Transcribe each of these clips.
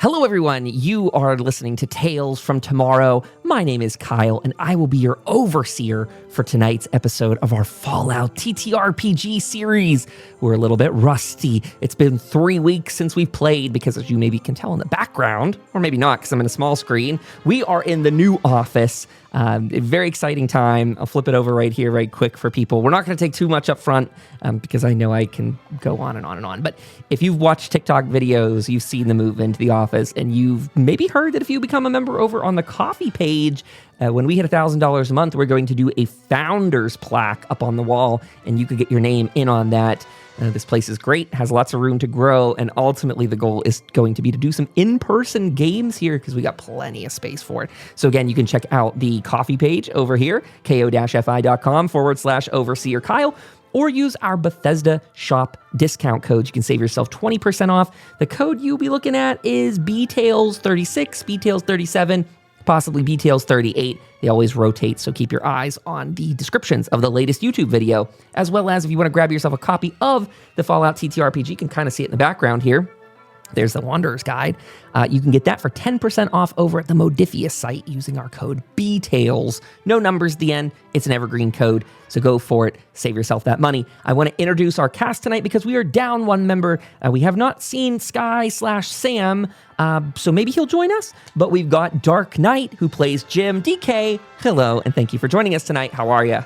Hello, everyone. You are listening to Tales from Tomorrow. My name is Kyle, and I will be your overseer for tonight's episode of our Fallout TTRPG series. We're a little bit rusty. It's been 3 weeks since we've played because, as you maybe can tell in the background, or maybe not because I'm in a small screen, we are in the new office. A very exciting time. I'll flip it over right here right quick for people. We're not going to take too much up front because I know I can go on and on and on. But if you've watched TikTok videos, you've seen the move into the office, and you've maybe heard that if you become a member over on the coffee page, when we hit $1,000 a month, we're going to do a founder's plaque up on the wall, and you could get your name in on that. This place is great, has lots of room to grow, and ultimately the goal is going to be to do some in-person games here because we got plenty of space for it. So again, you can check out the coffee page over here, ko-fi.com/overseer Kyle, or use our Bethesda shop discount code. You can save yourself 20% off. The code you'll be looking at is BTales36, BTales37, possibly BTales38. They always rotate, so keep your eyes on the descriptions of the latest YouTube video, as well as if you want to grab yourself a copy of the Fallout TTRPG, you can kind of see it in the background here. There's the Wanderer's Guide. You can get that for 10% off over at the Modifius site using our code BTales. No numbers at the end. It's an evergreen code, so go for it. Save yourself that money. I want to introduce our cast tonight because we are down one member. We have not seen Sky/Sam, so maybe he'll join us. But we've got Dark Knight, who plays Jim. DK, hello, and thank you for joining us tonight. How are you?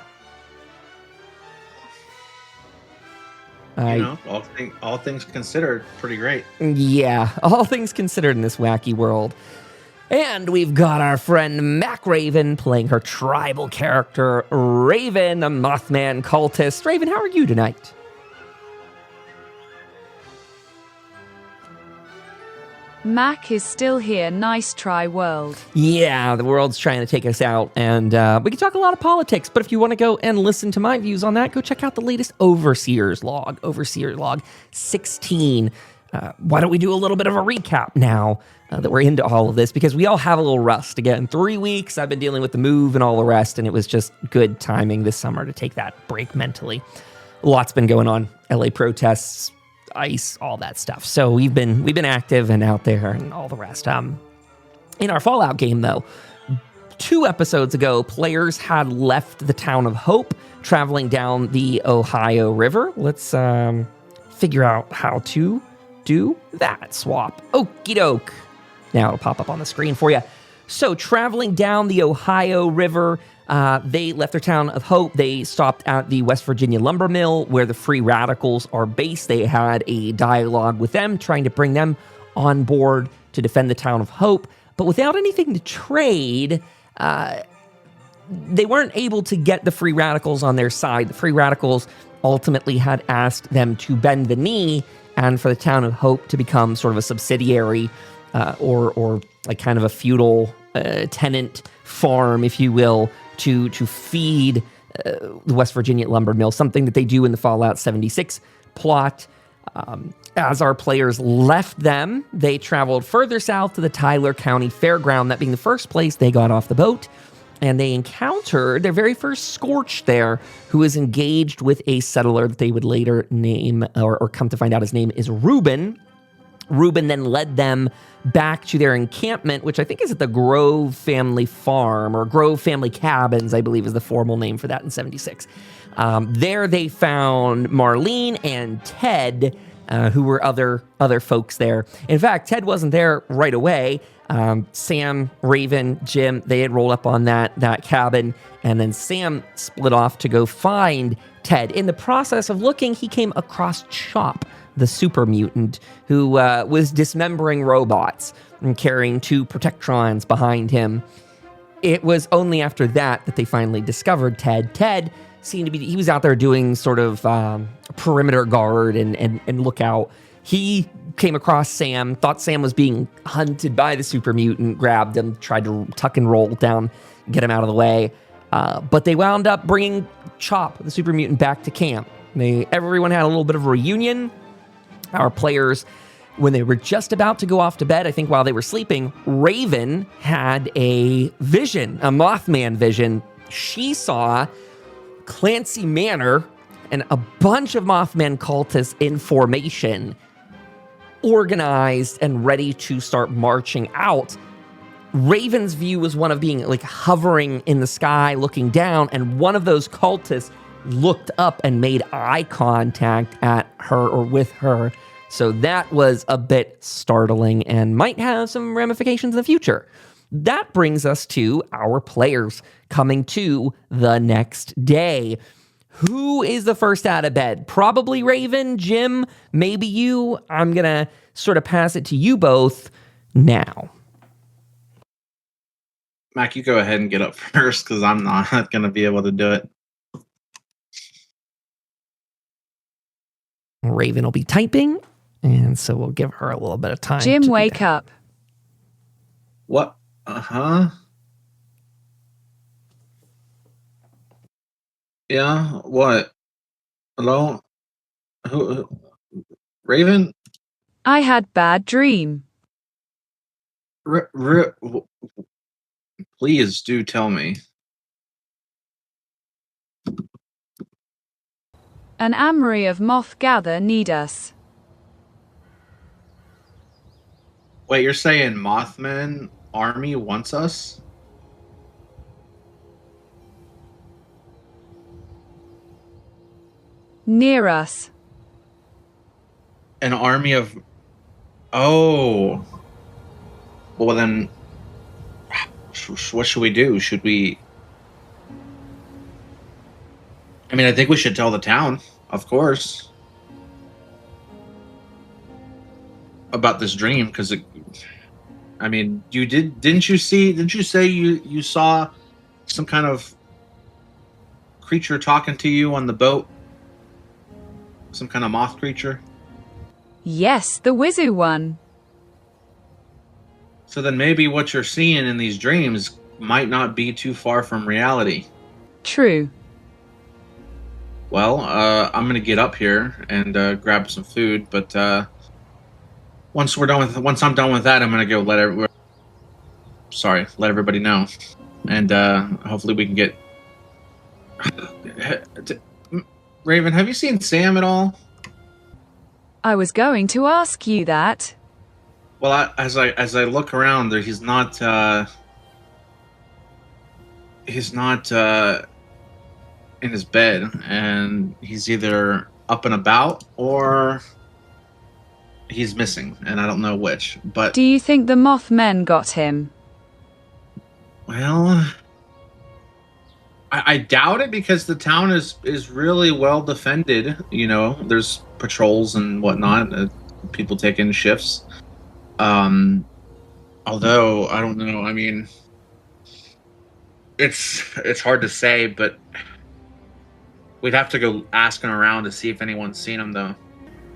All things considered, pretty great. Yeah, all things considered in this wacky world. And we've got our friend Mac Raven playing her tribal character, Raven, a Mothman cultist. Raven, how are you tonight? Mac is still here. Nice try, world. Yeah, the world's trying to take us out, and we can talk a lot of politics, but if you want to go and listen to my views on that, go check out the latest Overseer Log 16. Why don't we do a little bit of a recap now that we're into all of this, because we all have a little rust. Again, 3 weeks, I've been dealing with the move and all the rest, and it was just good timing this summer to take that break mentally. Lots been going on. LA protests, ICE, all that stuff. So we've been active and out there and all the rest. In our Fallout game, though, 2 episodes ago, players had left the town of Hope, traveling down the Ohio River. Let's figure out how to do that swap. Okie doke. Now it'll pop up on the screen for you. So traveling down the Ohio River, they left their town of Hope. They stopped at the West Virginia lumber mill where the Free Radicals are based. They had a dialogue with them, trying to bring them on board to defend the town of Hope. But without anything to trade, they weren't able to get the Free Radicals on their side. The Free Radicals ultimately had asked them to bend the knee and for the town of Hope to become sort of a subsidiary or like kind of a feudal tenant farm, if you will, to feed the West Virginia lumber mill, something that they do in the Fallout 76 plot. As our players left them, they traveled further south to the Tyler County Fairground, that being the first place they got off the boat, and they encountered their very first Scorch there, who is engaged with a settler that they would later name, or come to find out his name is Reuben. Reuben then led them back to their encampment, which I think is at the Grove Family Farm, or Grove Family Cabins, I believe is the formal name for that in 76. There they found Marlene and Ted, who were other folks there. In fact, Ted wasn't there right away. Sam, Raven, Jim, they had rolled up on that cabin, and then Sam split off to go find Ted. In the process of looking, he came across Chop, the super mutant, who was dismembering robots and carrying 2 Protectrons behind him. It was only after that they finally discovered Ted. Ted seemed to be, he was out there doing sort of perimeter guard and lookout. He came across Sam, thought Sam was being hunted by the super mutant, grabbed him, tried to tuck and roll down, get him out of the way. But they wound up bringing Chop, the super mutant, back to camp. Everyone had a little bit of a reunion. Our players, when they were just about to go off to bed, I think while they were sleeping, Raven had a vision, a Mothman vision. She saw Clancy Manor and a bunch of Mothman cultists in formation organized and ready to start marching out. Raven's view was one of being like hovering in the sky, looking down, and one of those cultists looked up and made eye contact at her or with her. So that was a bit startling and might have some ramifications in the future. That brings us to our players coming to the next day. Who is the first out of bed? Probably Raven, Jim, maybe you. I'm going to sort of pass it to you both now. Mac, you go ahead and get up first because I'm not going to be able to do it. Raven will be typing, and so we'll give her a little bit of time. Jim, wake up. What? Uh-huh. Yeah, what? Hello? Who? Raven? I had bad dream. Please do tell me. An armory of moth gather need us. Wait, you're saying Mothman army wants us? Near us. An army of... Oh. Well, then... What should we do? Should we... I mean, I think we should tell the town, of course, about this dream, because I mean, didn't you say you saw some kind of creature talking to you on the boat? Some kind of moth creature? Yes, the wizard one. So then maybe what you're seeing in these dreams might not be too far from reality. True. Well, I'm gonna get up here and grab some food, but once I'm done with that, I'm gonna go let everybody know, and hopefully we can get. Raven, have you seen Sam at all? I was going to ask you that. Well, as I look around, he's not in his bed, and he's either up and about or he's missing, and I don't know which. But do you think the Mothmen got him? Well, I doubt it, because the town is really well defended. You know, there's patrols and whatnot, people taking shifts. Although I don't know. I mean, it's hard to say, but we'd have to go asking around to see if anyone's seen him, though.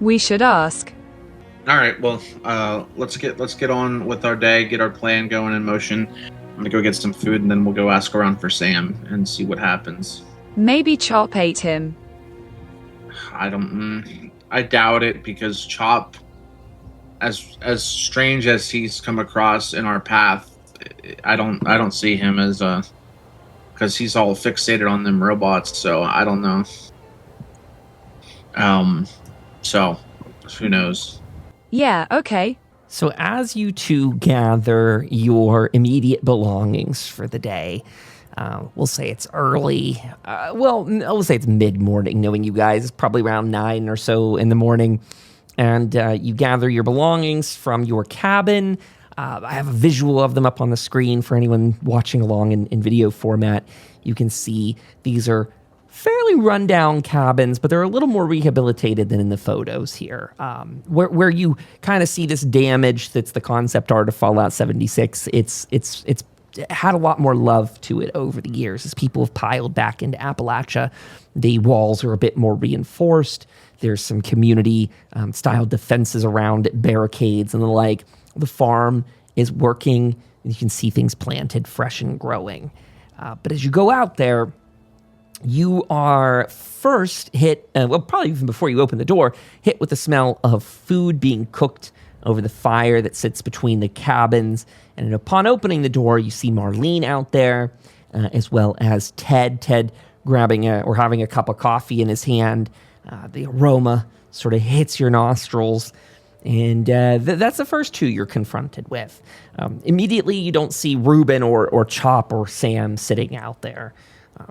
We should ask. All right. Well, let's get on with our day. Get our plan going in motion. I'm gonna go get some food, and then we'll go ask around for Sam and see what happens. Maybe Chop ate him. I doubt it, because Chop, as strange as he's come across in our path, I don't see him as because he's all fixated on them robots. So I don't know. So who knows? Yeah. Okay. So as you two gather your immediate belongings for the day, we'll say it's early. We'll say it's mid-morning, knowing you guys. It's probably around 9 or so in the morning. And you gather your belongings from your cabin. I have a visual of them up on the screen for anyone watching along in video format. You can see these are fairly rundown cabins, but they're a little more rehabilitated than in the photos here. Where you kind of see this damage that's the concept art of Fallout 76, it's had a lot more love to it over the years as people have piled back into Appalachia. The walls are a bit more reinforced. There's some community style defenses around it, barricades and the like. The farm is working. You can see things planted, fresh and growing. But as you go out there, you are first hit, probably even before you open the door, hit with the smell of food being cooked over the fire that sits between the cabins. And upon opening the door, you see Marlene out there, as well as Ted. Ted grabbing or having a cup of coffee in his hand. The aroma sort of hits your nostrils, And that's the first two you're confronted with. Immediately, you don't see Ruben or Chop or Sam sitting out there.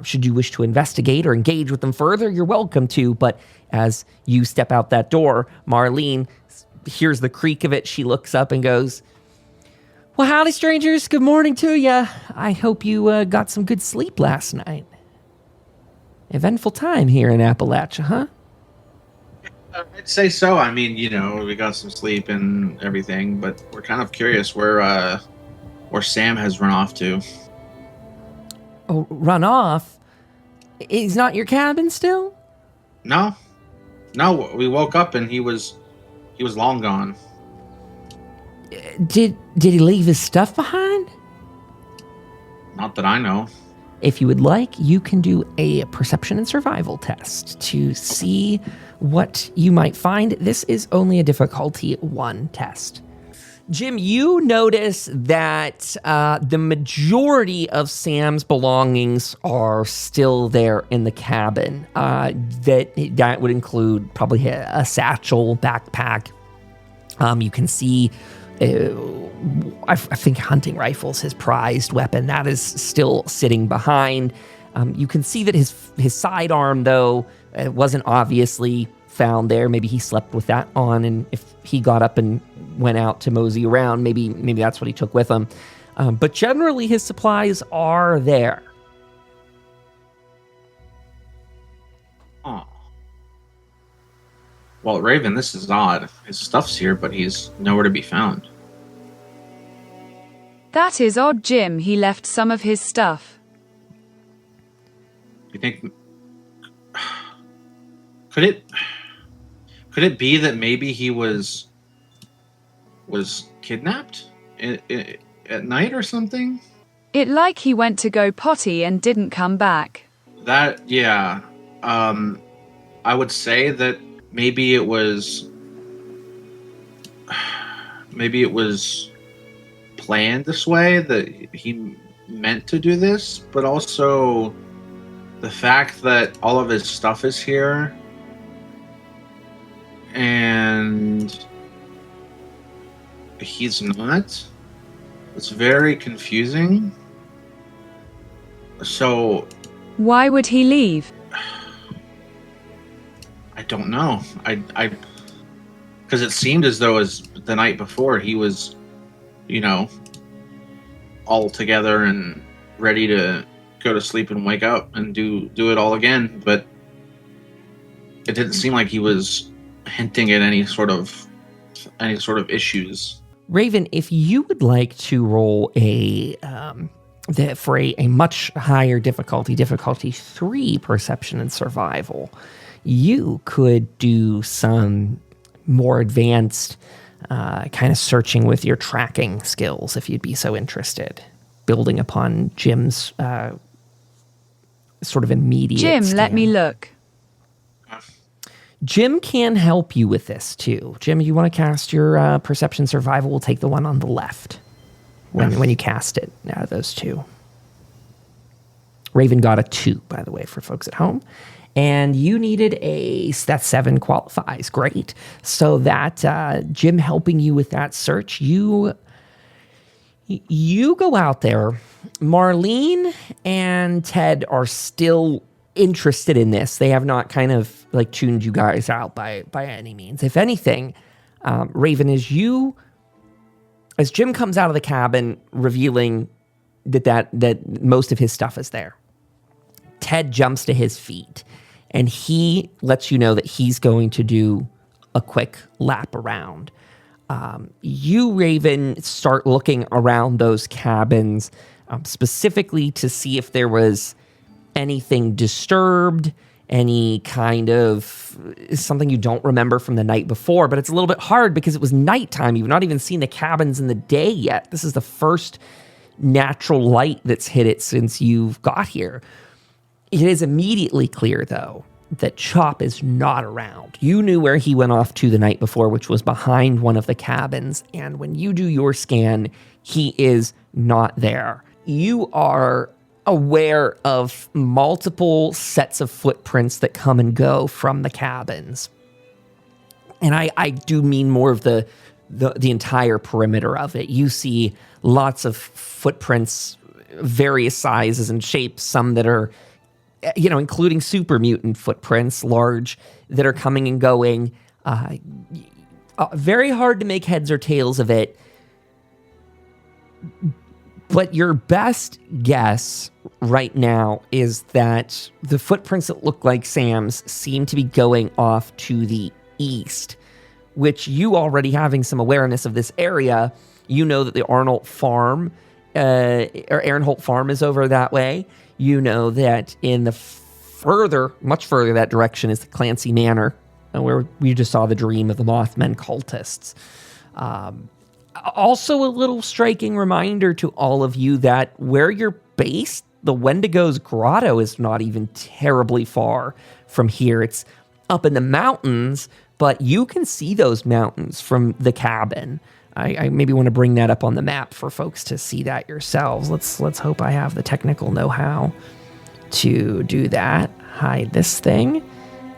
Should you wish to investigate or engage with them further, you're welcome to. But as you step out that door, Marlene hears the creak of it. She looks up and goes, "Well, howdy, strangers. Good morning to you. I hope you got some good sleep last night. Eventful time here in Appalachia, huh?" I'd say so. I mean, we got some sleep and everything, but we're kind of curious where Sam has run off to. Oh, run off? He's not your cabin still? No, we woke up and he was long gone. Did he leave his stuff behind? Not that I know. If you would like, you can do a perception and survival test to see what you might find. This is only a difficulty 1 test. Jim, you notice that the majority of Sam's belongings are still there in the cabin. That would include probably a satchel, backpack. You can see, I think hunting rifles, his prized weapon, that is still sitting behind. You can see that his sidearm, though, wasn't obviously found there. Maybe he slept with that on, and if he got up and went out to mosey around, maybe that's what he took with him. But generally, his supplies are there. Oh. Well, Raven, this is odd. His stuff's here, but he's nowhere to be found. That is odd, Jim. He left some of his stuff. You think... Could it be that maybe he was kidnapped at night or something? It like he went to go potty and didn't come back. That, yeah. I would say that maybe it was planned this way, that he meant to do this, but also the fact that all of his stuff is here and he's not. It's very confusing. So why would he leave? I don't know. I because it seemed as though as the night before he was, all together and ready to go to sleep and wake up and do it all again, but it didn't seem like he was hinting at any sort of issues. Raven, if you would like to roll for a much higher difficulty 3 perception and survival, you could do some more advanced kind of searching with your tracking skills, if you'd be so interested, building upon Jim's sort of immediate Jim, scan. let me look. Jim can help you with this too. Jim, you want to cast your perception survival? We'll take the one on the left when you cast it out of those two. Raven got a 2, by the way, for folks at home. And you needed that 7 qualifies. Great. So that Jim helping you with that search, you go out there. Marlene and Ted are still interested in this. They have not kind of like tuned you guys out by any means. If anything, Raven, as Jim comes out of the cabin revealing that most of his stuff is there, Ted jumps to his feet and he lets you know that he's going to do a quick lap around. You, Raven, start looking around those cabins specifically to see if there was anything disturbed, any kind of something you don't remember from the night before. But it's a little bit hard because it was nighttime. You've not even seen the cabins in the day yet. This is the first natural light that's hit it since you've got here. It is immediately clear, though, that Chop is not around. You knew where he went off to the night before, which was behind one of the cabins. And when you do your scan, he is not there. You are aware of multiple sets of footprints that come and go from the cabins. And I do mean more of the entire perimeter of it. You see lots of footprints, various sizes and shapes, some that are, including super mutant footprints, large, that are coming and going. Very hard to make heads or tails of it. But your best guess right now is that the footprints that look like Sam's seem to be going off to the east, which you already having some awareness of this area, you know that the Arnold farm, or Aaronholt farm is over that way. You know that in the much further that direction is the Clancy Manor, where we just saw the dream of the Mothman cultists. Also a little striking reminder to all of you that where you're based, the Wendigo's Grotto is not even terribly far from here. It's up in the mountains, but you can see those mountains from the cabin. I maybe want to bring that up on the map for folks to see that yourselves. Let's hope I have the technical know-how to do that. Hide this thing.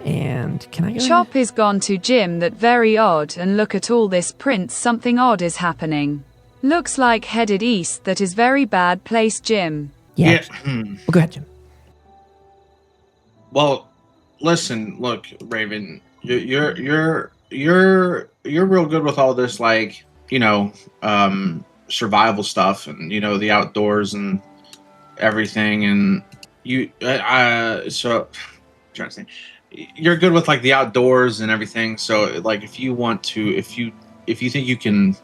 And can I go? Chop is gone to Jim. That very odd. And look at all this prints. Something odd is happening. Looks like headed east. That is very bad place, Jim. Yeah. Well, go ahead, Jim. Well, listen, look, Raven, you're real good with all this, like, survival stuff and the outdoors and everything, and so I'm trying to say you're good with like the outdoors and everything. So like if you think you can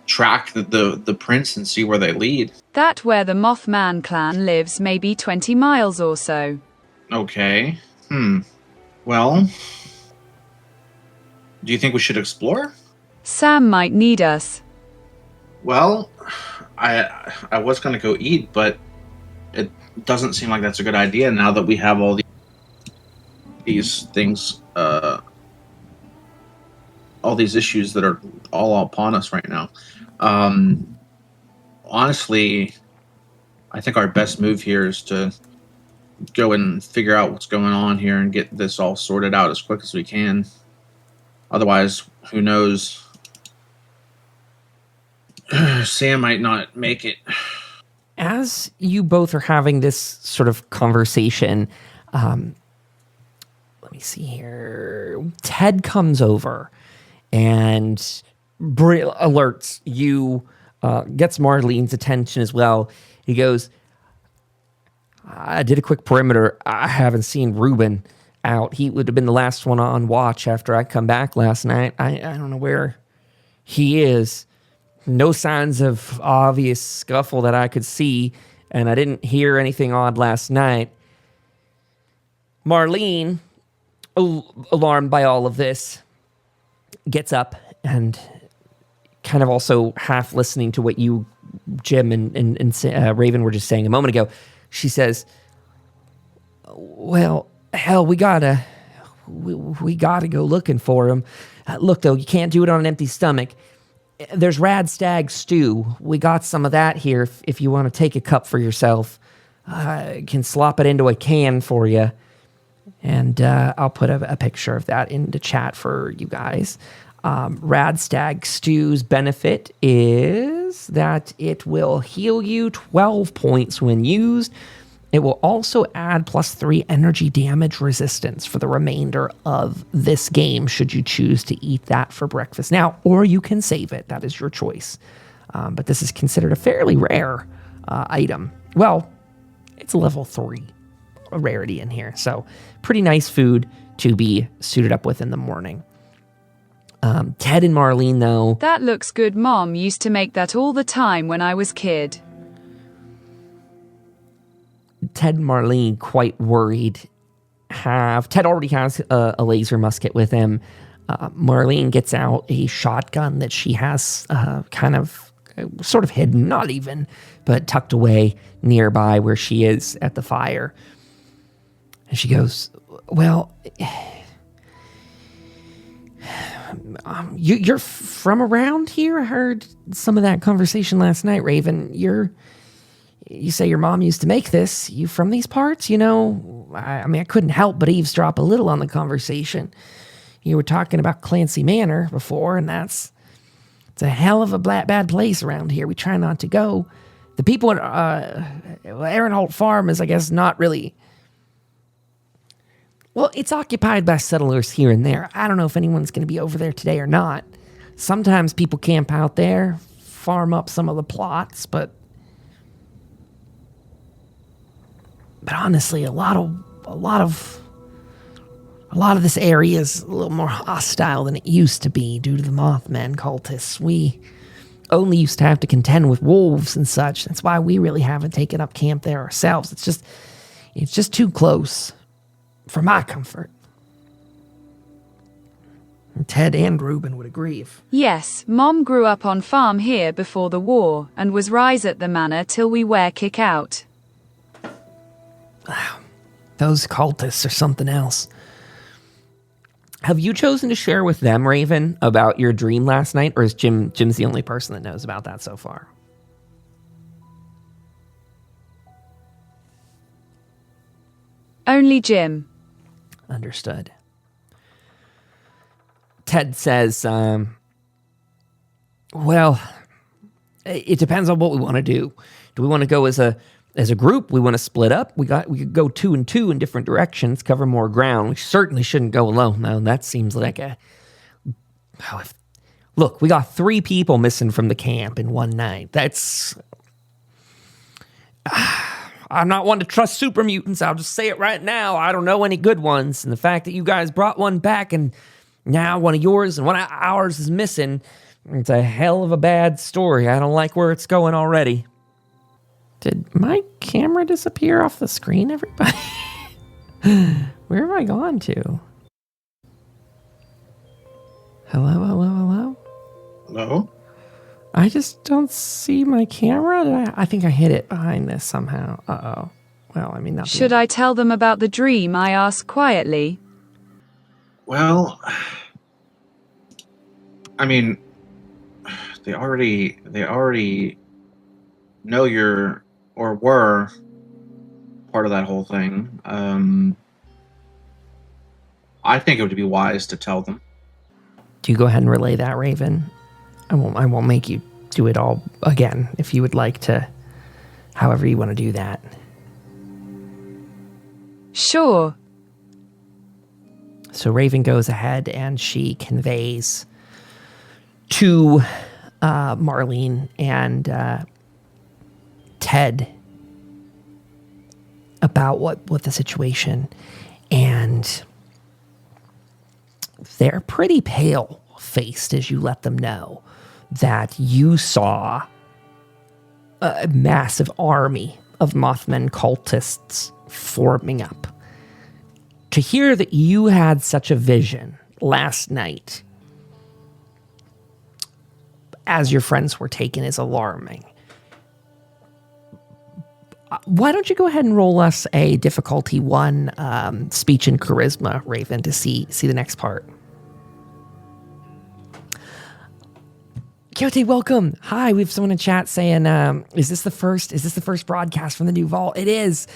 track the prints and see where they lead. That where the Mothman clan lives, maybe 20 miles or so. Okay. Well, do you think we should explore? Sam might need us. Well, I was going to go eat, but it doesn't seem like that's a good idea now that we have all these things, all these issues that are all upon us right now. Honestly, I think our best move here is to go and figure out what's going on here and get this all sorted out as quick as we can. Otherwise, who knows? Sam might not make it. As you both are having this sort of conversation, let me see here. Ted comes over and alerts you, gets Marlene's attention as well. He goes, I did a quick perimeter. I haven't seen Ruben out. He would have been the last one on watch after I come back last night. I don't know where he is. No signs of obvious scuffle that I could see, and I didn't hear anything odd last night. Marlene, alarmed by all of this, gets up and kind of also half listening to what you, Jim, and Raven were just saying a moment ago. She says, well, hell, we gotta go looking for him. Look, though, you can't do it on an empty stomach. There's ragtag stew. We got some of that here if you want to take a cup for yourself. I can slop it into a can for you. And I'll put a picture of that in the chat for you guys. Ragtag stew's benefit is that it will heal you 12 points when used. It will also add +3 energy damage resistance for the remainder of this game, should you choose to eat that for breakfast now, or you can save it. That is your choice. But this is considered a fairly rare item. Well, it's level 3 rarity in here, so pretty nice food to be suited up with in the morning. Ted and Marlene, though. That looks good. Mom used to make that all the time when I was kid. Ted and Marlene, quite worried, Ted already has a laser musket with him. Marlene gets out a shotgun that she has kind of sort of hidden, not even, but tucked away nearby where she is at the fire. And she goes, well, you're from around here? I heard some of that conversation last night, Raven. You say your mom used to make this. You from these parts? I mean, I couldn't help but eavesdrop a little on the conversation. You were talking about Clancy Manor before, and it's a hell of a bad place around here. We try not to go. The people at Aaronholt Farm is, I guess, not really... Well, it's occupied by settlers here and there. I don't know if anyone's going to be over there today or not. Sometimes people camp out there, farm up some of the plots, but honestly, a lot of this area is a little more hostile than it used to be due to the Mothman cultists. We only used to have to contend with wolves and such. That's why we really haven't taken up camp there ourselves. It's just too close for my comfort. And Ted and Reuben would agree. Yes, Mom grew up on farm here before the war and was rise at the manor till we were kick out. Wow, those cultists are something else. Have you chosen to share with them, Raven, about your dream last night, or is Jim's the only person that knows about that so far? Only Jim. Understood. Ted says, well, it depends on what we want to do. Do we want to go as a group? We want to split up. We could go 2 and 2 in different directions, cover more ground. We certainly shouldn't go alone. Now that seems like look, we got 3 people missing from the camp in one night. That's I'm not one to trust super mutants. I'll just say it right now. I don't know any good ones. And the fact that you guys brought one back and now one of yours and one of ours is missing, it's a hell of a bad story. I don't like where it's going already. Did my camera disappear off the screen, everybody? Where have I gone to? Hello? Hello? I just don't see my camera. I think I hid it behind this somehow. Uh-oh. Well, I mean, not. Should I tell them about the dream? I asked quietly. Well, I mean, they already know you're or were part of that whole thing. I think it would be wise to tell them. Do you go ahead and relay that, Raven? I won't make you do it all again if you would like to, however you want to do that. Sure. So Raven goes ahead and she conveys to Marlene and Ted about what the situation, and they're pretty pale-faced as you let them know that you saw a massive army of Mothman cultists forming up. To hear that you had such a vision last night as your friends were taken is alarming. Why don't you go ahead and roll us a difficulty 1 speech and charisma, Raven, to see the next part. Kyote, welcome. Hi, we have someone in chat saying, is this the first broadcast from the new vault? It is.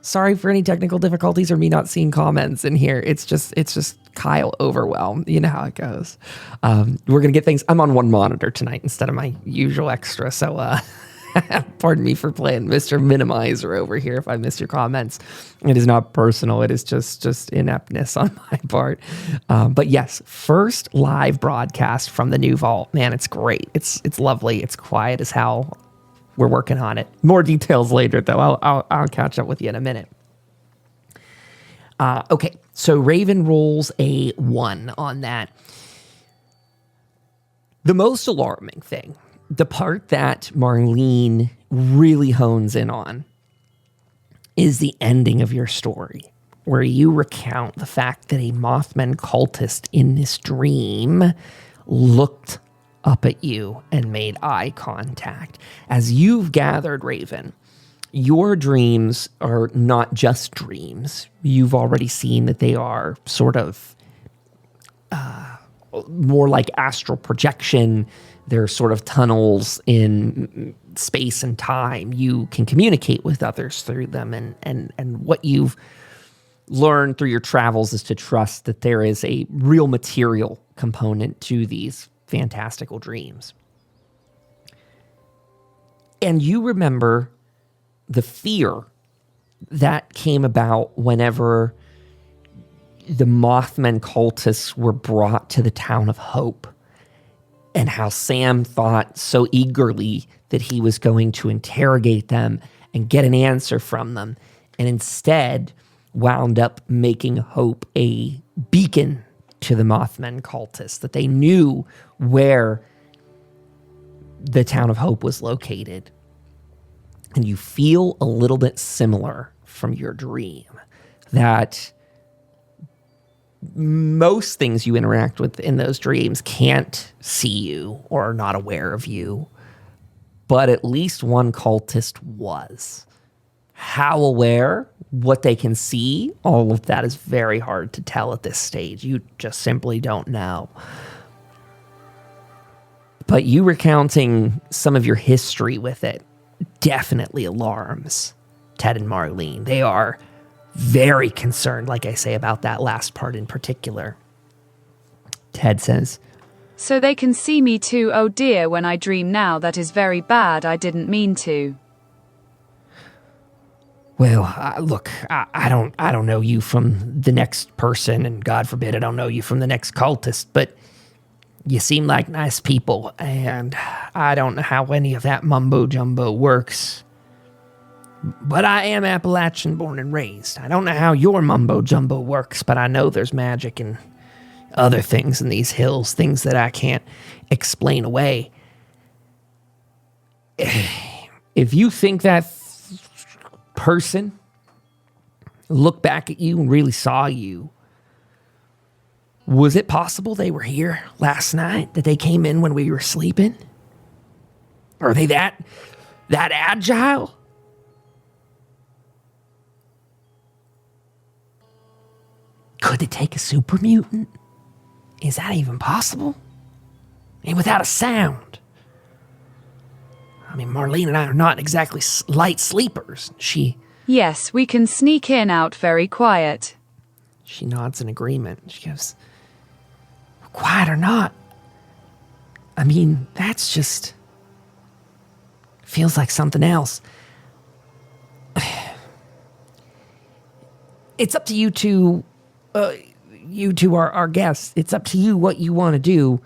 Sorry for any technical difficulties or me not seeing comments in here. It's just Kyle overwhelmed. You know how it goes. We're going to get things. I'm on one monitor tonight instead of my usual extra. So, pardon me for playing Mr. Minimizer over here if I miss your comments. It is not personal. It is just ineptness on my part. But yes, first live broadcast from the new vault. Man, it's great. It's lovely. It's quiet as hell. We're working on it. More details later, though. I'll catch up with you in a minute. Okay, so Raven rolls a 1 on that. The most alarming thing, the part that Marlene really hones in on, is the ending of your story, where you recount the fact that a Mothman cultist in this dream looked up at you and made eye contact. As you've gathered, Raven, your dreams are not just dreams. You've already seen that they are sort of more like astral projection. They're sort of tunnels in space and time. You can communicate with others through them, and what you've learned through your travels is to trust that there is a real material component to these fantastical dreams. And you remember the fear that came about whenever the Mothman cultists were brought to the town of Hope, and how Sam thought so eagerly that he was going to interrogate them and get an answer from them, and instead wound up making Hope a beacon to the Mothman cultists, that they knew where the town of Hope was located. And you feel a little bit similar from your dream, that most things you interact with in those dreams can't see you or are not aware of you, but at least one cultist was. How aware, what they can see, all of that is very hard to tell at this stage. You just simply don't know. But you recounting some of your history with it definitely alarms Ted and Marlene. They are very concerned, like I say, about that last part in particular. Ted says, So they can see me too. Oh dear, when I dream now, that is very bad. I didn't mean to. Well, look, I don't know you from the next person, and God forbid I don't know you from the next cultist, but you seem like nice people, and I don't know how any of that mumbo-jumbo works. But I am Appalachian born and raised. I don't know how your mumbo-jumbo works, but I know there's magic and other things in these hills, things that I can't explain away. If you think that person looked back at you and really saw you, was it possible they were here last night, that they came in when we were sleeping? Are they that agile? Could it take a super mutant? Is that even possible? And without a sound. I mean, Marlene and I are not exactly light sleepers. Yes, we can sneak in out very quiet. She nods in agreement. She goes, quiet or not, I mean, that's just feels like something else. It's up to you two. You two are our guests. It's up to you what you want to do.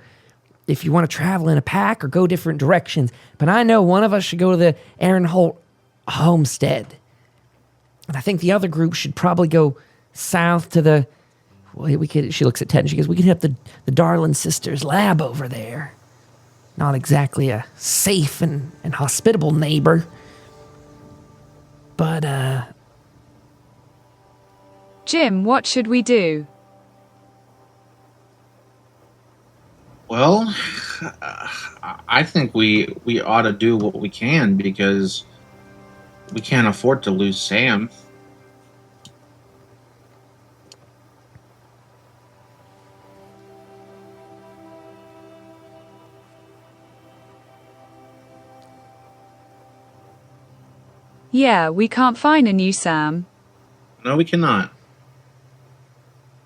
If you want to travel in a pack or go different directions. But I know one of us should go to the Aaron Holt homestead. And I think the other group should probably go south to the... She looks at Ted and she goes, we could hit up the Darlin Sisters lab over there. Not exactly a safe and hospitable neighbor. But, Jim, what should we do? Well, I think we ought to do what we can, because we can't afford to lose Sam. Yeah, we can't find a new Sam. No, we cannot.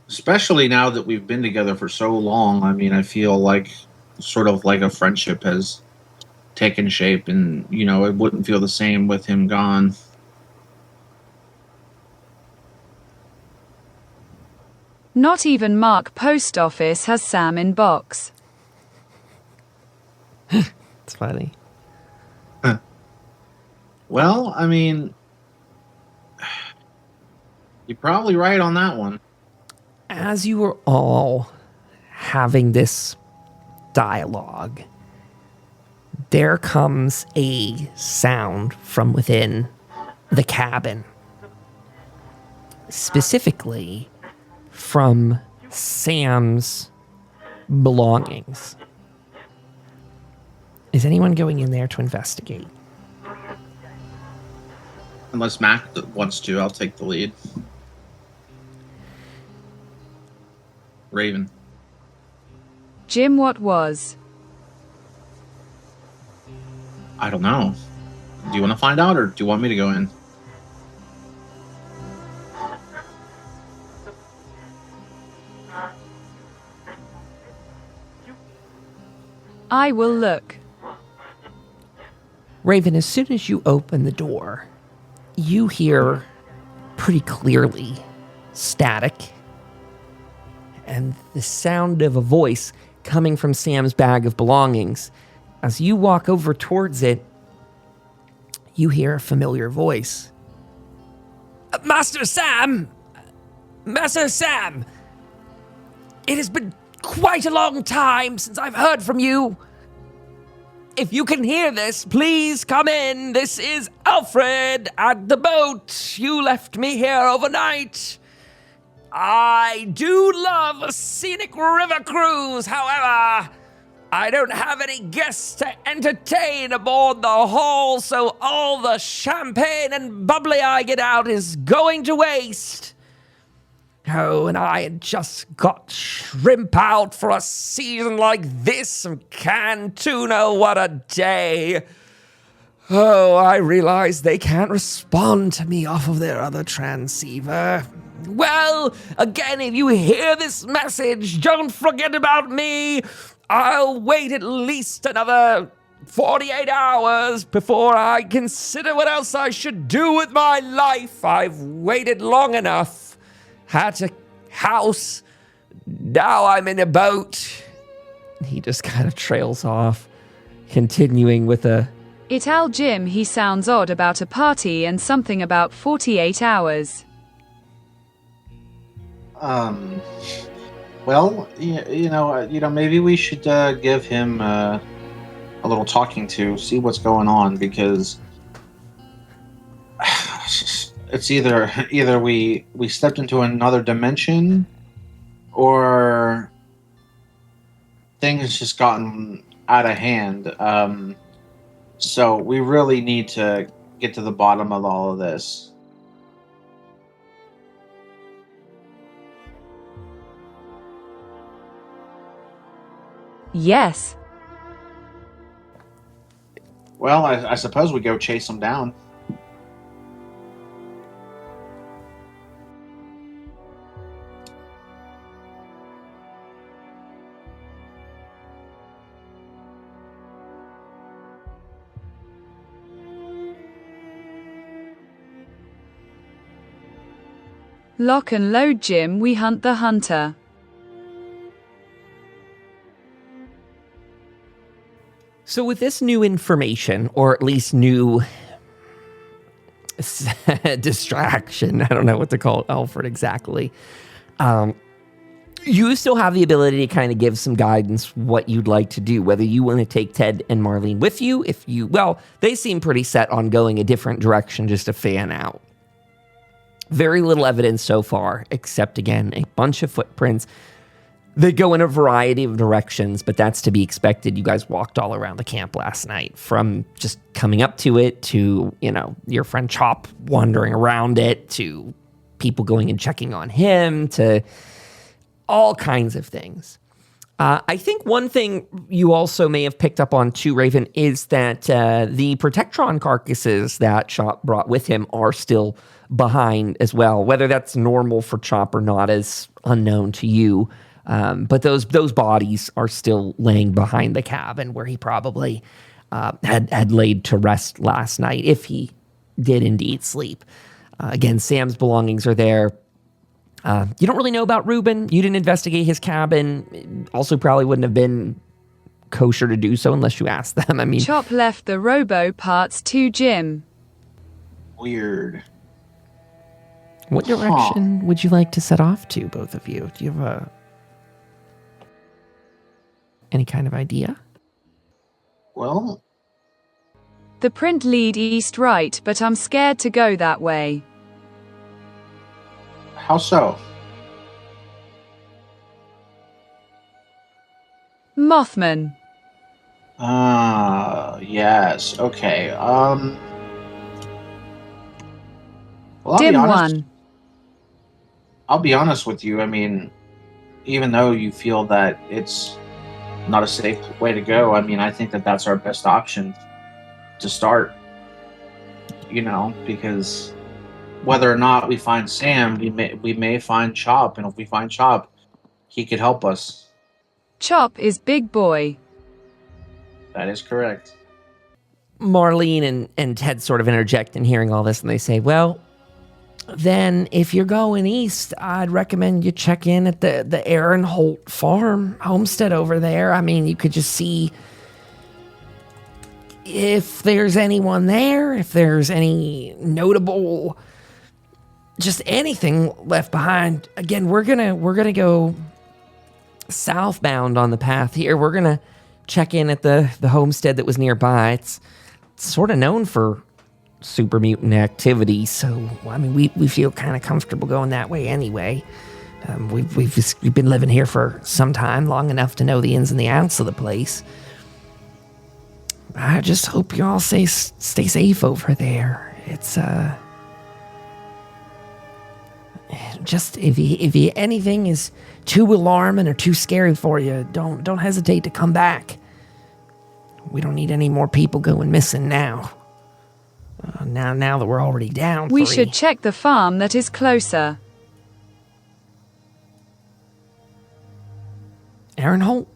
Especially now that we've been together for so long. I mean, I feel like sort of like a friendship has taken shape, and, you know, it wouldn't feel the same with him gone. Not even Mark Post Office has Sam in box. it's funny. Well, I mean, you're probably right on that one. As you were all having this dialogue, there comes a sound from within the cabin. Specifically from Sam's belongings. Is anyone going in there to investigate? Unless Mac wants to, I'll take the lead. Raven. Jim, what was? I don't know. Do you want to find out, or do you want me to go in? I will look. Raven, as soon as you open the door, you hear pretty clearly static and the sound of a voice coming from Sam's bag of belongings. As you walk over towards it, you hear a familiar voice. Master Sam! Master Sam! It has been quite a long time since I've heard from you. If you can hear this, please come in. This is Alfred at the boat. You left me here overnight. I do love a scenic river cruise. However, I don't have any guests to entertain aboard the hull, so all the champagne and bubbly I get out is going to waste. Oh, and I had just got shrimp out for a season like this. Some canned tuna, what a day. Oh, I realize they can't respond to me off of their other transceiver. Well, again, if you hear this message, don't forget about me. I'll wait at least another 48 hours before I consider what else I should do with my life. I've waited long enough. Had a house, now I'm in a boat. He just kind of trails off, continuing with Ital Jim, he sounds odd about a party and something about 48 hours. Well, maybe we should give him a little talking to, see what's going on, because it's either we stepped into another dimension, or things just gotten out of hand. So we really need to get to the bottom of all of this. Yes. Well, I suppose we go chase them down. Lock and load, Jim, we hunt the hunter. So with this new information, or at least new distraction, I don't know what to call it, Alfred, exactly, you still have the ability to kind of give some guidance what you'd like to do, whether you want to take Ted and Marlene with you. They seem pretty set on going a different direction just to fan out. Very little evidence so far, except, again, a bunch of footprints. They go in a variety of directions, but that's to be expected. You guys walked all around the camp last night, from just coming up to it to, your friend Chop wandering around it, to people going and checking on him, to all kinds of things. I think one thing you also may have picked up on too, Raven, is that the Protectron carcasses that Chop brought with him are still behind as well. Whether that's normal for Chop or not is unknown to you. But those bodies are still laying behind the cabin where he probably had laid to rest last night, if he did indeed sleep. Again, Sam's belongings are there. You don't really know about Ruben. You didn't investigate his cabin. Also probably wouldn't have been kosher to do so unless you asked them. I mean, Chop left the robo parts to Jim. Weird. What direction would you like to set off to, both of you? Do you have any kind of idea? Well, The print lead east right, but I'm scared to go that way. how so? Mothman. Yes. Okay. Well, Dim one. I'll be honest with you. I mean, even though you feel that it's not a safe way to go, I mean, I think that that's our best option to start. Because whether or not we find Sam, we may find Chop, and if we find Chop, he could help us. Chop is big boy. That is correct. Marlene and Ted sort of interject in hearing all this, and they say, well, then if you're going east, I'd recommend you check in at the Aaron Holt farm homestead over there. I mean, you could just see if there's anyone there, if there's any notable, just anything left behind. Again, we're gonna go southbound on the path here. We're gonna check in at the homestead that was nearby. It's sort of known for super mutant activity, so I mean we feel kind of comfortable going that way anyway. We've been living here for some time, long enough to know the ins and the outs of the place. I just hope you all stay safe over there. It's just if you anything is too alarming or too scary for you, don't hesitate to come back. We don't need any more people going missing now. Now that we're already down, We 3. should check the farm that is closer. Aaron Holt.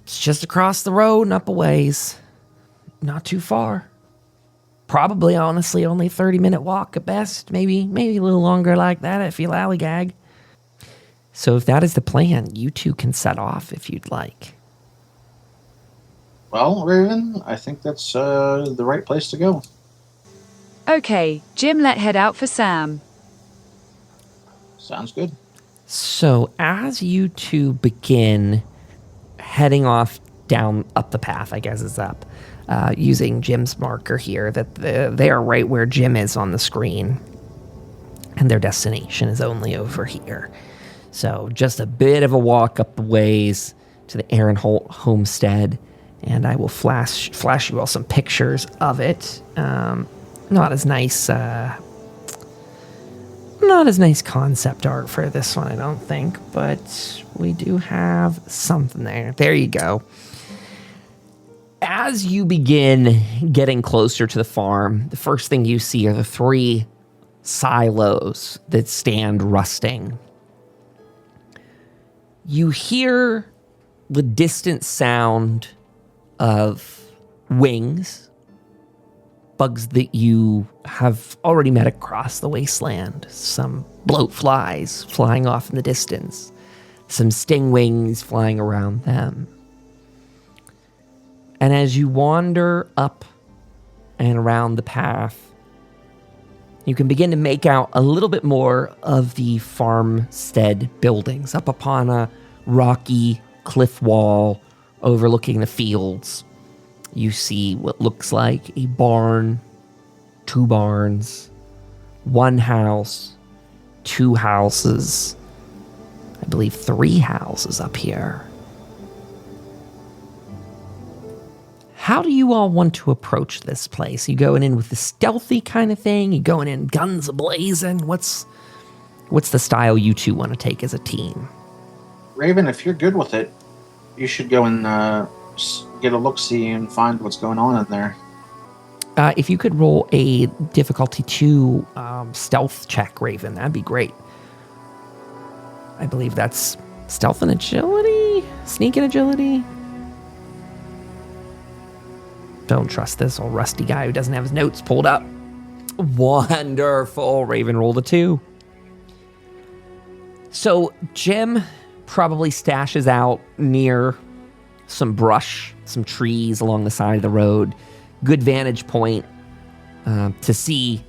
It's just across the road and up a ways. Not too far. Probably, honestly, only a 30-minute walk at best. Maybe a little longer like that if you lollygag. So if that is the plan, you two can set off if you'd like. Well, Raven, I think that's the right place to go. Okay, Jim, let's head out for Sam. Sounds good. So as you two begin heading off down up the path, I guess it's up, using Jim's marker here, that they are right where Jim is on the screen, and their destination is only over here. So just a bit of a walk up the ways to the Aaron Holt homestead, and I will flash you all some pictures of it. Not as nice concept art for this one, I don't think, but we do have something there. There you go. As you begin getting closer to the farm, the first thing you see are the 3 silos that stand rusting. You hear the distant sound of wings, bugs that you have already met across the wasteland. Some bloatflies flying off in the distance, some stingwings flying around them. And as you wander up and around the path, you can begin to make out a little bit more of the farmstead buildings up upon a rocky cliff wall overlooking the fields. You see what looks like a barn, 2 barns, 1 house, 2 houses, I believe 3 houses up here. How do you all want to approach this place? You going in with the stealthy kind of thing? You going in guns a-blazing? What's the style you two want to take as a team? Raven, if you're good with it, you should go and get a look-see and find what's going on in there. If you could roll a difficulty 2 stealth check, Raven, that'd be great. I believe that's stealth and agility? Sneak and agility? Don't trust this old rusty guy who doesn't have his notes pulled up. Wonderful. Raven rolled a 2. So Jim probably stashes out near some brush, some trees along the side of the road. Good vantage point to see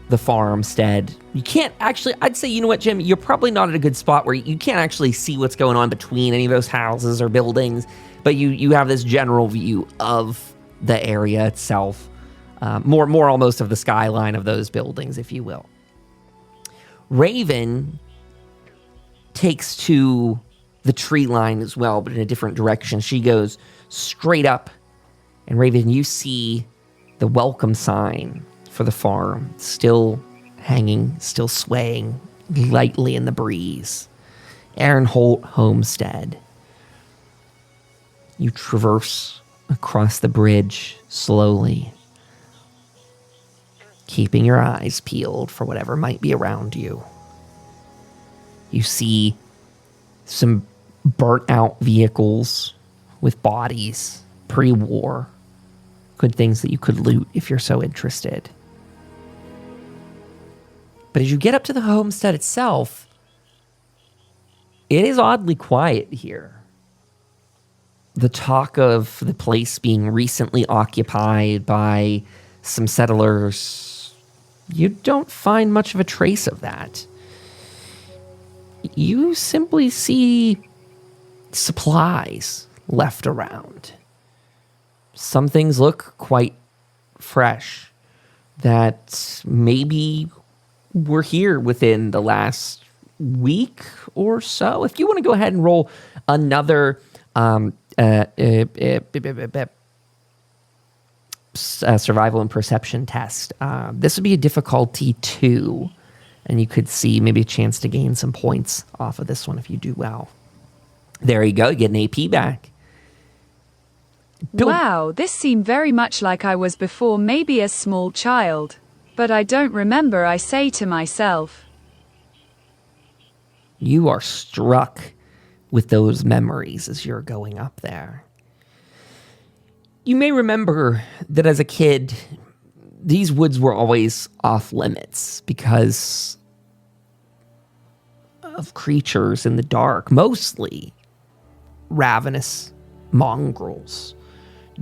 the farmstead. You can't actually, I'd say, you know what, Jim, you're probably not at a good spot where you can't actually see what's going on between any of those houses or buildings, but you have this general view of the area itself, more almost of the skyline of those buildings, if you will. Raven takes to the tree line as well, but in a different direction. She goes straight up, and Raven, you see the welcome sign for the farm still hanging, still swaying lightly in the breeze. Aaron Holt Homestead. You traverse across the bridge slowly, keeping your eyes peeled for whatever might be around you. You see some burnt out vehicles with bodies, pre-war. Good things that you could loot if you're so interested. But as you get up to the homestead itself, it is oddly quiet here. The talk of the place being recently occupied by some settlers, you don't find much of a trace of that. You simply see supplies left around. Some things look quite fresh that maybe were here within the last week or so. If you want to go ahead and roll another survival and perception test, this would be a difficulty 2, and you could see maybe a chance to gain some points off of this one if you do well. There you go. You get an AP back. Wow, this seemed very much like I was before, maybe a small child. But I don't remember, I say to myself. You are struck with those memories as you're going up there. You may remember that as a kid, these woods were always off limits because of creatures in the dark, mostly ravenous mongrels,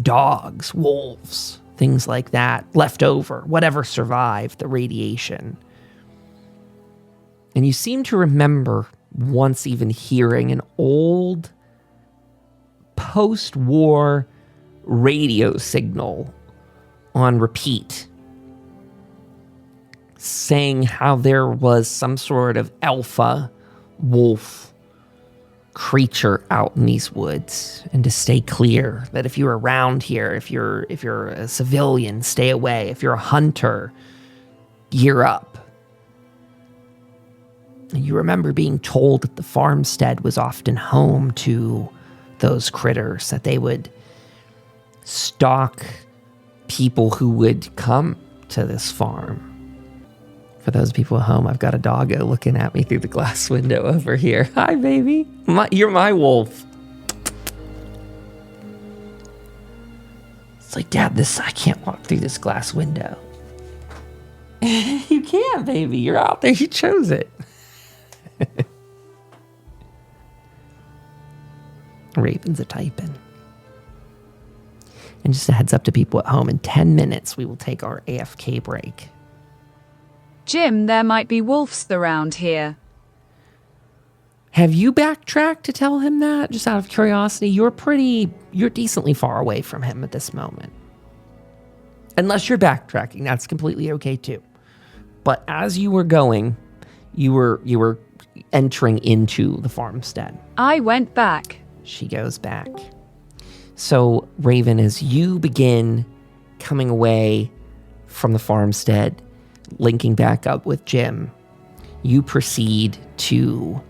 dogs, wolves, things like that, left over, whatever survived the radiation. And you seem to remember once even hearing an old post-war radio signal on repeat saying how there was some sort of alpha wolf creature out in these woods, and to stay clear, that if you're around here, if you're a civilian, stay away. If you're a hunter, gear up. And you remember being told that the farmstead was often home to those critters, that they would stalk people who would come to this farm. For those people at home, I've got a doggo looking at me through the glass window over here. Hi, baby. You're my wolf. It's like, Dad, I can't walk through this glass window. You can, baby. You're out there. You chose it. Raven's a typing. And just a heads up to people at home, in 10 minutes, we will take our AFK break. Jim, there might be wolves around here. Have you backtracked to tell him that? Just out of curiosity, you're decently far away from him at this moment. Unless you're backtracking, that's completely okay too. But as you were going, you were entering into the farmstead. I went back. She goes back. So, Raven, as you begin coming away from the farmstead, linking back up with Jim, you proceed to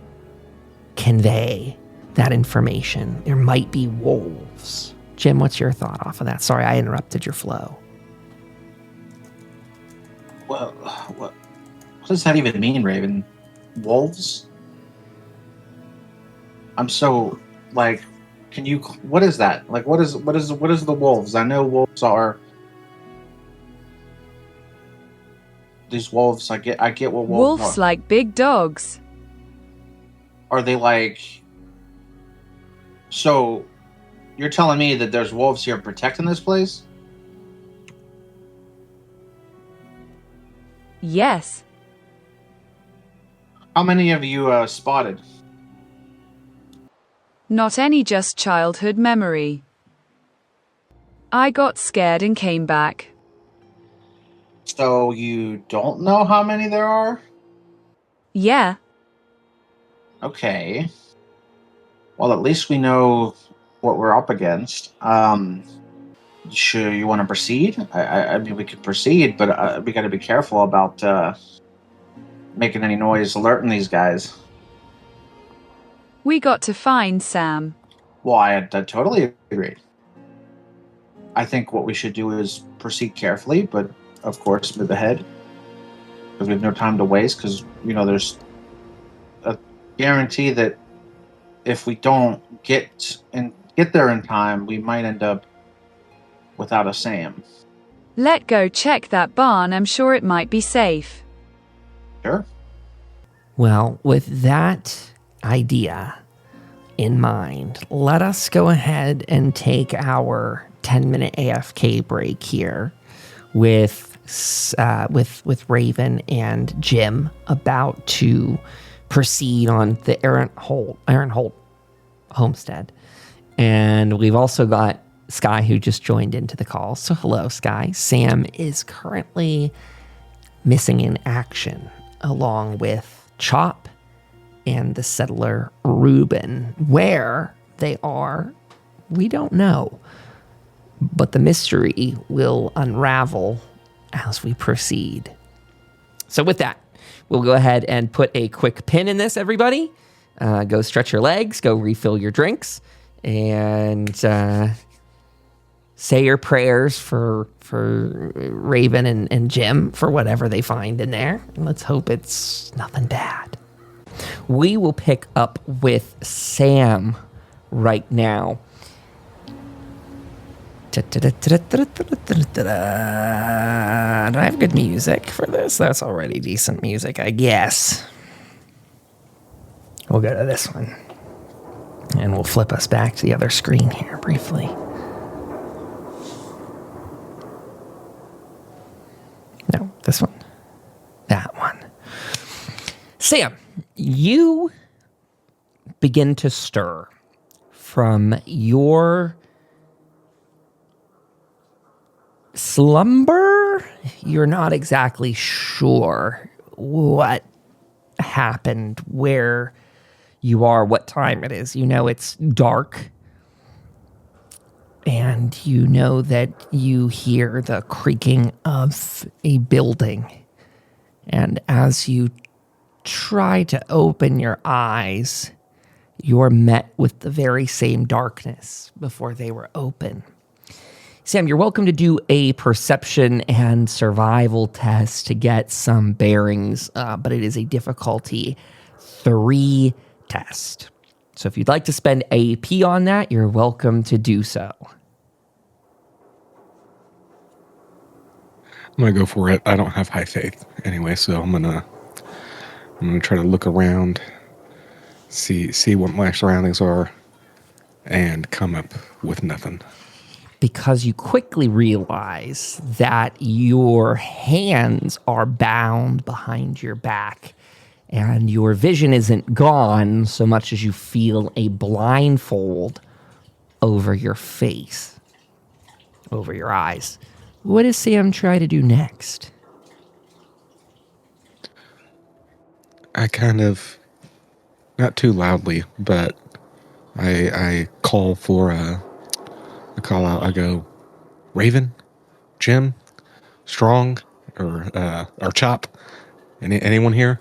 convey that information. There might be wolves. Jim, what's your thought off of that? Sorry, I interrupted your flow. Well, what does that even mean, Raven? Wolves? I'm so, like, can you, what is that? Like, what is the wolves? I know wolves are these wolves. I get what wolves are. Like big dogs. Are they like, so you're telling me that there's wolves here protecting this place? Yes. How many have you spotted? Not any, just childhood memory. I got scared and came back. So you don't know how many there are? Yeah. Okay. Well, at least we know what we're up against. Sure, you want to proceed? I mean, we could proceed, but we got to be careful about making any noise alerting these guys. We got to find Sam. Well, I totally agree. I think what we should do is proceed carefully, but of course move ahead, because we have no time to waste, because, you know, there's a guarantee that if we don't get get there in time, we might end up without a Sam. Let go check that barn, I'm sure it might be safe. Sure. Well, with that idea in mind, let us go ahead and take our 10-minute AFK break here with Raven and Jim about to proceed on the Aaron Holt homestead. And we've also got Sky, who just joined into the call. So hello, Sky. Sam is currently missing in action along with Chop and the settler Reuben. Where they are, we don't know. But the mystery will unravel as we proceed. So with that, we'll go ahead and put a quick pin in this, everybody. Go stretch your legs, go refill your drinks, and say your prayers for Raven and Jim for whatever they find in there. And let's hope it's nothing bad. We will pick up with Sam right now. Do I have good music for this? That's already decent music, I guess. We'll go to this one. And we'll flip us back to the other screen here briefly. No, this one. That one. Sam, you begin to stir from your slumber. You're not exactly sure what happened, where you are, what time it is. You know it's dark. And you know that you hear the creaking of a building. And as you try to open your eyes, you're met with the very same darkness before they were open. Sam, you're welcome to do a perception and survival test to get some bearings, but it is a difficulty 3 test. So if you'd like to spend AP on that, you're welcome to do so. I'm gonna go for it. I don't have high faith anyway, so I'm gonna try to look around, see what my surroundings are, and come up with nothing. Because you quickly realize that your hands are bound behind your back and your vision isn't gone so much as you feel a blindfold over your face, over your eyes. What does Sam try to do next? I kind of, not too loudly, but I call for a call out. I go, Raven, Jim, Strong, or Chop. Anyone here?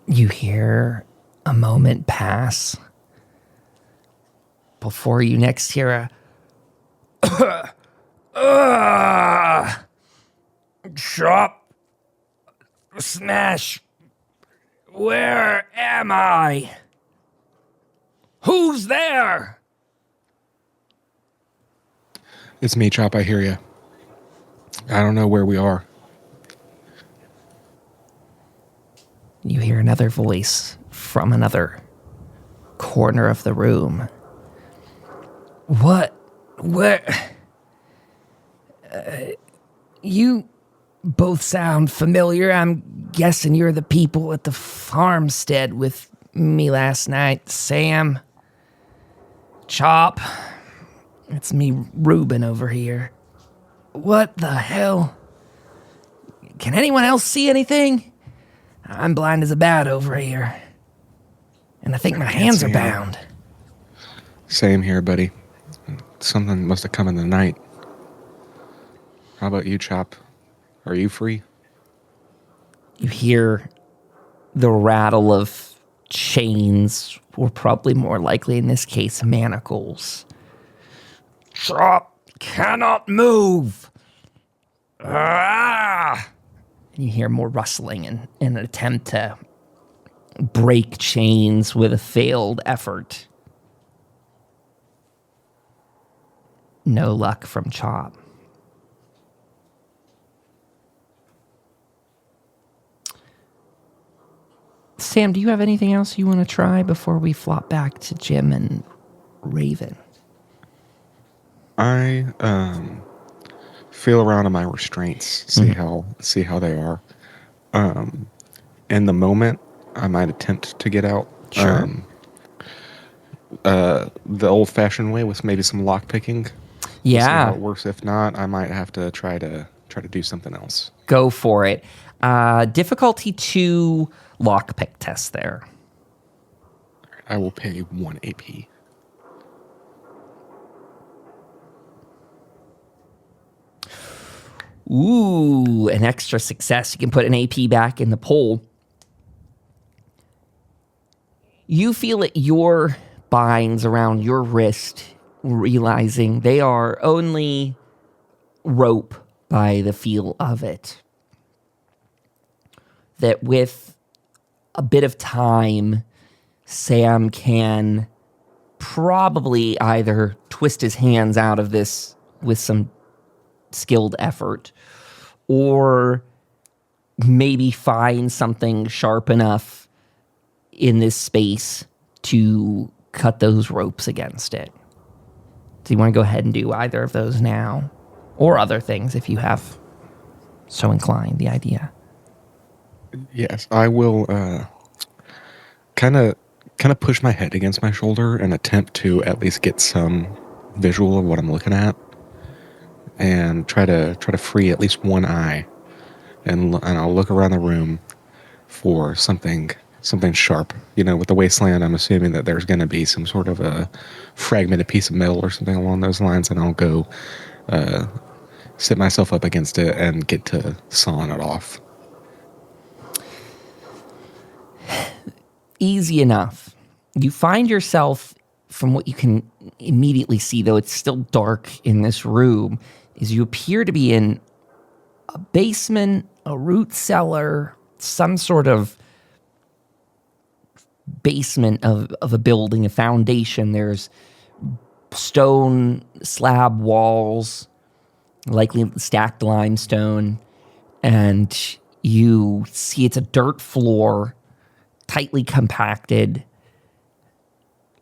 You hear a moment pass before you next hear a Chop, Smash, where am I? Who's there? It's me, Chop. I hear you. I don't know where we are. You hear another voice from another corner of the room. What? Where? You both sound familiar. I'm guessing you're the people at the farmstead with me last night, Sam. Chop. It's me, Reuben, over here. What the hell? Can anyone else see anything? I'm blind as a bat over here. And I think my hands are bound. Same here, buddy. Something must have come in the night. How about you, Chop? Are you free? You hear the rattle of chains, or probably more likely in this case, manacles. Chop cannot move. Ah! And you hear more rustling in an attempt to break chains with a failed effort. No luck from Chop. Sam, do you have anything else you want to try before we flop back to Jim and Raven? I feel around in my restraints, see how they are. In the moment, I might attempt to get out. Sure. The old-fashioned way with maybe some lock picking. We'll see how it works. If not, I might have to try to do something else. Go for it. Difficulty 2 lockpick test there. I will pay 1 AP. Ooh, an extra success. You can put an AP back in the pool. You feel at your binds around your wrist, realizing they are only rope by the feel of it. That with a bit of time, Sam can probably either twist his hands out of this with some skilled effort, or maybe find something sharp enough in this space to cut those ropes against it. Do you want to go ahead and do either of those now? Or other things if you have so inclined the idea. Yes, I will kind of push my head against my shoulder and attempt to at least get some visual of what I'm looking at, and try to free at least one eye, and I'll look around the room for something sharp. You know, with the Wasteland, I'm assuming that there's going to be some sort of a fragmented piece of metal or something along those lines, and I'll go sit myself up against it and get to sawing it off. Easy enough. You find yourself, from what you can immediately see, though it's still dark in this room, is you appear to be in a basement, a root cellar, some sort of basement of a building, a foundation. There's stone slab walls, likely stacked limestone, and you see it's a dirt floor, tightly compacted.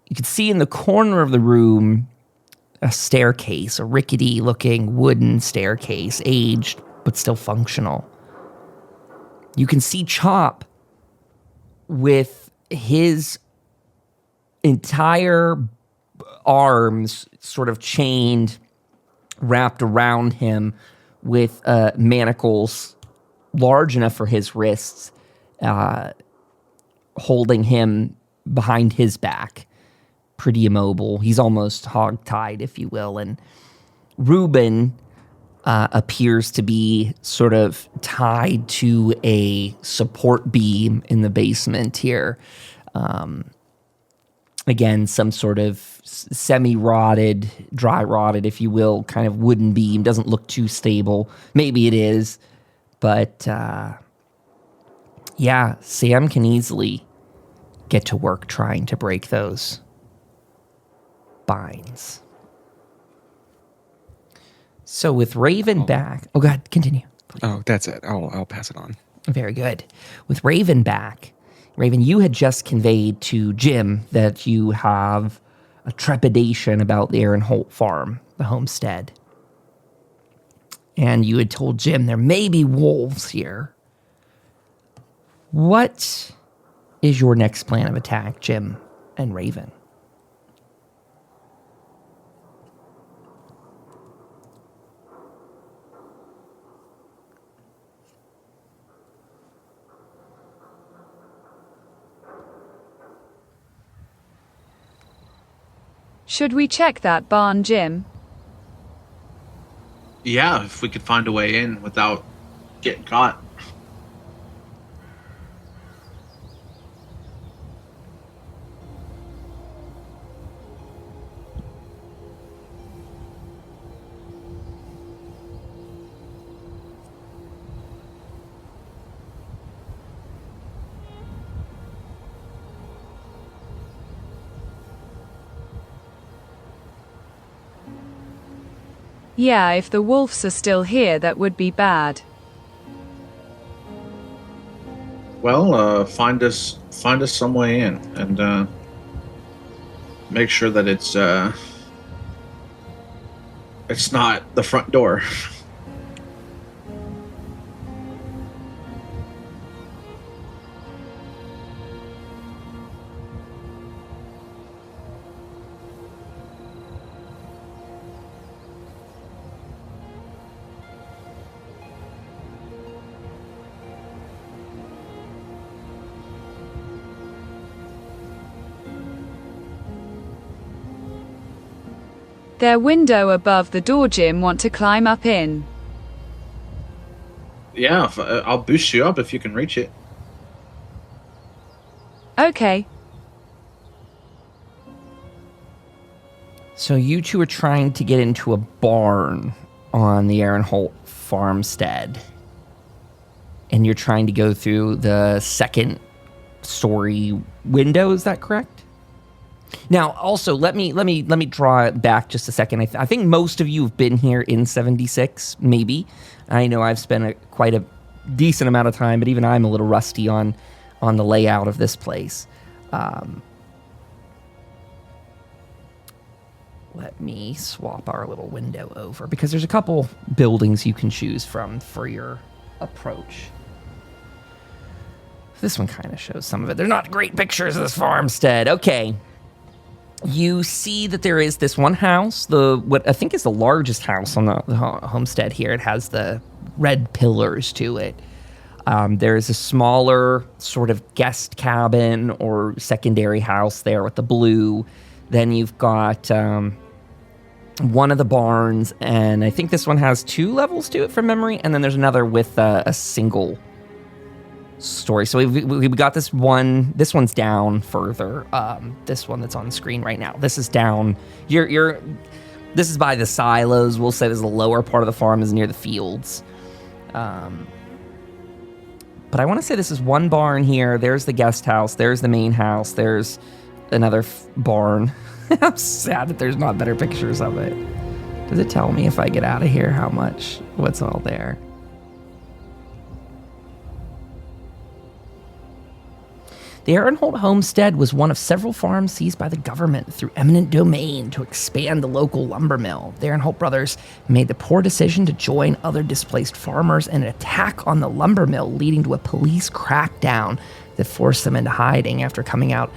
You can see in the corner of the room a staircase, a rickety-looking wooden staircase, aged but still functional. You can see Chop with his entire arms sort of chained, wrapped around him with manacles large enough for his wrists, holding him behind his back, pretty immobile. He's almost hog-tied, if you will. And Reuben appears to be sort of tied to a support beam in the basement here. Again, some sort of semi-rotted, dry-rotted, if you will, kind of wooden beam. Doesn't look too stable. Maybe it is. But, yeah, Sam can easily get to work trying to break those binds. So with Raven back... Oh, go ahead, continue. Oh, that's it. I'll pass it on. Very good. With Raven back, Raven, you had just conveyed to Jim that you have a trepidation about the Aaron Holt farm, the homestead. And you had told Jim there may be wolves here. What is your next plan of attack, Jim and Raven? Should we check that barn, Jim? Yeah, if we could find a way in without getting caught. Yeah, if the wolves are still here, that would be bad. Well, find us some way in, and make sure that it's not the front door. Their window above the door, Jim. Want to climb up in? Yeah, I'll boost you up if you can reach it. Okay. So you two are trying to get into a barn on the Aaron Holt farmstead. And you're trying to go through the second story window, is that correct? Now, also, let me draw it back just a second. I think most of you have been here in 76, maybe. I know I've spent quite a decent amount of time, but even I'm a little rusty on the layout of this place. Let me swap our little window over, because there's a couple buildings you can choose from for your approach. This one kind of shows some of it. They're not great pictures of this farmstead. Okay. You see that there is this one house, what I think is the largest house on the homestead here. It has the red pillars to it. There is a smaller sort of guest cabin or secondary house there with the blue. Then you've got one of the barns, and I think this one has 2 levels to it from memory, and then there's another with a single story. So we've got this one. This one's down further. This one that's on the screen right now. This is down. This is by the silos. We'll say this is the lower part of the farm, is near the fields. But I want to say this is one barn here. There's the guest house. There's the main house. There's another barn. I'm sad that there's not better pictures of it. Does it tell me if I get out of here how much? What's all there? The Aaron Holt homestead was one of several farms seized by the government through eminent domain to expand the local lumber mill. The Aaron Holt brothers made the poor decision to join other displaced farmers in an attack on the lumber mill, leading to a police crackdown that forced them into hiding. After coming out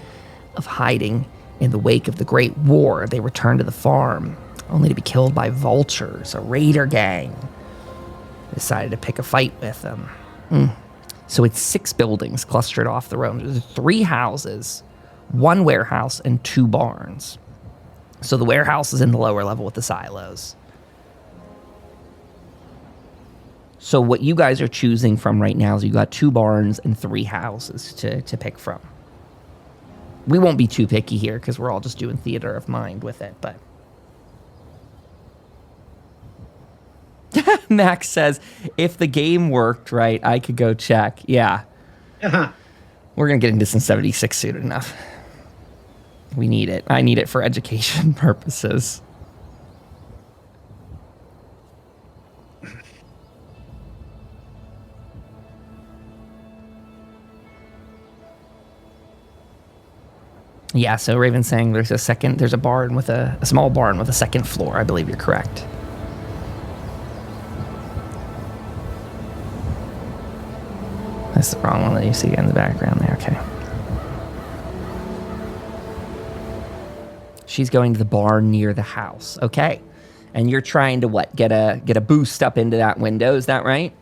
of hiding in the wake of the Great War, they returned to the farm, only to be killed by vultures, a raider gang. They decided to pick a fight with them. So it's 6 buildings clustered off the road. There's 3 houses, 1 warehouse, and 2 barns. So the warehouse is in the lower level with the silos. So what you guys are choosing from right now is you got 2 barns and 3 houses to pick from. We won't be too picky here because we're all just doing theater of mind with it, but... Max says, if the game worked right, I could go check. Yeah. Uh-huh. We're going to get into some 76 soon enough. We need it. I need it for education purposes. Yeah, so Raven's saying there's a barn with a small barn with a second floor. I believe you're correct. That's the wrong one that you see in the background there. Okay. She's going to the barn near the house. Okay. And you're trying to what? Get a boost up into that window, is that right?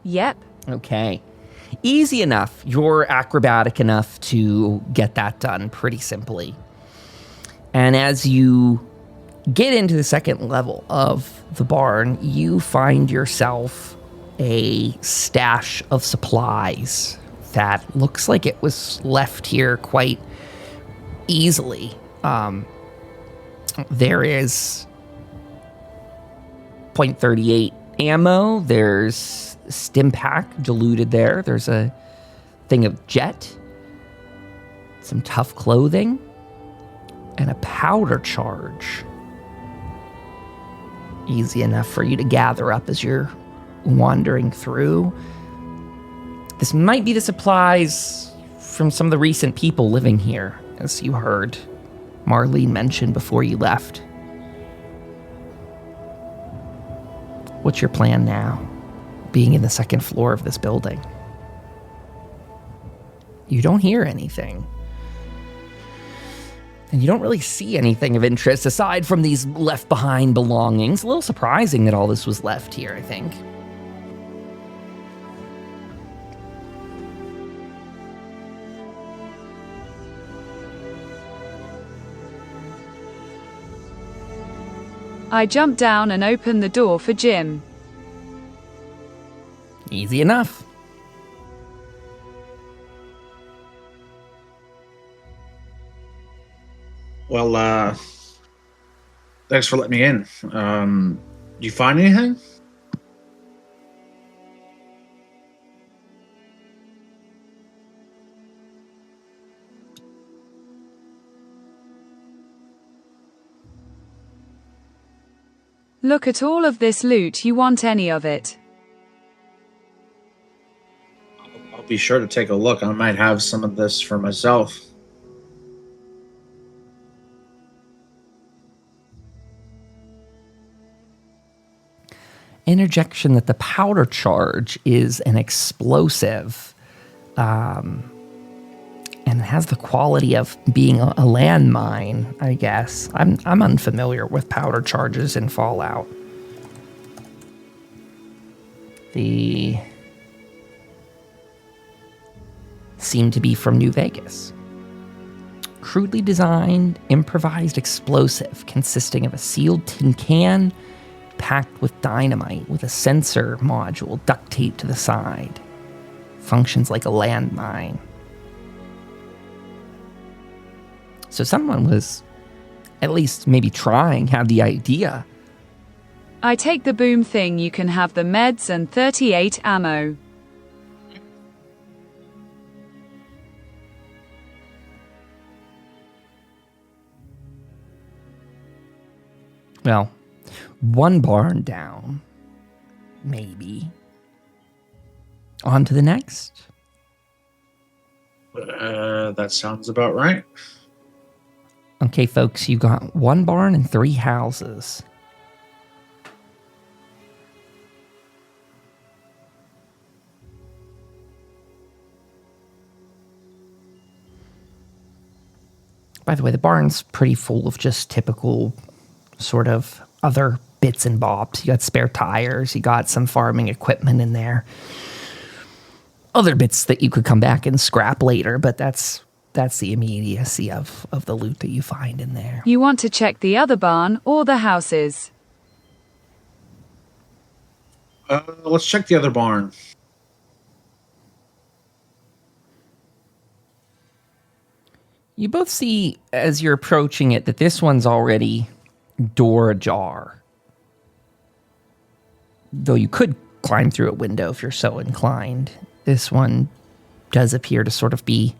Yep. Okay. Easy enough. You're acrobatic enough to get that done pretty simply. And as you get into the second level of the barn, you find yourself a stash of supplies that looks like it was left here quite easily. There is .38 ammo. There's stim pack diluted there. There's a thing of jet, some tough clothing, and a powder charge. easy enough for you to gather up as you're wandering through. This might be the supplies from some of the recent people living here, as you heard Marlene mention before you left. What's your plan now, being in the second floor of this building? You don't hear anything. And you don't really see anything of interest aside from these left behind belongings. A little surprising that all this was left here, I think. I jump down and open the door for Jim. Easy enough. Well, thanks for letting me in. Do you find anything? Look at all of this loot. You want any of it? I'll be sure to take a look. I might have some of this for myself. Interjection that the powder charge is an explosive and has the quality of being a landmine, I guess. I'm unfamiliar with powder charges in Fallout. They seem to be from New Vegas. Crudely designed, improvised explosive consisting of a sealed tin can packed with dynamite with a sensor module duct taped to the side. Functions like a landmine. So someone was at least maybe trying, had the idea. I take the boom thing. You can have the meds and 38 ammo. Well, one barn down, maybe. On to the next. That sounds about right. Okay, folks, you got one barn and 3 houses. By the way, the barn's pretty full of just typical sort of other bits and bobs. You got spare tires, you got some farming equipment in there. Other bits that you could come back and scrap later, but that's the immediacy of the loot that you find in there. You want to check the other barn or the houses? Let's check the other barn. You both see, as you're approaching it, that this one's already door ajar. Though you could climb through a window if you're so inclined. This one does appear to sort of be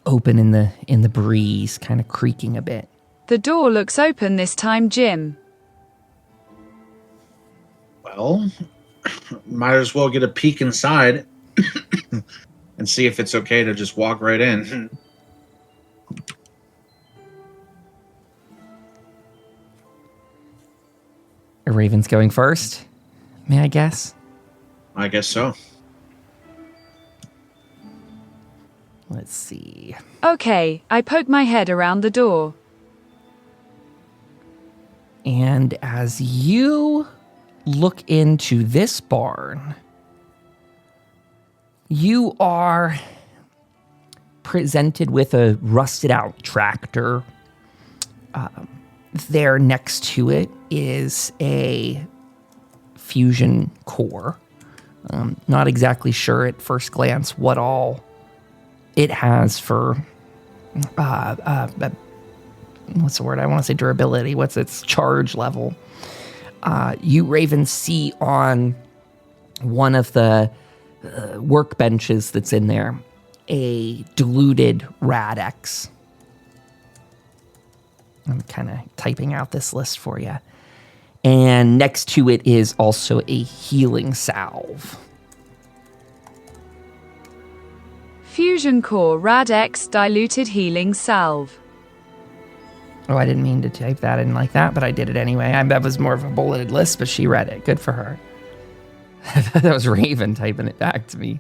open in the breeze, kind of creaking a bit. The door looks open this time, Jim. Well, might as well get a peek inside and see if it's okay to just walk right in. Raven's going first, may I guess? I guess so. Let's see. Okay, I poke my head around the door. And as you look into this barn, you are presented with a rusted out tractor. There next to it is a fusion core. Not exactly sure at first glance what all it has for, what's the word? I want to say durability. What's its charge level? You, Raven, see on one of the workbenches that's in there a diluted Rad-X. I'm kind of typing out this list for you. And next to it is also a healing salve. Fusion Core Rad-X Diluted Healing Salve. Oh, I didn't mean to type that in like that, but I did it anyway. That was more of a bulleted list, but she read it. Good for her. That was Raven typing it back to me.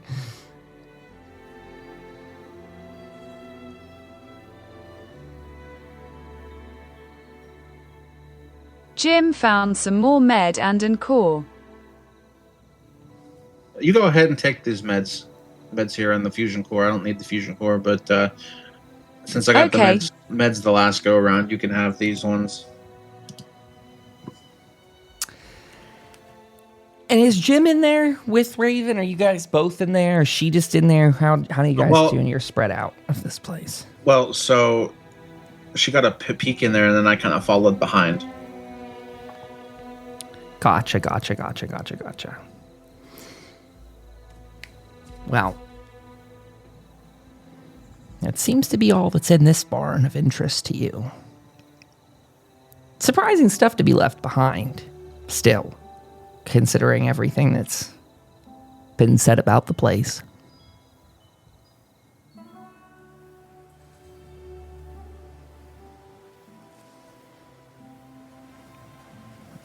Jim found some more med and core. You go ahead and take these meds here on the fusion core. I don't need the fusion core, but since I got the meds the last go around, you can have these ones. And is Jim in there with Raven? Are you guys both in there? Is she just in there? How do you guys doing your spread out of this place? Well, so she got a peek in there, and then I kind of followed behind. Gotcha. Well, that seems to be all that's in this barn of interest to you. Surprising stuff to be left behind, still, considering everything that's been said about the place.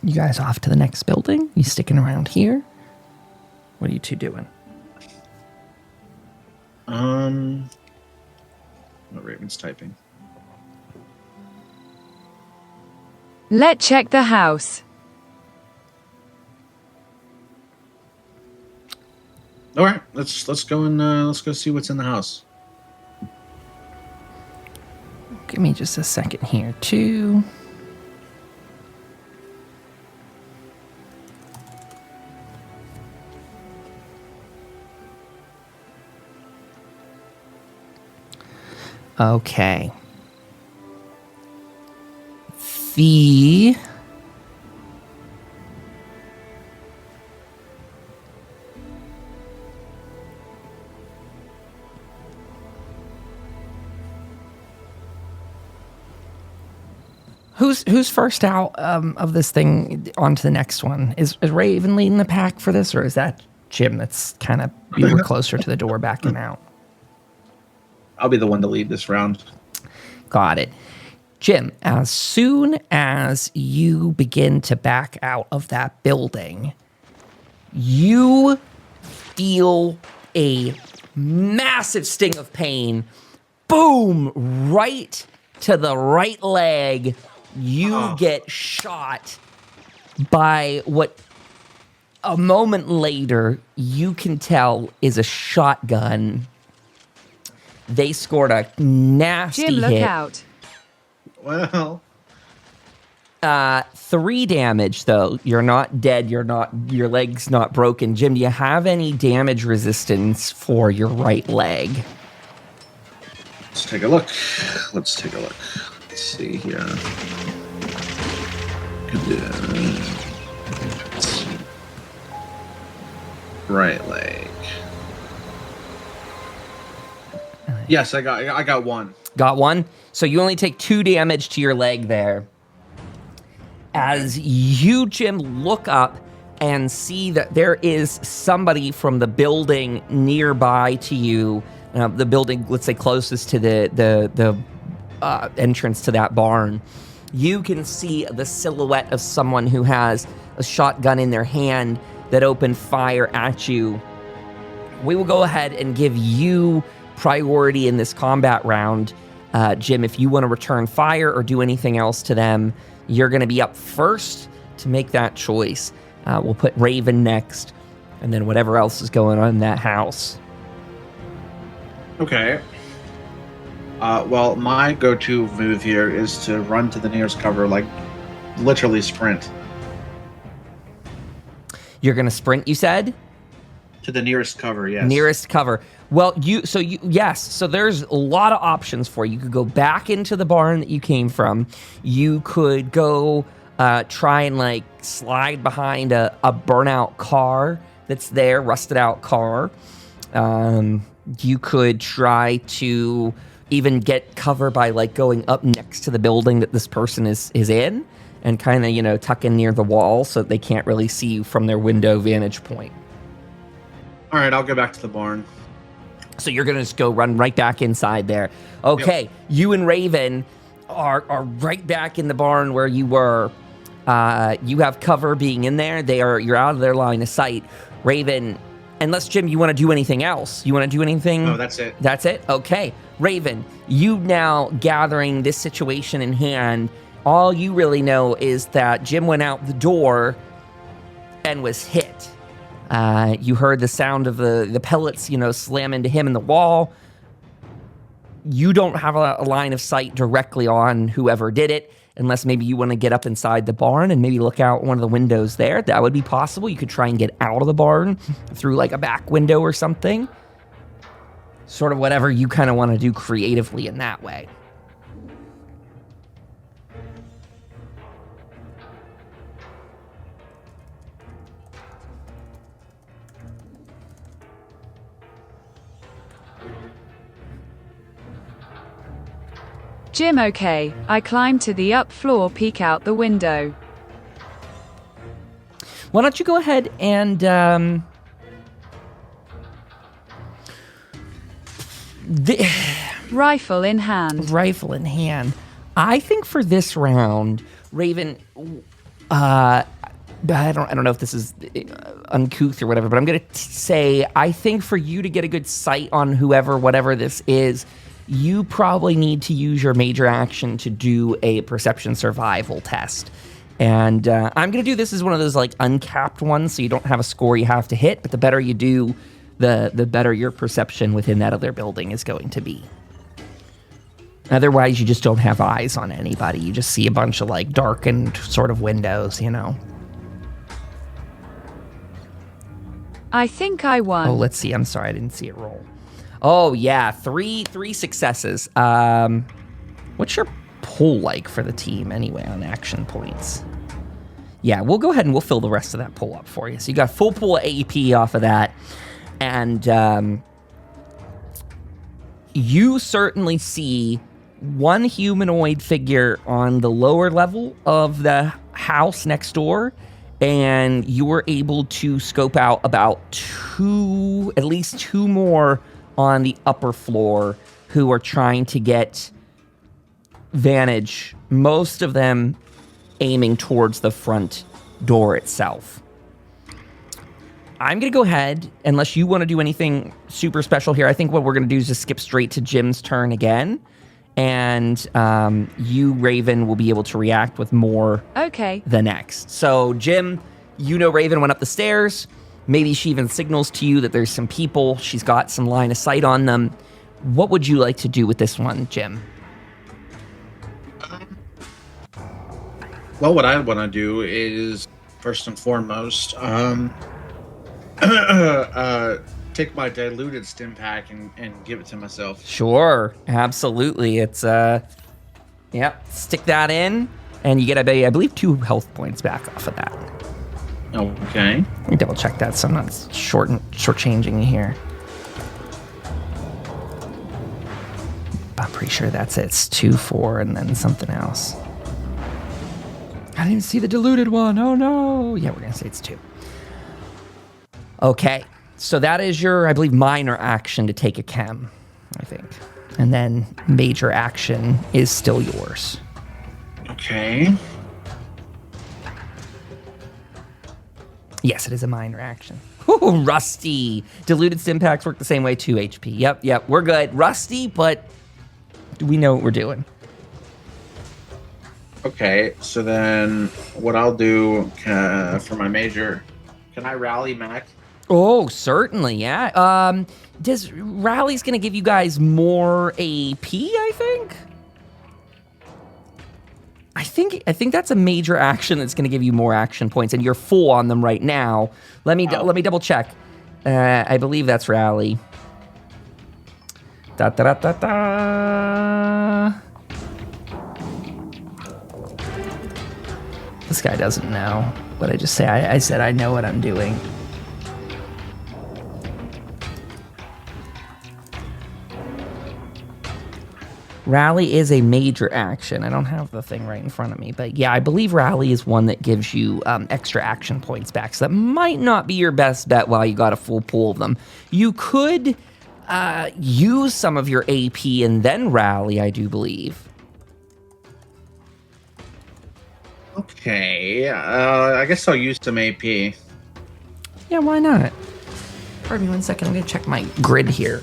You guys off to the next building? You sticking around here? What are you two doing? What Raven's typing. Let's check the house. All right, let's go and let's go see what's in the house. Give me just a second here, too. Okay. Who's first out of this thing onto the next one? Is Raven leading the pack for this, or is that Jim that's kind of you were closer to the door backing out? I'll be the one to lead this round. Got it. Jim, as soon as you begin to back out of that building, you feel a massive sting of pain. Boom! Right to the right leg. You get shot by what a moment later you can tell is a shotgun. They scored a nasty Jim, look hit. out. Well, 3 damage though. You're not dead. Your leg's not broken. Jim, do you have any damage resistance for your right leg? let's take a look. Let's see here. Right leg. Yes, I got one. Got one? So you only take 2 damage to your leg there. As you, Jim, look up and see that there is somebody from the building nearby to you, the building, let's say, closest to the entrance to that barn. You can see the silhouette of someone who has a shotgun in their hand that opened fire at you. We will go ahead and give you priority in this combat round. Jim, if you want to return fire or do anything else to them, you're going to be up first to make that choice. We'll put Raven next, and then whatever else is going on in that house. Okay. Well, my go-to move here is to run to the nearest cover, like literally sprint. You're going to sprint, you said? To the nearest cover, yes. Nearest cover. Well, yes. So there's a lot of options for you. You could go back into the barn that you came from. You could go try and slide behind a burnout car that's there, rusted out car. You could try to even get cover by like going up next to the building that this person is in, and kind of, you know, tuck in near the wall so that they can't really see you from their window vantage point. All right, I'll go back to the barn. So you're gonna just go run right back inside there. Okay, yep. You and Raven are right back in the barn where you were. You have cover being in there. You're out of their line of sight. Raven, unless Jim, you want to do anything else? You want to do anything? No, that's it. That's it? Okay. Raven, you now gathering this situation in hand, all you really know is that Jim went out the door and was hit. You heard the sound of the pellets, you know, slam into him in the wall. You don't have a line of sight directly on whoever did it, unless maybe you want to get up inside the barn and maybe look out one of the windows there. That would be possible. You could try and get out of the barn through like a back window or something. Sort of whatever you kind of want to do creatively in that way. Jim, okay. I climb to the up floor, peek out the window. Why don't you go ahead and rifle in hand. Rifle in hand. I think for this round, Raven, I don't know if this is uncouth or whatever, but I'm going to say I think for you to get a good sight on whatever this is, you probably need to use your major action to do a perception survival test. And I'm going to do this as one of those like uncapped ones, so you don't have a score you have to hit, but the better you do, the better your perception within that other building is going to be. Otherwise, you just don't have eyes on anybody. You just see a bunch of like darkened sort of windows, you know. I think I won. Oh, let's see. I'm sorry, I didn't see it roll. Oh, yeah, three successes. What's your pull like for the team anyway on action points? Yeah, we'll go ahead and we'll fill the rest of that pull up for you. So you got full pull AP off of that. And you certainly see one humanoid figure on the lower level of the house next door. And you were able to scope out about at least two more on the upper floor who are trying to get vantage, most of them aiming towards the front door itself. I'm going to go ahead, unless you want to do anything super special here. I think what we're going to do is just skip straight to Jim's turn again. And you, Raven, will be able to react with more the next. So, Jim, you know Raven went up the stairs. Maybe she even signals to you that there's some people. She's got some line of sight on them. What would you like to do with this one, Jim? Well, what I want to do is, first and foremost, take my diluted stim pack and give it to myself. Sure, absolutely. It's, stick that in, and you get, I believe, 2 health points back off of that. Okay. Let me double check that so I'm not shortchanging you here. I'm pretty sure that's it. It's 2, 4, and then something else. I didn't see the diluted one. Oh, no. Yeah, we're going to say it's 2. Okay. So that is your, I believe, minor action to take a chem, I think. And then major action is still yours. Okay. Yes, it is a minor action. Ooh, Rusty. Diluted stim packs work the same way, 2 HP. Yep, we're good. Rusty, but we know what we're doing. Okay, so then what I'll do for my major, can I rally Mac? Oh, certainly, yeah. Does Rally's going to give you guys more AP, I think? I think that's a major action that's going to give you more action points, and you're full on them right now. Let me double check. I believe that's Rally. Da da da da da. This guy doesn't know what I just say. I said I know what I'm doing. Rally is a major action. I don't have the thing right in front of me, but yeah, I believe Rally is one that gives you extra action points back. So that might not be your best bet while you got a full pool of them. You could use some of your AP and then Rally, I do believe. Okay, I guess I'll use some AP. Yeah, why not? Pardon me 1 second. I'm going to check my grid here.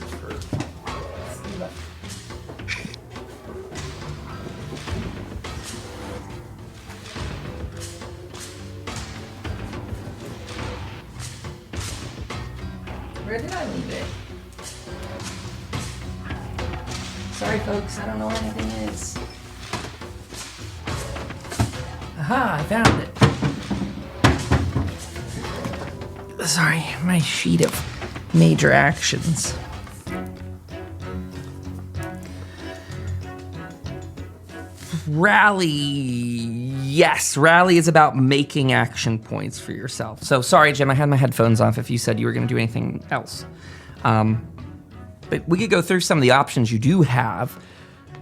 Where did I leave it? Sorry, folks. I don't know where anything is. Aha, I found it. Sorry, my sheet of major actions. Rally. Yes, Rally is about making action points for yourself. So sorry, Jim, I had my headphones off if you said you were going to do anything else. But we could go through some of the options you do have.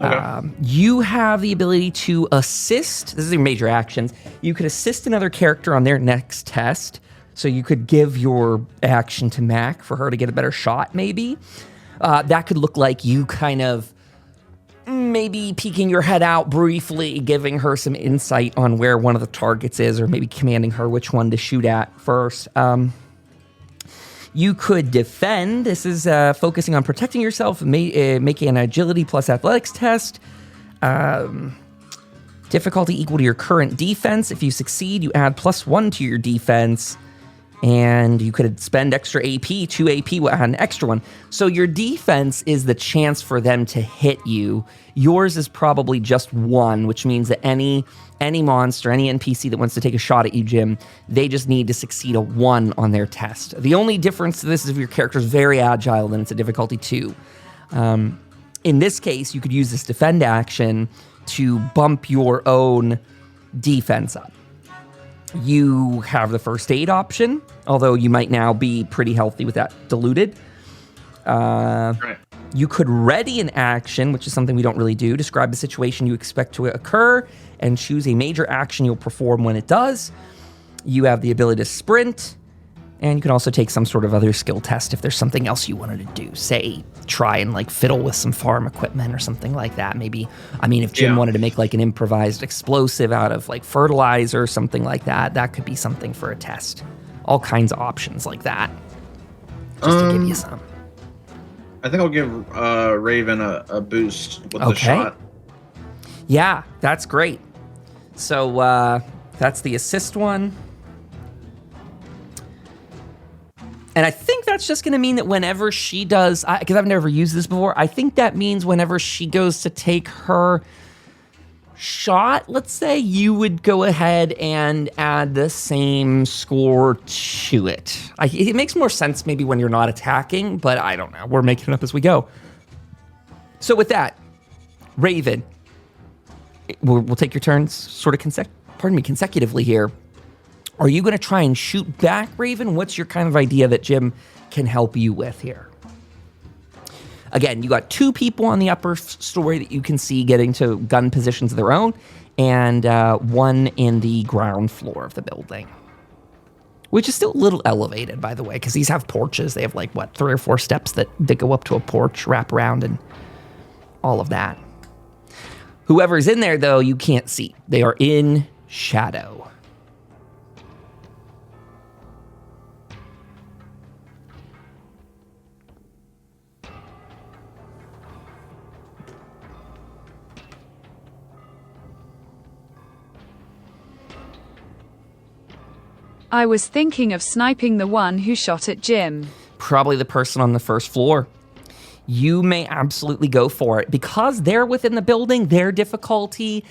Okay. You have the ability to assist. This is your major actions. You could assist another character on their next test. So you could give your action to Mac for her to get a better shot, maybe. That could look like you kind of maybe peeking your head out briefly, giving her some insight on where one of the targets is, or maybe commanding her which one to shoot at first. You could defend. This is focusing on protecting yourself, making an agility plus athletics test. Difficulty equal to your current defense. If you succeed, you add +1 to your defense. And you could spend extra AP, 2 AP, will add an extra one. So your defense is the chance for them to hit you. Yours is probably just 1, which means that any monster, any NPC that wants to take a shot at you, Jim, they just need to succeed a 1 on their test. The only difference to this is if your character is very agile, then it's a difficulty 2. In this case, you could use this defend action to bump your own defense up. You have the first aid option, although you might now be pretty healthy with that diluted. Right. You could ready an action, which is something we don't really do. Describe the situation you expect to occur and choose a major action you'll perform when it does. You have the ability to sprint, and you can also take some sort of other skill test if there's something else you wanted to do. Say, try and like fiddle with some farm equipment or something like that. Maybe, I mean, if Jim wanted to make like an improvised explosive out of like fertilizer or something like that, that could be something for a test. All kinds of options like that. Just to give you some. I think I'll give Raven a boost with the shot. Yeah, that's great. So that's the assist one. And I think that's just going to mean that whenever she does, because I've never used this before, I think that means whenever she goes to take her shot, let's say, you would go ahead and add the same score to it. It makes more sense maybe when you're not attacking, but I don't know. We're making it up as we go. So with that, Raven, we'll take your turns sort of consecutively here. Are you going to try and shoot back, Raven? What's your kind of idea that Jim can help you with here? Again, you got 2 people on the upper story that you can see getting to gun positions of their own, and 1 in the ground floor of the building, which is still a little elevated, by the way, because these have porches. They have 3 or 4 steps that go up to a porch, wrap around, and all of that. Whoever's in there, though, you can't see. They are in shadow. I was thinking of sniping the one who shot at Jim. Probably the person on the first floor. You may absolutely go for it. Because they're within the building, their difficulty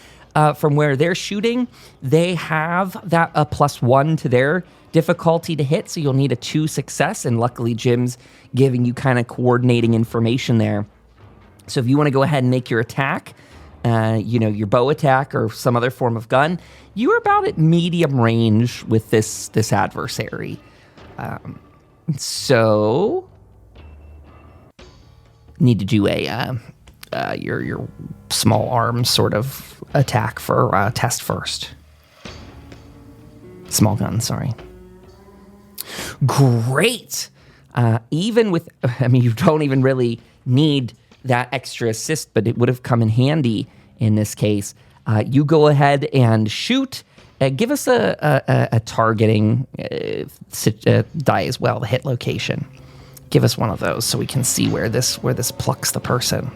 from where they're shooting, they have that a +1 to their difficulty to hit, so you'll need a 2 success, and luckily Jim's giving you kind of coordinating information there. So if you want to go ahead and make your attack, your bow attack or some other form of gun, you're about at medium range with this adversary. So need to do a your small arms sort of attack for test first. Small gun, sorry. Great. Even with, I mean, you don't even really need that extra assist, but it would have come in handy in this case. You go ahead and shoot. Give us a targeting die as well, the hit location. Give us one of those so we can see where this plucks the person.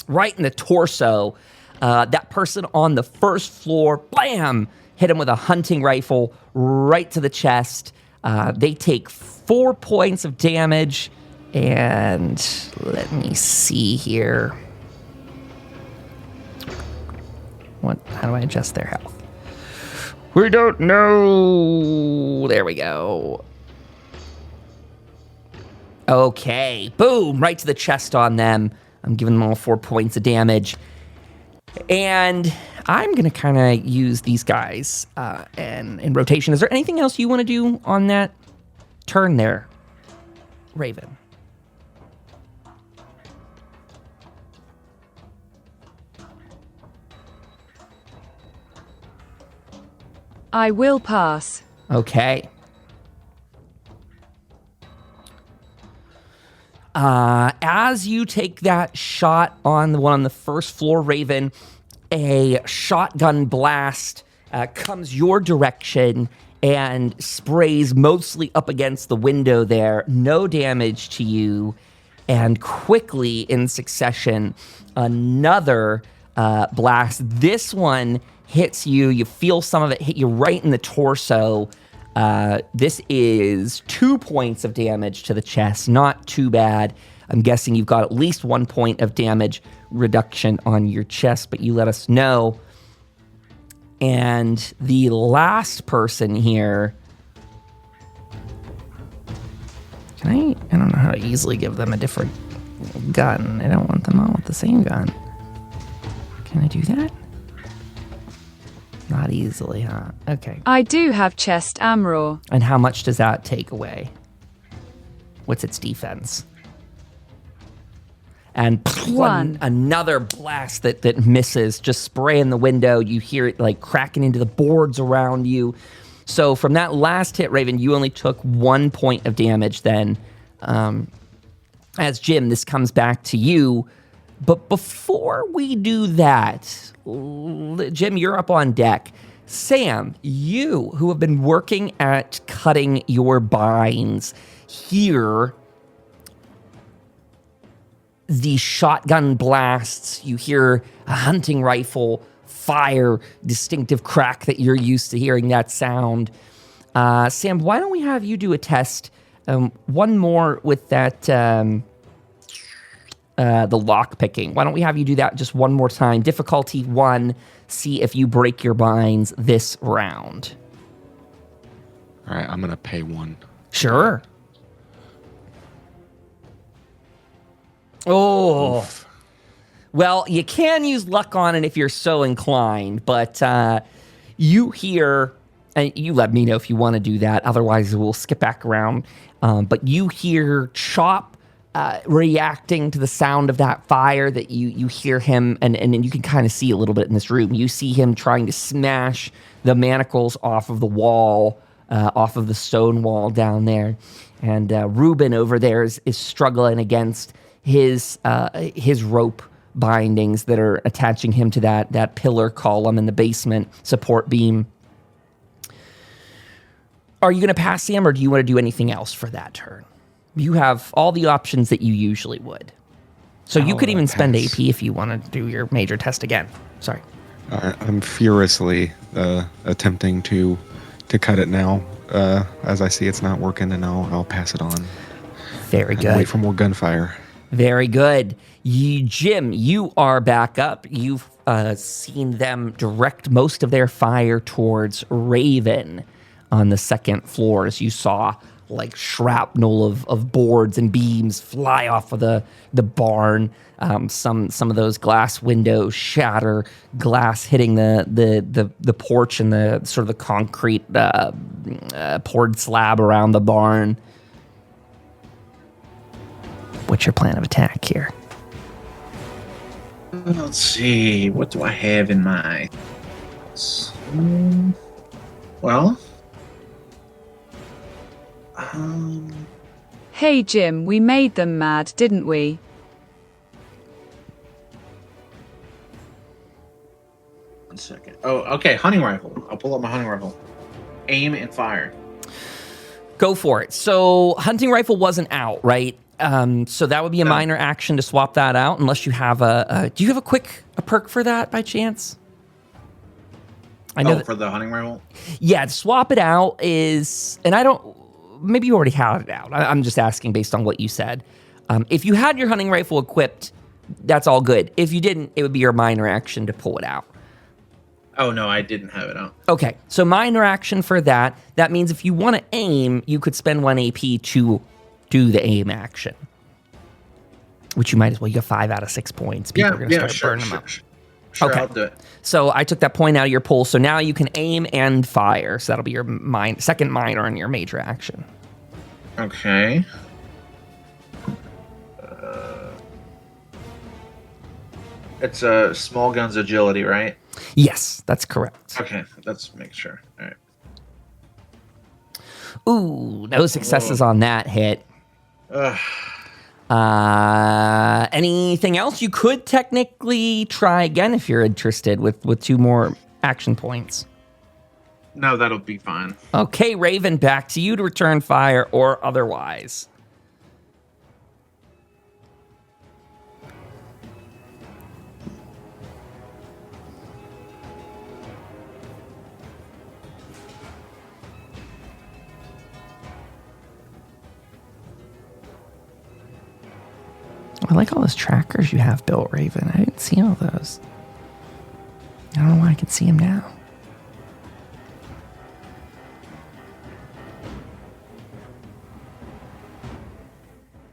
Right in the torso. That person on the first floor, blam, hit him with a hunting rifle right to the chest. They take 4 points of damage. And let me see here. How do I adjust their health? We don't know. There we go. Okay. Boom. Right to the chest on them. I'm giving them all 4 points of damage. And I'm going to kind of use these guys in rotation. Is there anything else you want to do on that turn there, Raven? I will pass. Okay. As you take that shot on the one on the first floor, Raven, a shotgun blast comes your direction and sprays mostly up against the window there. No damage to you. And quickly in succession, another blast. This one hits you. You feel some of it hit you right in the torso. This is 2 points of damage to the chest. Not too bad. I'm guessing you've got at least 1 point of damage reduction on your chest, but you let us know. And the last person here... I don't know how to easily give them a different gun. I don't want them all with the same gun. Can I do that? Not easily, huh? Okay. I do have chest ammo. And how much does that take away? What's its defense? And another blast that misses, just spraying the window. You hear it like cracking into the boards around you. So from that last hit, Raven, you only took 1 point of damage then. As Jim, this comes back to you. But before we do that, Jim, you're up on deck. Sam, you, who have been working at cutting your binds, hear the shotgun blasts. You hear a hunting rifle fire, distinctive crack that you're used to hearing that sound. Sam, why don't we have you do a test? One more with that... the lock picking. Why don't we have you do that just one more time? Difficulty 1, see if you break your binds this round. All right, I'm going to pay 1. Sure. Oh. Oof. Well, you can use luck on it if you're so inclined, but you hear, and you let me know if you want to do that. Otherwise, we'll skip back around. But you hear Chop reacting to the sound of that fire that you hear him, and you can kind of see a little bit in this room. You see him trying to smash the manacles off of the wall, off of the stone wall down there. And Ruben over there is struggling against his rope bindings that are attaching him to that pillar column in the basement support beam. Are you going to pass Sam, or do you want to do anything else for that turn? You have all the options that you usually would. So you could even spend AP if you want to do your major test again. Sorry. I'm furiously attempting to cut it now. As I see it's not working, and I'll pass it on. Very good. Wait for more gunfire. Very good. Jim, you are back up. You've seen them direct most of their fire towards Raven on the second floor, as you saw like shrapnel of boards and beams fly off of the barn. Some of those glass windows shatter, glass hitting the porch and the sort of the concrete poured slab around the barn. what's your plan of attack here? Let's see. What do I have in mind? Well, Hey Jim, we made them mad, didn't we? one second. Oh, okay. Hunting rifle. I'll pull up my hunting rifle. Aim and fire. Go for it. So hunting rifle wasn't out, right? So that would be a minor action to swap that out, unless you have do you have a perk for that by chance? I know for the hunting rifle? Yeah, to swap it out is, and I don't, maybe you already had it out. I'm just asking based on what you said. If you had your hunting rifle equipped, that's all good. If you didn't, it would be your minor action to pull it out. Oh, no, I didn't have it out. Okay, so minor action for that. That means if you want to aim, you could spend 1 AP to do the aim action. Which you might as well. You got 5 out of 6 points. People are going to start burning them up. Sure, okay. I'll do it. So I took that point out of your pool. So now you can aim and fire. So that'll be your second minor and your major action. Okay. It's a small guns agility, right? Yes, that's correct. Okay, let's make sure. All right. Ooh, no successes on that hit. Anything else? You could technically try again if you're interested with 2 more action points. No, that'll be fine. Okay, Raven, back to you to return fire or otherwise. I like all those trackers you have built, Raven. I didn't see all those. I don't know why I can see them now.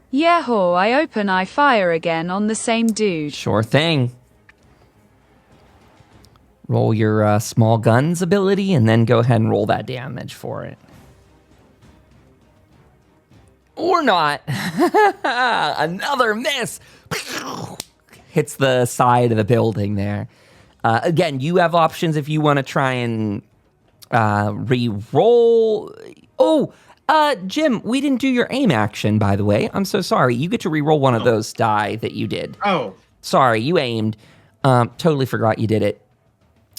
Yeah, I open, I fire again on the same dude. Sure thing. Roll your small guns ability and then go ahead and roll that damage for it. Or not. Another miss. Hits the side of the building there. Again, you have options if you want to try and re-roll. Oh, Jim, we didn't do your aim action, by the way. I'm so sorry. You get to re-roll one of those die that you did. Oh. Sorry, you aimed. Totally forgot you did it.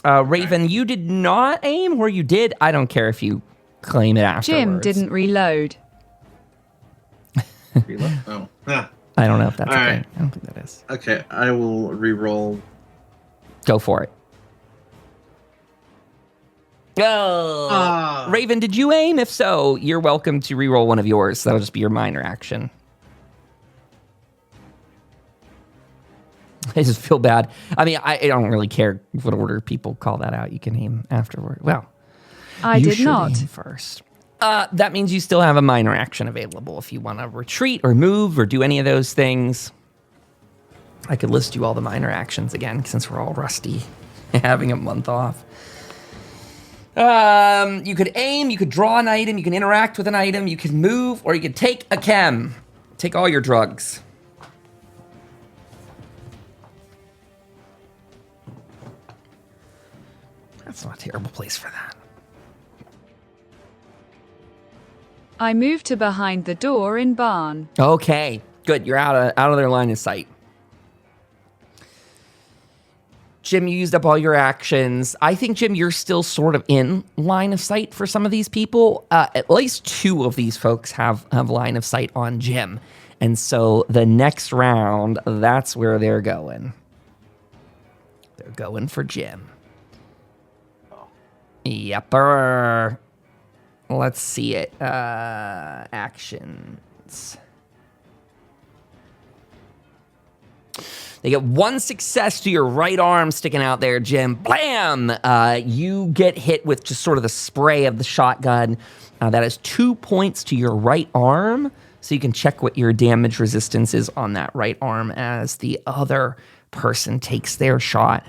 Raven, you did not aim, or you did? I don't care if you claim it afterwards. Jim didn't reload. Reload? Oh. Yeah. I don't know if that's All a right. thing. I don't think that is. Okay, I will re-roll. Go for it. Oh. Raven, did you aim? If so, you're welcome to re-roll one of yours. That'll just be your minor action. I just feel bad. I mean, I don't really care what order people call that out. You can aim afterward. Well, I did not. Aim first. That means you still have a minor action available if you want to retreat or move or do any of those things. I could list you all the minor actions again since we're all rusty, having a month off. You could aim, you could draw an item, you can interact with an item, you can move, or you could take a chem. Take all your drugs. That's not a terrible place for that. I moved to behind the door in barn. Okay, good. You're out of their line of sight. Jim, you used up all your actions. I think, Jim, you're still sort of in line of sight for some of these people. At least 2 of these folks have line of sight on Jim. And so the next round, that's where they're going. They're going for Jim. Yepper. Let's see it. Actions. They get 1 success to your right arm sticking out there, Jim. Blam! You get hit with just sort of the spray of the shotgun. That is 2 points to your right arm. So you can check what your damage resistance is on that right arm as the other person takes their shot.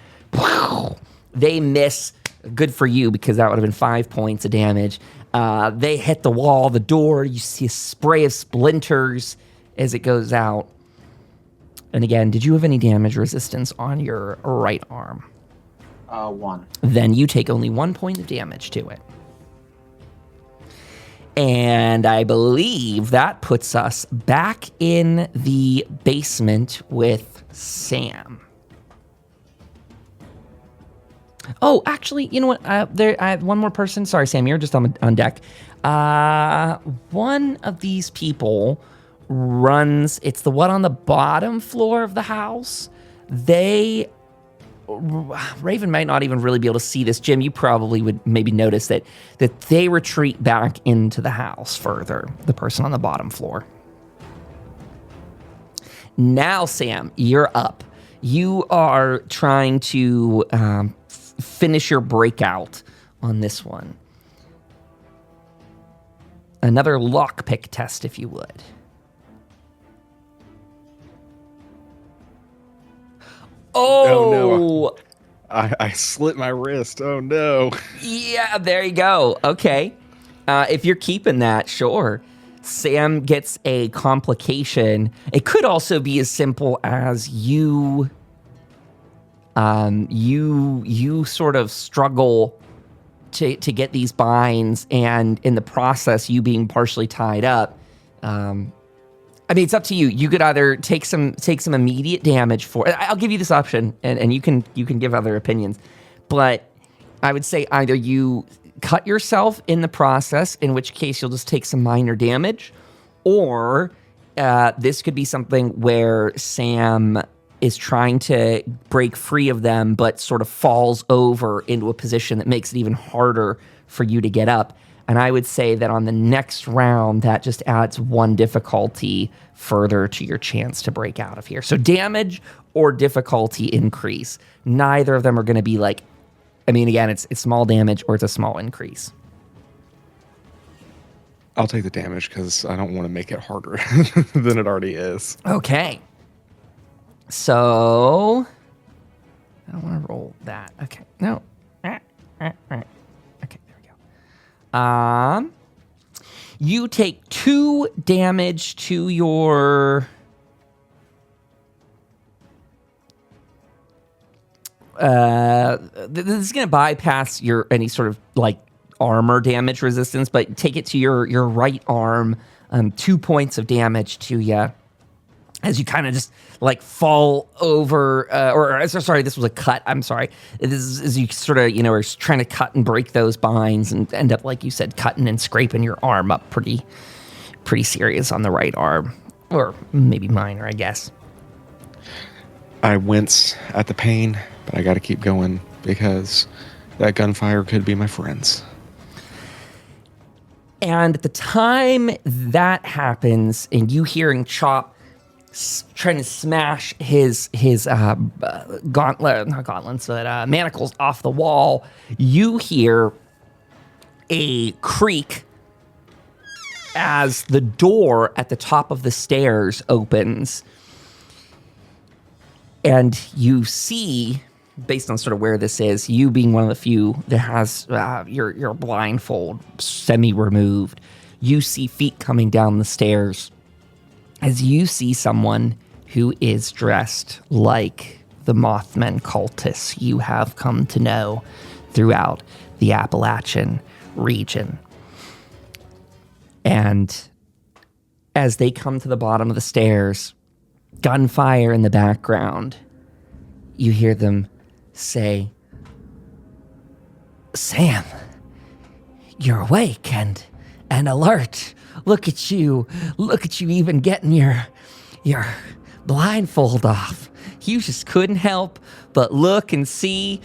They miss. Good for you, because that would have been 5 points of damage. They hit the wall, the door. You see a spray of splinters as it goes out. And again, did you have any damage resistance on your right arm? 1. Then you take only 1 point of damage to it. And I believe that puts us back in the basement with Sam. Oh, actually, you know what? I have one more person. Sorry, Sam, you're just on deck. One of these people runs. It's the one on the bottom floor of the house. Raven might not even really be able to see this. Jim, you probably would maybe notice that they retreat back into the house further, the person on the bottom floor. Now, Sam, you're up. You are trying to finish your breakout on this one. Another lockpick test, if you would. Oh, no. I slit my wrist. Oh, no. Yeah, there you go. Okay. If you're keeping that, sure. Sam gets a complication. It could also be as simple as you sort of struggle to get these binds, and in the process, you being partially tied up. I mean, it's up to you. You could either take some immediate damage for. I'll give you this option, and you can give other opinions. But I would say either you cut yourself in the process, in which case you'll just take some minor damage, or this could be something where Sam is trying to break free of them, but sort of falls over into a position that makes it even harder for you to get up. And I would say that on the next round, that just adds 1 difficulty further to your chance to break out of here. So damage or difficulty increase. Neither of them are going to be like, I mean, again, it's small damage or it's a small increase. I'll take the damage because I don't want to make it harder than it already is. Okay. So I don't want to roll that. Okay. No. Okay, there we go. You take 2 damage to your this is going to bypass your any sort of like armor damage resistance, but take it to your right arm. 2 points of damage to you as you kind of just like fall over, sorry, this was a cut. I'm sorry. This is as you sort of, are trying to cut and break those binds and end up, like you said, cutting and scraping your arm up pretty serious on the right arm, or maybe minor, I guess. I wince at the pain, but I got to keep going because that gunfire could be my friends. And at the time that happens, and you hearing Chop trying to smash his manacles off the wall, you hear a creak as the door at the top of the stairs opens. And you see, based on sort of where this is, you being one of the few that has your blindfold semi-removed, you see feet coming down the stairs as you see someone who is dressed like the Mothman cultists you have come to know throughout the Appalachian region. And as they come to the bottom of the stairs, gunfire in the background, you hear them say, "Sam, you're awake and alert. Look at you even getting your blindfold off. You just couldn't help but look and see,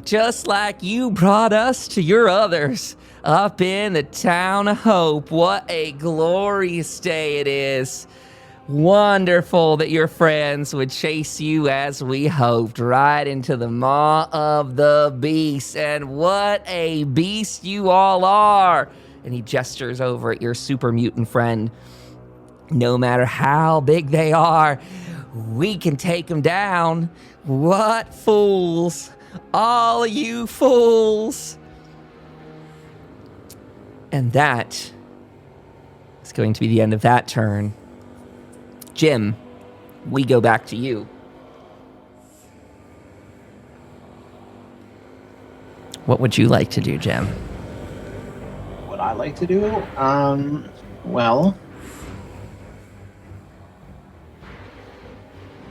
just like you brought us to your others up in the town of Hope. What a glorious day it is. Wonderful that your friends would chase you as we hoped, right into the maw of the beast. And what a beast you all are." And he gestures over at your super mutant friend. "No matter how big they are, we can take them down. What fools. All you fools." And that is going to be the end of that turn. Jim, we go back to you. What would you like to do, Jim? What I like to do? Well,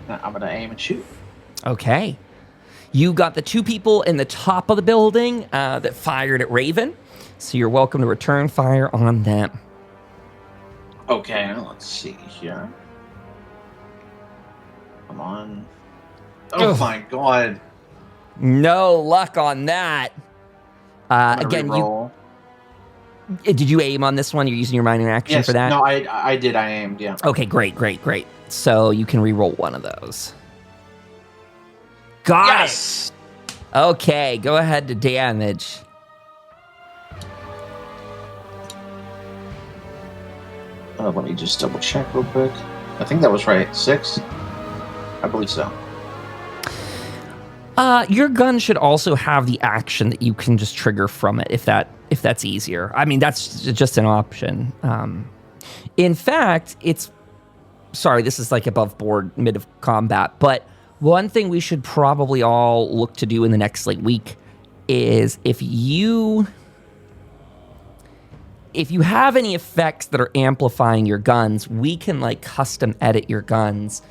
I'm going to aim and shoot. Okay. You got the two people in the top of the building that fired at Raven, so you're welcome to return fire on them. Okay, let's see here. Come on. Oh my god. No luck on that. Again, did you aim on this one? You're using your minor action for that? No, I did. I aimed, yeah. Okay, great. So you can re-roll one of those. Got it. Okay, go ahead to damage. Let me just double check real quick. I think that was right. 6? I believe so. Your gun should also have the action that you can just trigger from it if that's easier. I mean, that's just an option. In fact, this is like above board mid of combat, but one thing we should probably all look to do in the next week is if you have any effects that are amplifying your guns, we can custom edit your guns.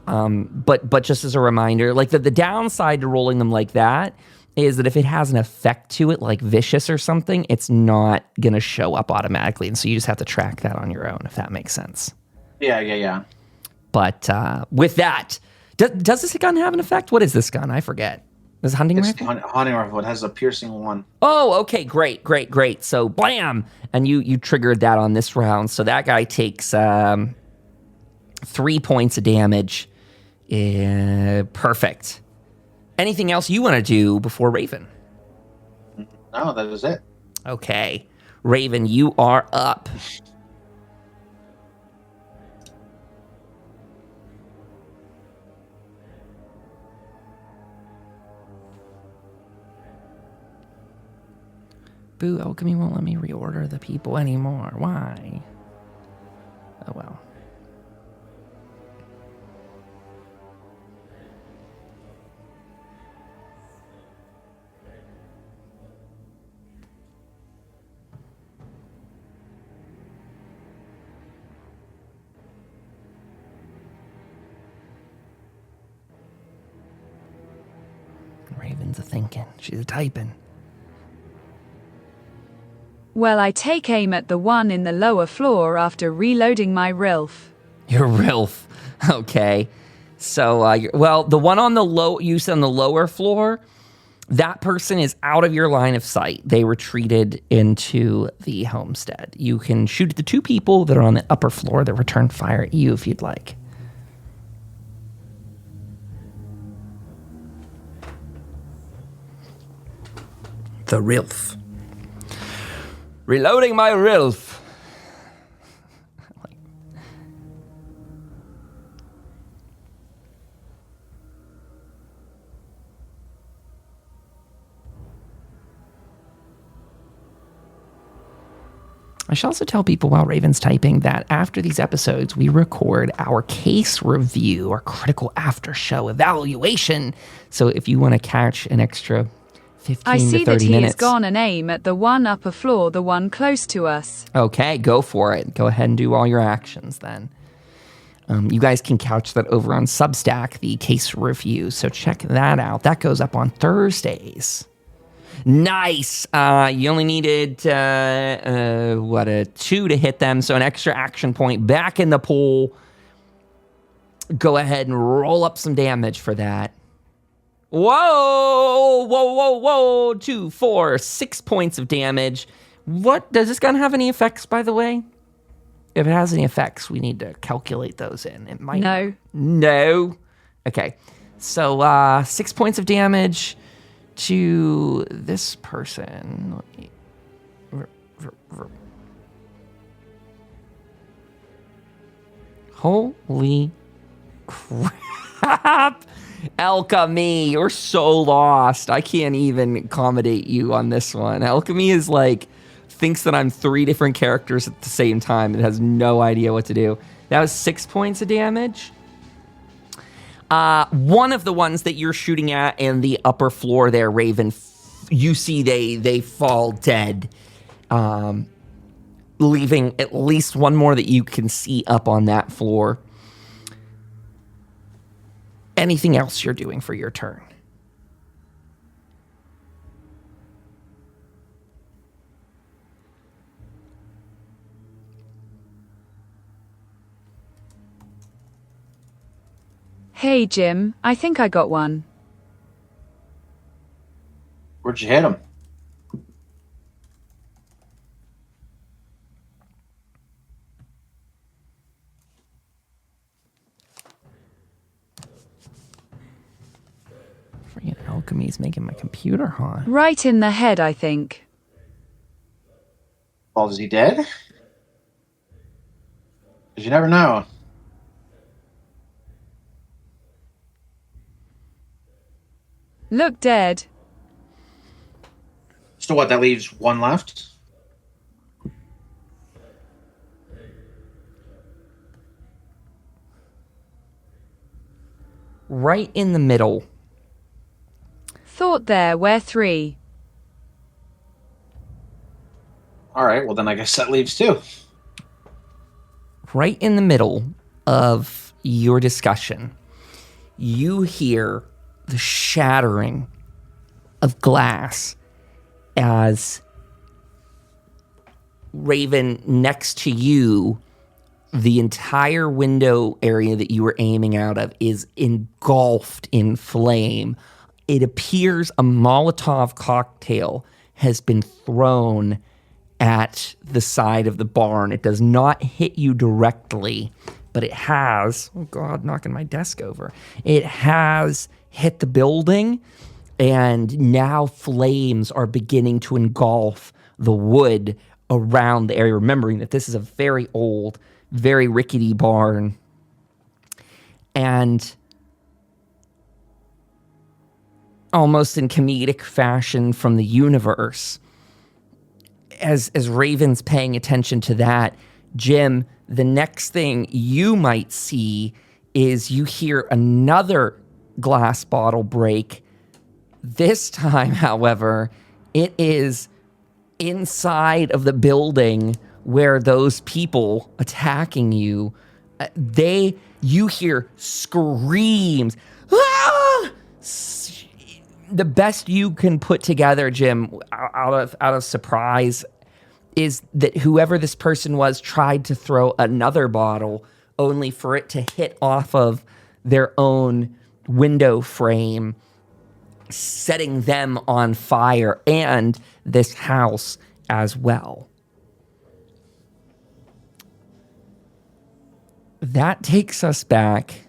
But just as a reminder, the downside to rolling them like that is that if it has an effect to it, like vicious or something, it's not going to show up automatically. And so you just have to track that on your own, if that makes sense. Yeah. But with that, does this gun have an effect? What is this gun? I forget. Is it hunting rifle? Hunting rifle. It has a piercing 1. Oh, okay. Great. So, blam! And you triggered that on this round. So that guy takes 3 points of damage. Perfect. Anything else you want to do before Raven? No, that is it. Okay. Raven, you are up. Boo, Alchemy won't let me reorder the people anymore. Why? Oh, well. Raven's a-thinking. She's a-typing. Well, I take aim at the one in the lower floor after reloading my RILF. Your RILF. Okay. So, the one on the lower floor, that person is out of your line of sight. They retreated into the homestead. You can shoot at the 2 people that are on the upper floor that return fire at you if you'd like. The RILF. Reloading my RILF. I should also tell people while Raven's typing that after these episodes, we record our case review, our critical after show evaluation. So if you want to catch an extra 15 I see to 30 that he minutes. has gone and aim at the one upper floor, the one close to us. Okay, go for it. Go ahead and do all your actions then. You guys can couch that over on Substack, the case review. So check that out. That goes up on Thursdays. Nice. You only needed, 2 to hit them. So an extra action point back in the pool. Go ahead and roll up some damage for that. Whoa. 2, 4, 6 points of damage. What, does this gun have any effects, by the way? If it has any effects, we need to calculate those in. It might. No. Okay. So, 6 points of damage to this person. Holy crap. Alchemy, you're so lost. I can't even accommodate you on this one. Alchemy is thinks that I'm 3 different characters at the same time and has no idea what to do. That was 6 points of damage. One of the ones that you're shooting at in the upper floor there, Raven, you see they fall dead, leaving at least one more that you can see up on that floor. Anything else you're doing for your turn? Hey, Jim, I think I got one. Where'd you hit him? Freaking alchemy's making my computer hot. Right in the head, I think. Well, is he dead? Because you never know. Look dead. So what, that leaves one left? Right in the middle. Thought there were 3. All right, well then I guess that leaves 2. Right in the middle of your discussion, you hear the shattering of glass as Raven, next to you, the entire window area that you were aiming out of is engulfed in flame. It appears a Molotov cocktail has been thrown at the side of the barn. It does not hit you directly, but it has, oh God, knocking my desk over. It has hit the building, and now flames are beginning to engulf the wood around the area. Remembering that this is a very old, very rickety barn. And almost in comedic fashion from the universe, as Raven's paying attention to that, Jim, the next thing you might see is you hear another glass bottle break. This time, however, it is inside of the building where those people attacking you, you hear screams. Ah! The best you can put together, Jim, out of surprise, is that whoever this person was tried to throw another bottle, only for it to hit off of their own window frame, setting them on fire and this house as well. That takes us back.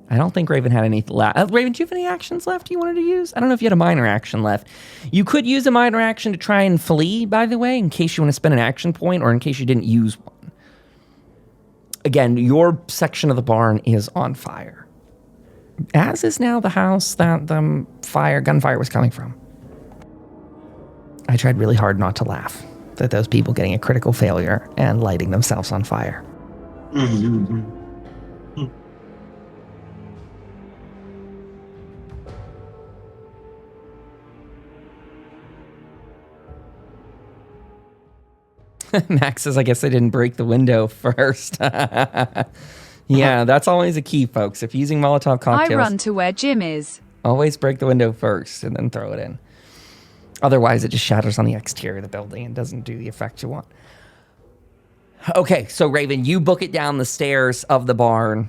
I don't think Raven had any left. Raven, do you have any actions left you wanted to use? I don't know if you had a minor action left. You could use a minor action to try and flee, by the way, in case you want to spend an action point or in case you didn't use one. Again, your section of the barn is on fire, as is now the house that the gunfire was coming from. I tried really hard not to laugh at those people getting a critical failure and lighting themselves on fire. Mm-hmm. Max says, I guess I didn't break the window first. Yeah, that's always a key, folks. If using Molotov cocktails, I run to where Jim is. Always break the window first and then throw it in. Otherwise, it just shatters on the exterior of the building and doesn't do the effect you want. Okay, so Raven, you book it down the stairs of the barn,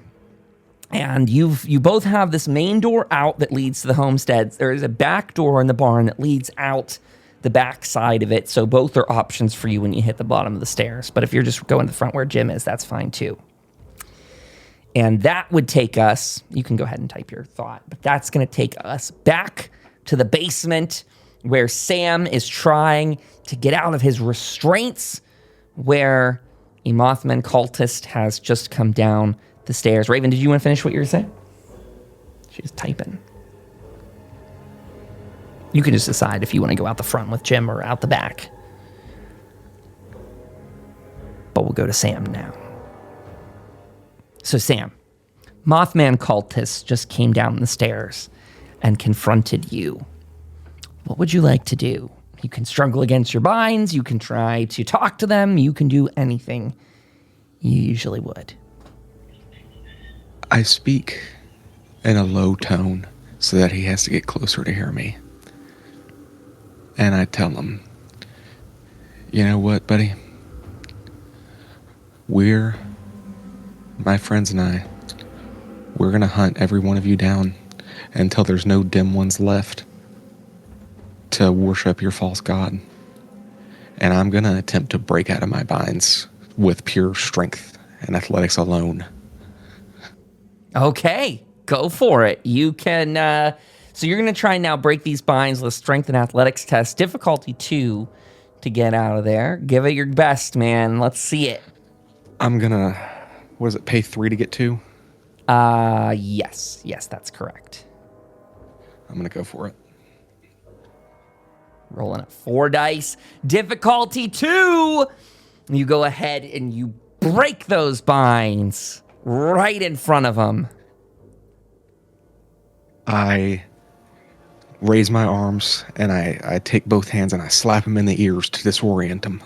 and you both have this main door out that leads to the homestead. There is a back door in the barn that leads out the back side of it, so both are options for you when you hit the bottom of the stairs. But if you're just going to the front where Jim is, that's fine too. And that would take us, you can go ahead and type your thought, but that's going to take us back to the basement where Sam is trying to get out of his restraints, where a Mothman cultist has just come down the stairs. Raven, did you want to finish what you were saying? She's typing. You can just decide if you want to go out the front with Jim or out the back. But we'll go to Sam now. So Sam, Mothman cultists just came down the stairs and confronted you. What would you like to do? You can struggle against your binds. You can try to talk to them. You can do anything you usually would. I speak in a low tone so that he has to get closer to hear me. And I tell him, you know what, buddy? My friends and I, we're going to hunt every one of you down until there's no dim ones left to worship your false god. And I'm going to attempt to break out of my binds with pure strength and athletics alone. Okay, go for it. You can, so you're going to try and now break these binds with a strength and athletics test. Difficulty 2 to get out of there. Give it your best, man. Let's see it. I'm going to, what is it, pay 3 to get 2? Yes, that's correct. I'm going to go for it. Rolling at 4 dice. Difficulty 2. You go ahead and you break those binds right in front of them. I raise my arms and I take both hands and I slap him in the ears to disorient him.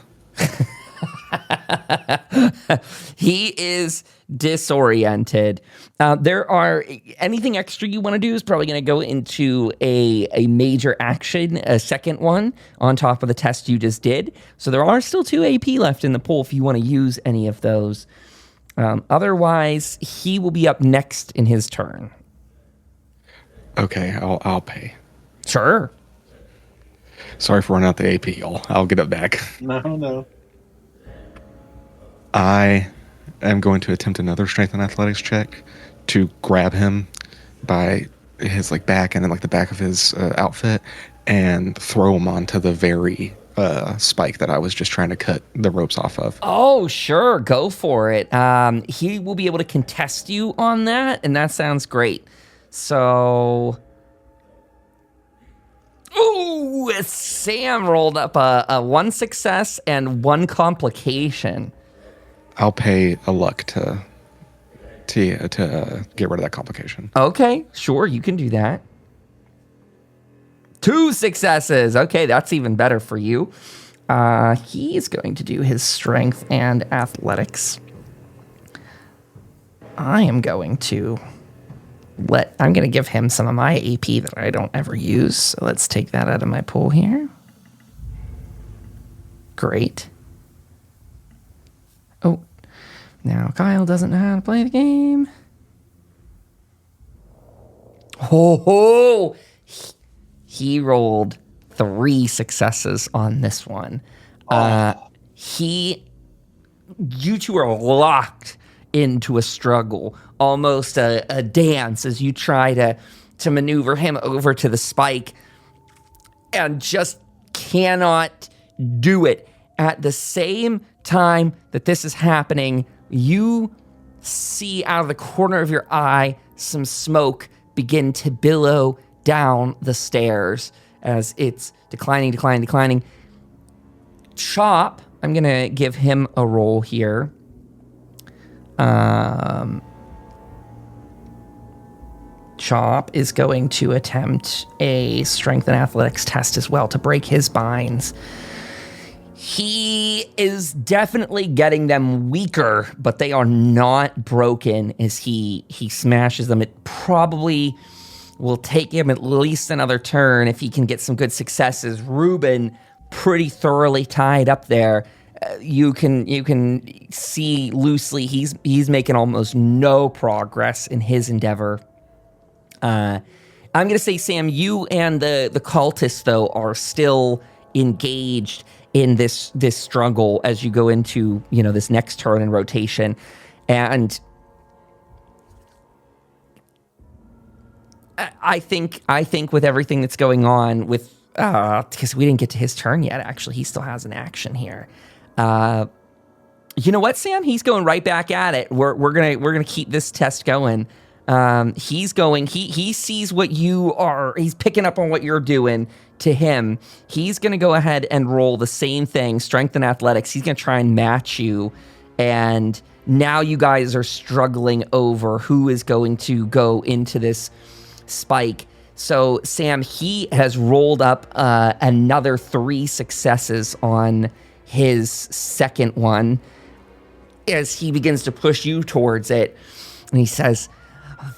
He is disoriented. There are anything extra you want to do is probably going to go into a major action, a second one on top of the test you just did. So there are still 2 AP left in the pool if you want to use any of those. Otherwise, he will be up next in his turn. Okay, I'll pay. Sure. Sorry for running out the AP, y'all. I'll get it back. No. I am going to attempt another strength and athletics check to grab him by his back and then the back of his outfit and throw him onto the very spike that I was just trying to cut the ropes off of. Oh, sure. Go for it. He will be able to contest you on that, and that sounds great. So... Ooh, Sam rolled up a 1 success and 1 complication. I'll pay a luck to get rid of that complication. Okay, sure, you can do that. 2 successes. Okay, that's even better for you. He's going to do his strength and athletics. I'm going to give him some of my AP that I don't ever use. So let's take that out of my pool here. Great. Oh, now Kyle doesn't know how to play the game. He rolled 3 successes on this one. You two are locked into a struggle, almost a dance as you try to maneuver him over to the spike and just cannot do it. At the same time that this is happening, you see out of the corner of your eye some smoke begin to billow down the stairs as it's declining. Chop, I'm going to give him a roll here. Chop is going to attempt a strength and athletics test as well to break his binds. He is definitely getting them weaker, but they are not broken as he smashes them. It probably will take him at least another turn if he can get some good successes. Ruben, pretty thoroughly tied up there. You can see loosely he's making almost no progress in his endeavor. I'm going to say, Sam, you and the cultists, though, are still engaged in this struggle as you go into, this next turn in rotation. And I think with everything that's going on with, because we didn't get to his turn yet, actually, he still has an action here. You know what, Sam? He's going right back at it. We're gonna keep this test going. He sees what you are. He's picking up on what you're doing to him. He's gonna go ahead and roll the same thing, strength and athletics. He's gonna try and match you, and now you guys are struggling over who is going to go into this spike. So Sam, he has rolled up another 3 successes on his second one as he begins to push you towards it. And he says,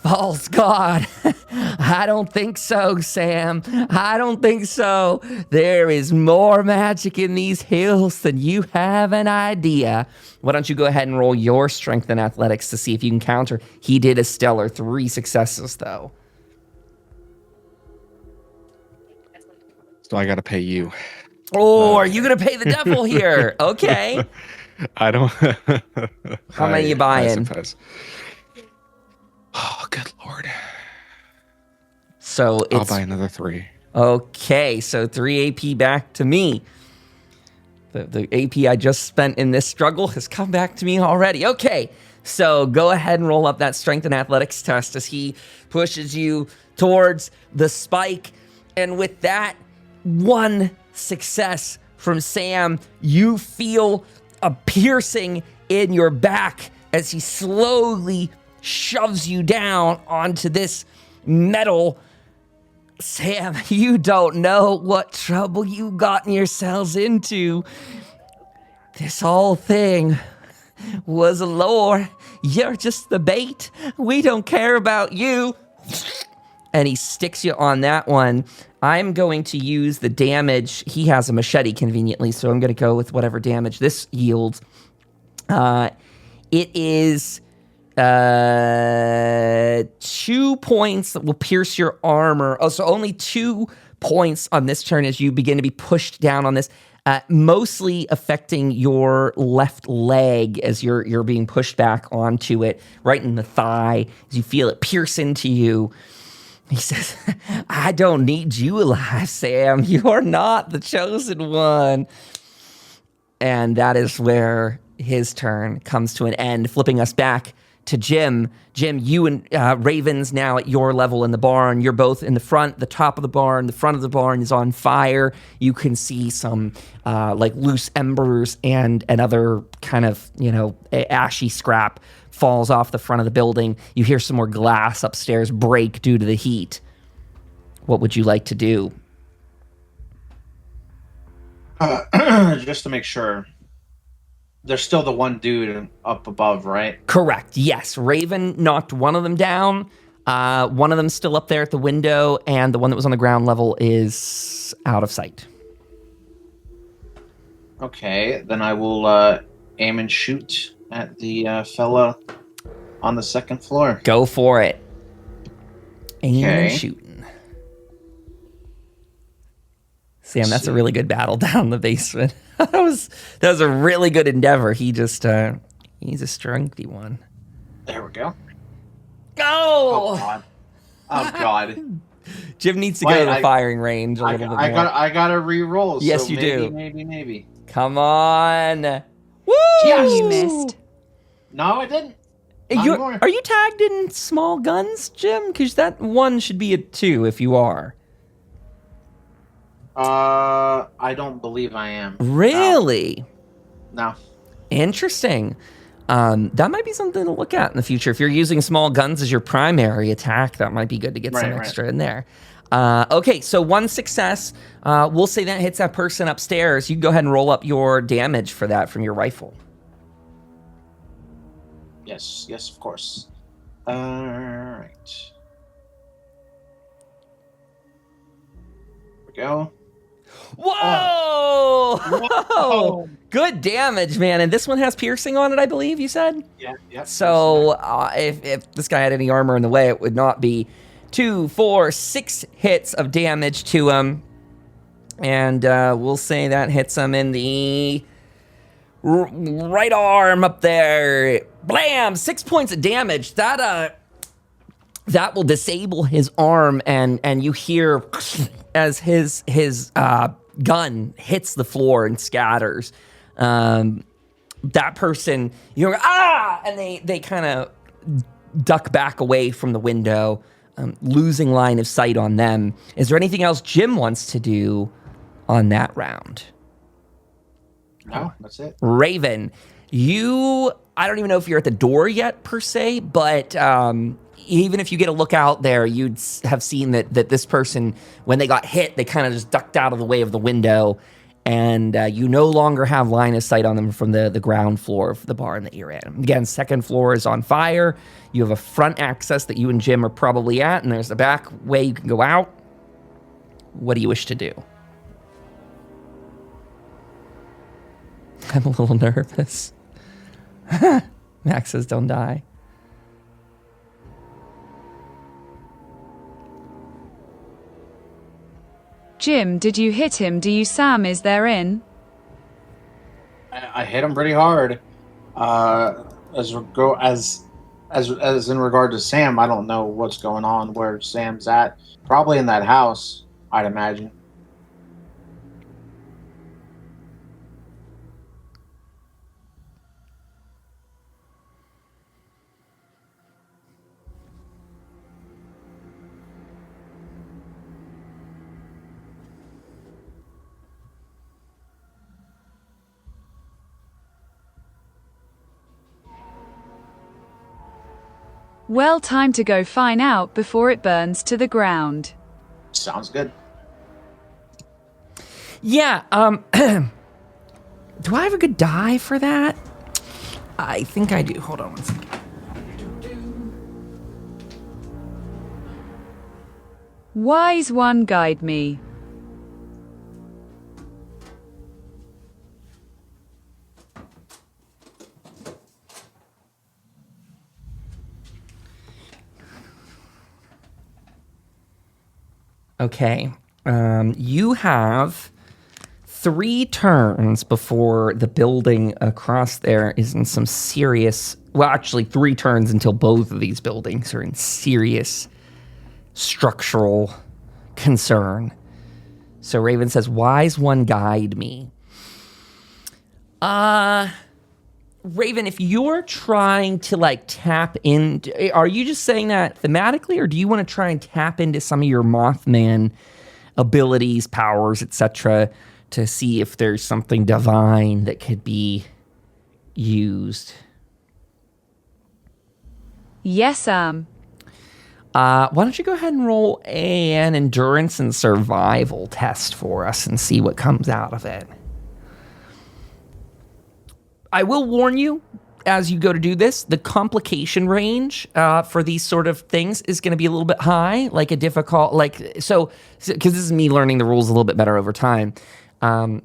false god. I don't think so, Sam. I don't think so. There is more magic in these hills than you have an idea. Why don't you go ahead and roll your strength and athletics to see if you can counter. He did a stellar 3 successes, though. So I got to pay you. Oh, are you going to pay the devil here? Okay. I don't. How many you buying? Oh, good Lord. So I'll buy another 3. Okay, so 3 AP back to me. The AP I just spent in this struggle has come back to me already. Okay, so go ahead and roll up that strength and athletics test as he pushes you towards the spike. And with that 1 success from Sam, you feel a piercing in your back as he slowly shoves you down onto this metal. Sam, you don't know what trouble you gotten yourselves into. This whole thing was a lure. You're just the bait. We don't care about you. And he sticks you on that one. I'm going to use the damage. He has a machete conveniently, so I'm going to go with whatever damage this yields. It is 2 points that will pierce your armor. Oh, so only 2 points on this turn as you begin to be pushed down on this, mostly affecting your left leg as you're being pushed back onto it, right in the thigh, as you feel it pierce into you. He says, I don't need you alive, Sam. You're not the chosen one. And that is where his turn comes to an end, flipping us back to Jim. Jim, you and Raven's now at your level in the barn. You're both in the front, the top of the barn. The front of the barn is on fire. You can see some like loose embers and another kind of, ashy scrap falls off the front of the building. You hear some more glass upstairs break due to the heat. What would you like to do? Just to make sure. There's still the one dude up above, right? Correct. Yes. Raven knocked one of them down. One of them's still up there at the window, and the one that was on the ground level is out of sight. Okay, then I will aim and shoot at the fella on the second floor. Go for it. Aim and shooting. Sam, that's a really good battle down in the basement. that was a really good endeavor. He just he's a strengthy one. There we go. Oh God! Oh God! Jim needs to go to the firing range a little bit more. I got to re-roll. Yes, so you do. Maybe. Come on! Woo! Yes! You missed. No, I didn't. Are you tagged in small guns, Jim? Because that 1 should be a 2 if you are. I don't believe I am. Really? No. Interesting. That might be something to look at in the future. If you're using small guns as your primary attack, that might be good to get some extra in there. Okay, so 1 success. We'll say that hits that person upstairs. You can go ahead and roll up your damage for that from your rifle. Yes, of course. All right. Here we go. Whoa! Whoa! Good damage, man. And this one has piercing on it, I believe you said? Yeah. So if this guy had any armor in the way, it would not be 2, 4, 6 hits of damage to him. And we'll say that hits him in the right arm up there. Blam! 6 points of damage. That will disable his arm, and you hear as his gun hits the floor and scatters. That person, you're and they kind of duck back away from the window, losing line of sight on them. Is there anything else Jim wants to do on that round? No, that's it. Raven, I don't even know if you're at the door yet per se, but even if you get a look out there, you'd have seen that this person, when they got hit, they kind of just ducked out of the way of the window, and you no longer have line of sight on them from the ground floor of the barn that you're in. Again, second floor is on fire. You have a front access that you and Jim are probably at, and there's a back way you can go out. What do you wish to do? I'm a little nervous. Max says, don't die. Jim, did you hit him? Do you, Sam, is there in? I hit him pretty hard. As in regard to Sam, I don't know what's going on where Sam's at. Probably in that house, I'd imagine. Well, time to go find out before it burns to the ground. Sounds good. Yeah, do I have a good die for that? I think I do. Hold on one second. Wise one, guide me. Okay, you have 3 turns before the building across there is in some serious, well, actually 3 turns until both of these buildings are in serious structural concern. So Raven says, wise one, guide me. Raven, if you're trying to like tap in, are you just saying that thematically, or do you want to try and tap into some of your Mothman abilities, powers, etc., to see if there's something divine that could be used? Yes, why don't you go ahead and roll an endurance and survival test for us and see what comes out of it. I will warn you, as you go to do this, the complication range for these sort of things is going to be a little bit high, like a difficult, because this is me learning the rules a little bit better over time.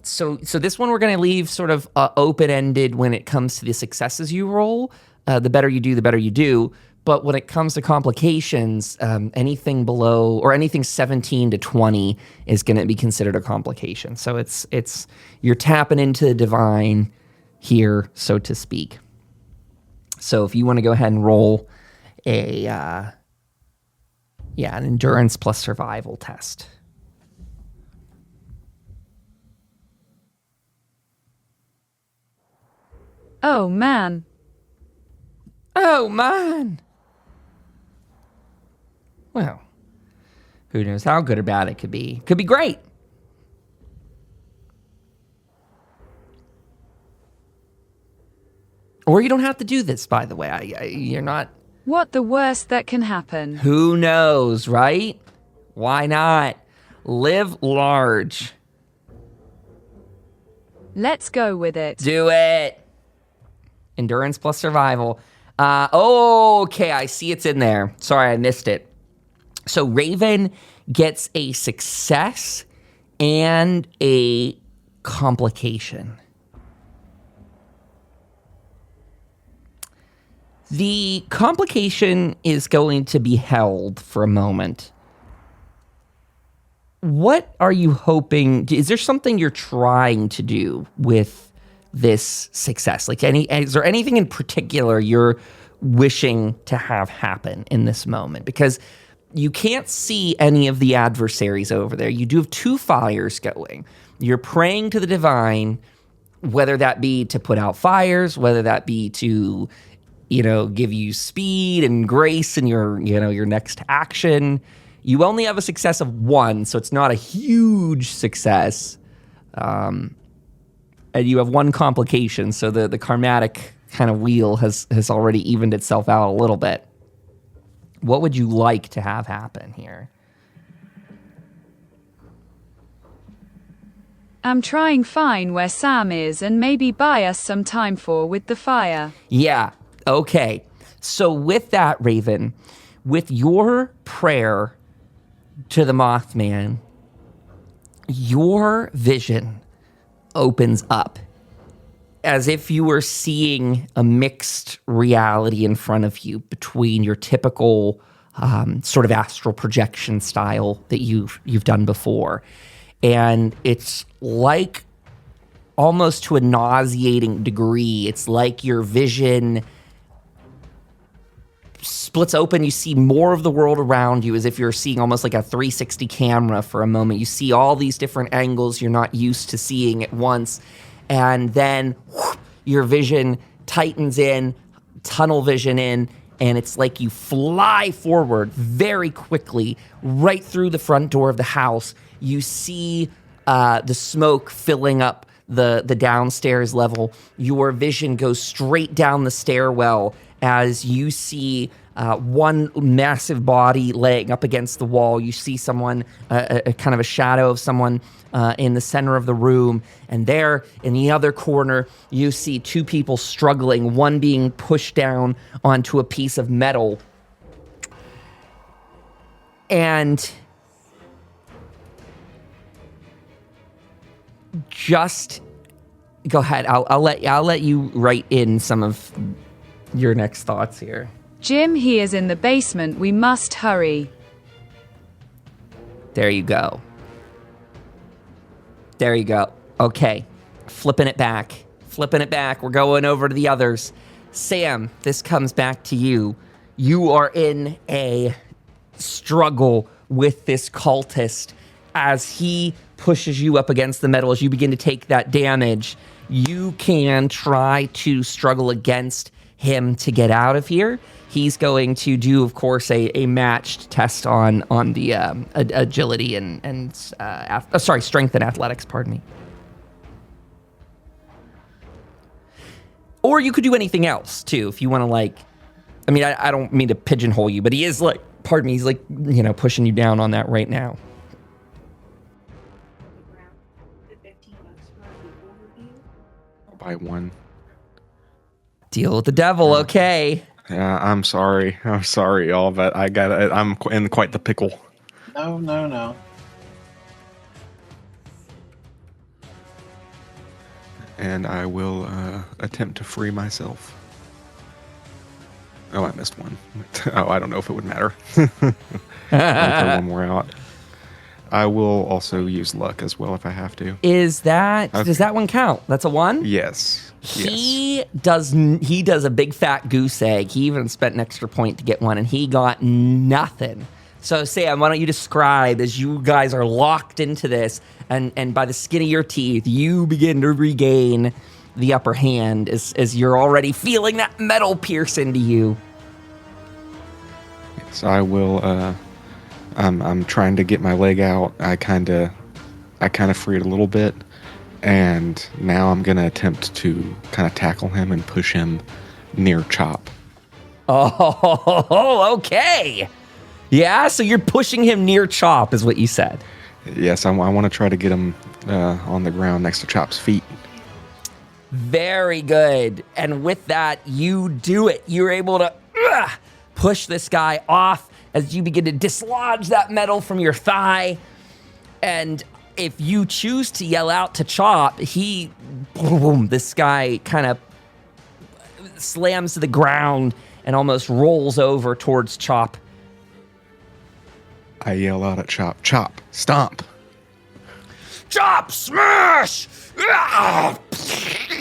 So this one we're going to leave sort of open-ended when it comes to the successes you roll. The better you do, the better you do. But when it comes to complications, anything below or anything 17 to 20 is going to be considered a complication. So it's you're tapping into the divine here, so to speak. So if you want to go ahead and roll an endurance plus survival test. Oh, man. Oh, man. Well, who knows how good or bad it could be. Could be great. Or you don't have to do this, by the way. You're not... What the worst that can happen? Who knows, right? Why not? Live large. Let's go with it. Do it. Endurance plus survival. Okay, I see it's in there. Sorry, I missed it. So Raven gets a success and a complication. The complication is going to be held for a moment. What are you hoping? Is there something you're trying to do with this success? Like, is there anything in particular you're wishing to have happen in this moment? Because you can't see any of the adversaries over there. You do have 2 fires going. You're praying to the divine, whether that be to put out fires, whether that be to, give you speed and grace in your next action. You only have a success of 1, so it's not a huge success. and you have one complication, so the karmatic kind of wheel has already evened itself out a little bit. What would you like to have happen here? I'm trying find where Sam is and maybe buy us some time with the fire. Yeah, okay. So with that, Raven, with your prayer to the Mothman, your vision opens up as if you were seeing a mixed reality in front of you between your typical sort of astral projection style that you've done before. And it's like almost to a nauseating degree. It's like your vision splits open. You see more of the world around you as if you're seeing almost like a 360 camera for a moment. You see all these different angles you're not used to seeing at once. And then whoosh, your vision tightens in, tunnel vision in, and it's like you fly forward very quickly right through the front door of the house. You see the smoke filling up the downstairs level. Your vision goes straight down the stairwell as you see one massive body laying up against the wall. You see someone, a kind of a shadow of someone in the center of the room. And there in the other corner, you see two people struggling, one being pushed down onto a piece of metal. And just go ahead. I'll let you write in some of your next thoughts here. Jim, he is in the basement. We must hurry. There you go. There you go. Okay. Flipping it back. We're going over to the others. Sam, this comes back to you. You are in a struggle with this cultist as he pushes you up against the metal. As you begin to take that damage, you can try to struggle against him to get out of here. He's going to do, of course, a matched test on the agility and strength and athletics, pardon me. Or you could do anything else, too, if you want to, I don't mean to pigeonhole you, but he is, he's, pushing you down on that right now. I'll buy one. Deal with the devil, okay. Yeah, I'm sorry, y'all, but I'm in quite the pickle. No. And I will attempt to free myself. Oh, I missed one. Oh, I don't know if it would matter. I'll throw one more out. I will also use luck as well if I have to. Does that one count? That's a 1? Yes. He does a big fat goose egg. He even spent an extra point to get one, and he got nothing. So, Sam, why don't you describe, as you guys are locked into this, and by the skin of your teeth, you begin to regain the upper hand as you're already feeling that metal pierce into you. So I will. I'm trying to get my leg out. I kind of freed a little bit. And now I'm going to attempt to kind of tackle him and push him near Chop. Oh, okay. Yeah, so you're pushing him near Chop is what you said. Yes, I want to try to get him on the ground next to Chop's feet. Very good. And with that, you do it. You're able to push this guy off as you begin to dislodge that metal from your thigh. And if you choose to yell out to Chop, this guy kind of slams to the ground and almost rolls over towards Chop. I yell out at Chop, "Chop, stomp!" Chop, smash!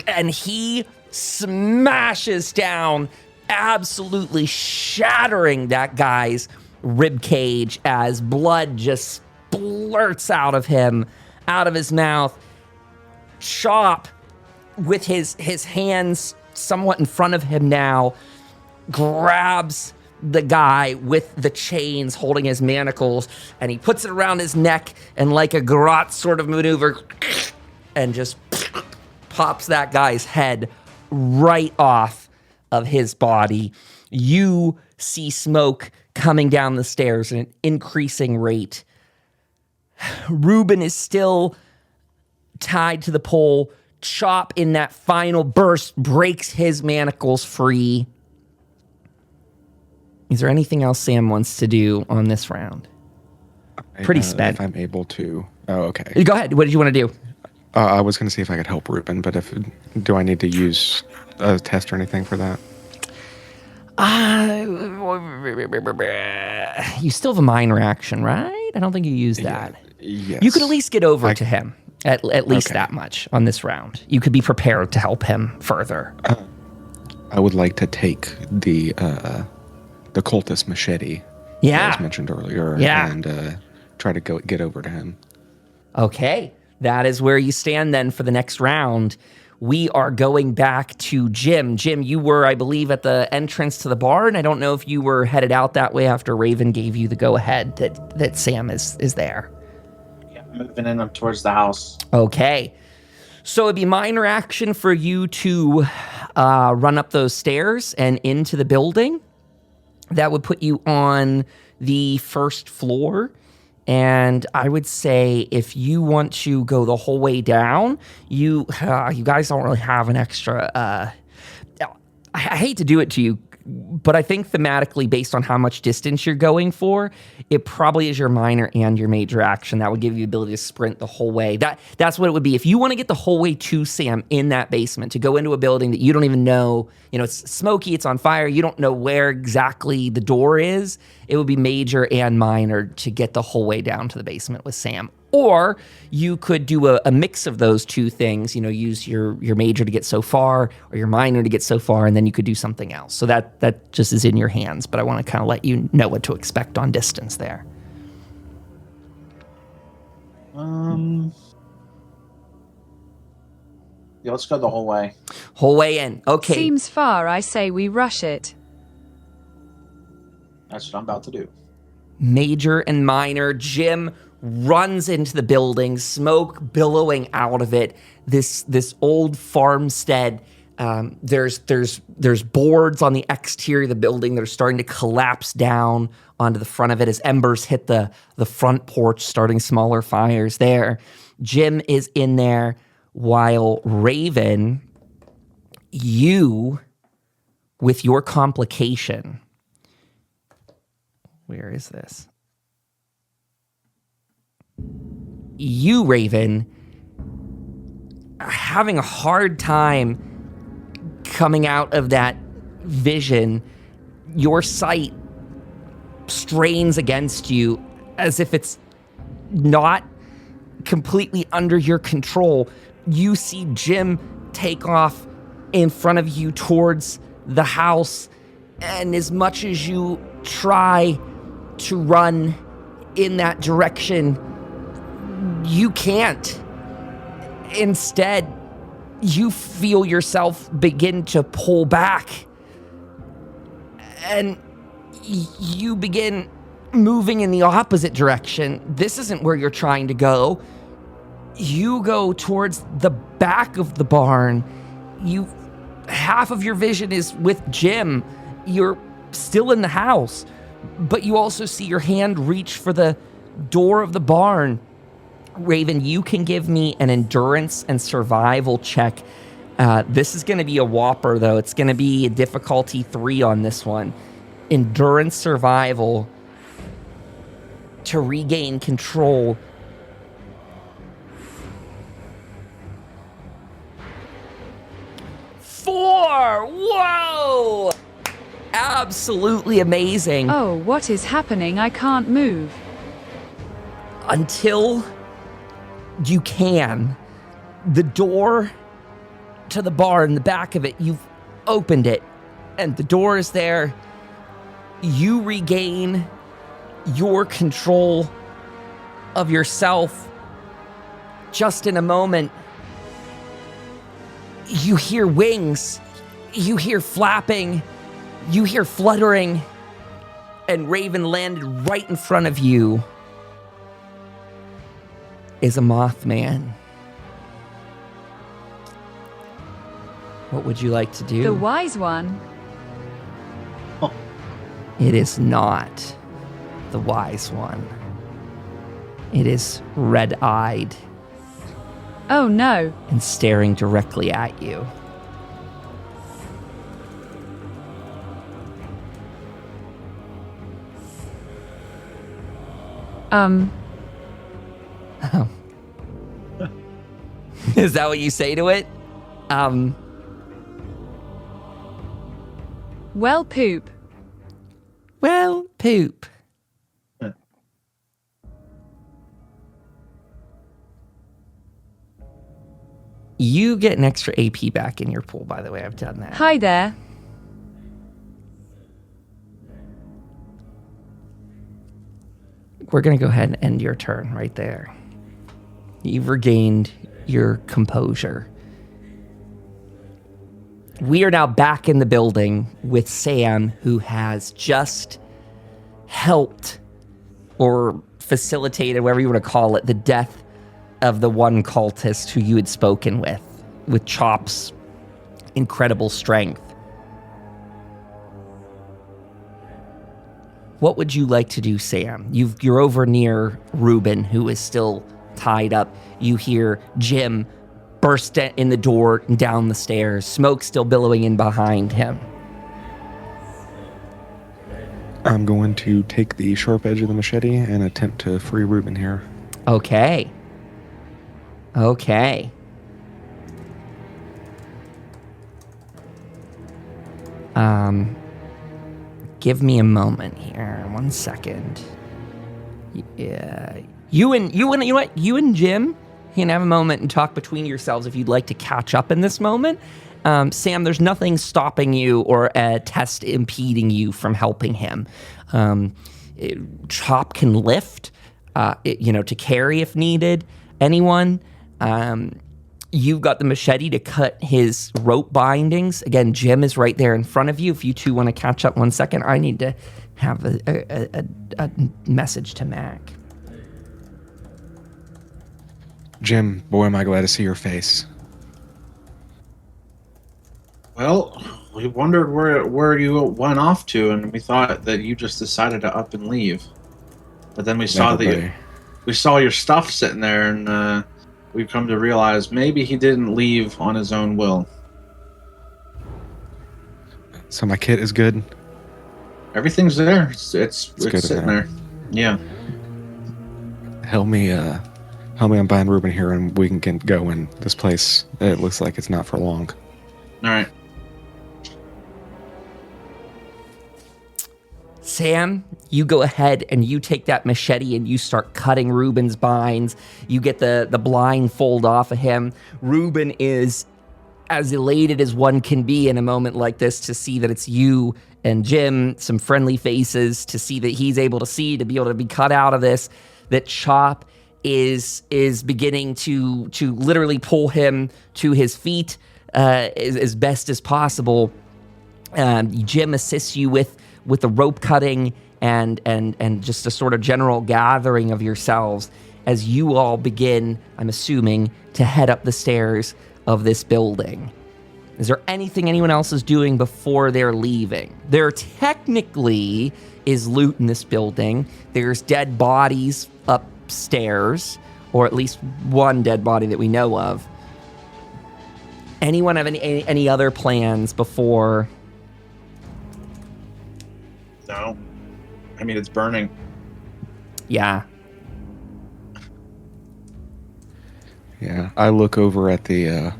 And he smashes down, absolutely shattering that guy's rib cage as blood just blurts out of him, out of his mouth. Chop, with his hands somewhat in front of him now, grabs the guy with the chains holding his manacles, and he puts it around his neck and like a garrote sort of maneuver, and just pops that guy's head right off of his body. You see smoke coming down the stairs at an increasing rate. Reuben is still tied to the pole. Chop, in that final burst, breaks his manacles free. Is there anything else Sam wants to do on this round? Pretty spent. If I'm able to. Oh, okay. Go ahead. What did you want to do? I was going to see if I could help Reuben, but do I need to use a test or anything for that? You still have a minor action, right? I don't think you used that. Yes. You could at least get over to him. At least that much on this round. You could be prepared to help him further. I would like to take the cultist machete that was mentioned earlier and try to get over to him. Okay. That is where you stand then for the next round. We are going back to Jim. Jim, you were, I believe, at the entrance to the barn. I don't know if you were headed out that way after Raven gave you the go-ahead that Sam is there. Yeah, moving in up towards the house. Okay. So it'd be minor action for you to run up those stairs and into the building. That would put you on the first floor. And I would say if you want to go the whole way down, you guys don't really have an extra... I hate to do it to you, but I think thematically, based on how much distance you're going for, it probably is your minor and your major action. That would give you the ability to sprint the whole way. That's what it would be. If you want to get the whole way to Sam in that basement, to go into a building that you don't even know, it's smoky, it's on fire, you don't know where exactly the door is, it would be major and minor to get the whole way down to the basement with Sam. Or you could do a mix of those two things, use your major to get so far or your minor to get so far, and then you could do something else. So that just is in your hands, but I want to kind of let you know what to expect on distance there. Yeah, let's go the whole way. Whole way in. Okay. Seems far, I say we rush it. That's what I'm about to do. Major and minor. Jim runs into the building, smoke billowing out of it. This old farmstead. There's boards on the exterior of the building that are starting to collapse down onto the front of it as embers hit the front porch, starting smaller fires there. Jim is in there while Raven, you, with your complication... Where is this? You, Raven, are having a hard time coming out of that vision. Your sight strains against you as if it's not completely under your control. You see Jim take off in front of you towards the house, and as much as you try to run in that direction, you can't. Instead, you feel yourself begin to pull back, and you begin moving in the opposite direction. This isn't where you're trying to go. You go towards the back of the barn. Half of your vision is with Jim. You're still in the house, but you also see your hand reach for the door of the barn. Raven, you can give me an endurance and survival check. This is going to be a whopper, though. It's going to be a difficulty 3 on this one. Endurance survival to regain control. Four! Whoa! Absolutely amazing. Oh, what is happening? I can't move. Until you can. The door to the barn, the back of it, you've opened it, and the door is there. You regain your control of yourself just in a moment. You hear wings, you hear flapping, you hear fluttering, and Raven landed right in front of you is a Mothman. What would you like to do? The wise one. It is not the wise one. It is red-eyed Oh no. and staring directly at you. Is that what you say to it? Well, poop. Well, poop. You get an extra AP back in your pool, by the way. I've done that. Hi there. We're going to go ahead and end your turn right there. You've regained your composure. We are now back in the building with Sam, who has just helped or facilitated, whatever you want to call it, the death of the one cultist who you had spoken with Chop's incredible strength. What would you like to do, Sam? You're over near Ruben, who is still tied up. You hear Jim burst in the door and down the stairs, smoke still billowing in behind him. I'm going to take the sharp edge of the machete and attempt to free Ruben here. Okay. Give me a moment here. 1 second. Yeah. You and Jim can have a moment and talk between yourselves if you'd like to catch up in this moment. Sam, there's nothing stopping you or a test impeding you from helping him. Chop can lift, to carry if needed. Anyone. You've got the machete to cut his rope bindings. Again, Jim is right there in front of you. If you two want to catch up 1 second, I need to have a message to Mac. Jim, boy, am I glad to see your face. Well, we wondered where you went off to, and we thought that you just decided to up and leave. But then we saw your stuff sitting there, and we've come to realize maybe he didn't leave on his own will. So my kit is good? Everything's there. It's sitting there. Yeah. Help me unbind Ruben here, and we can get going. This place, it looks like it's not for long. All right. Sam, you go ahead and you take that machete and you start cutting Ruben's binds. You get the blindfold off of him. Ruben is as elated as one can be in a moment like this to see that it's you and Jim, some friendly faces, to see that he's able to see, to be able to be cut out of this, that Chop is beginning to literally pull him to his feet as best as possible. Jim assists you with the rope cutting and just a sort of general gathering of yourselves as you all begin, I'm assuming, to head up the stairs of this building. Is there anything anyone else is doing before they're leaving? There technically is loot in this building. There's dead bodies upstairs, or at least one dead body that we know of. Anyone have any other plans before? No. I mean, it's burning. Yeah. Yeah, I look over at the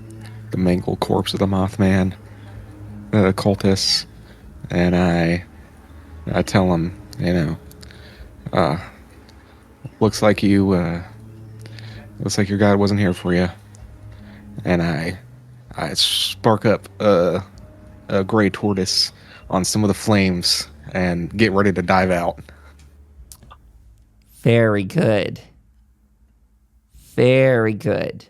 mangled corpse of the Mothman, cultists, and I tell him, looks like your God wasn't here for you. And I spark up a gray tortoise on some of the flames and get ready to dive out. Very good. Very good.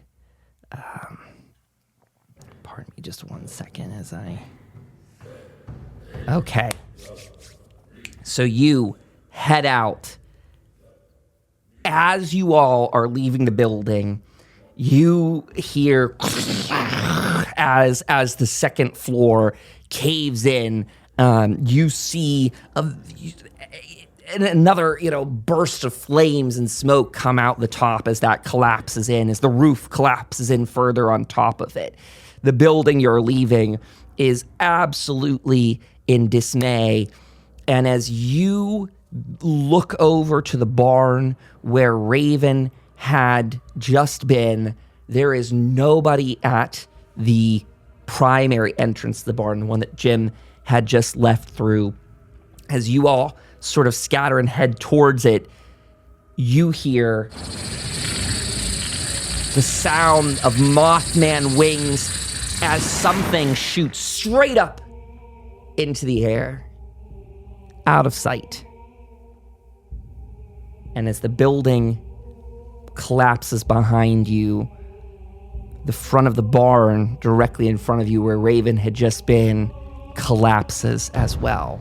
Pardon me just 1 second as I... Okay. So you head out. As you all are leaving the building, you hear as the second floor caves in, you see another, burst of flames and smoke come out the top as that collapses in, as the roof collapses in further on top of it. The building you're leaving is absolutely in dismay. And as you look over to the barn where Raven had just been, there is nobody at the primary entrance to the barn, the one that Jim had just left through. As you all sort of scatter and head towards it, you hear the sound of Mothman wings as something shoots straight up into the air, out of sight. And as the building collapses behind you, the front of the barn directly in front of you where Raven had just been collapses as well.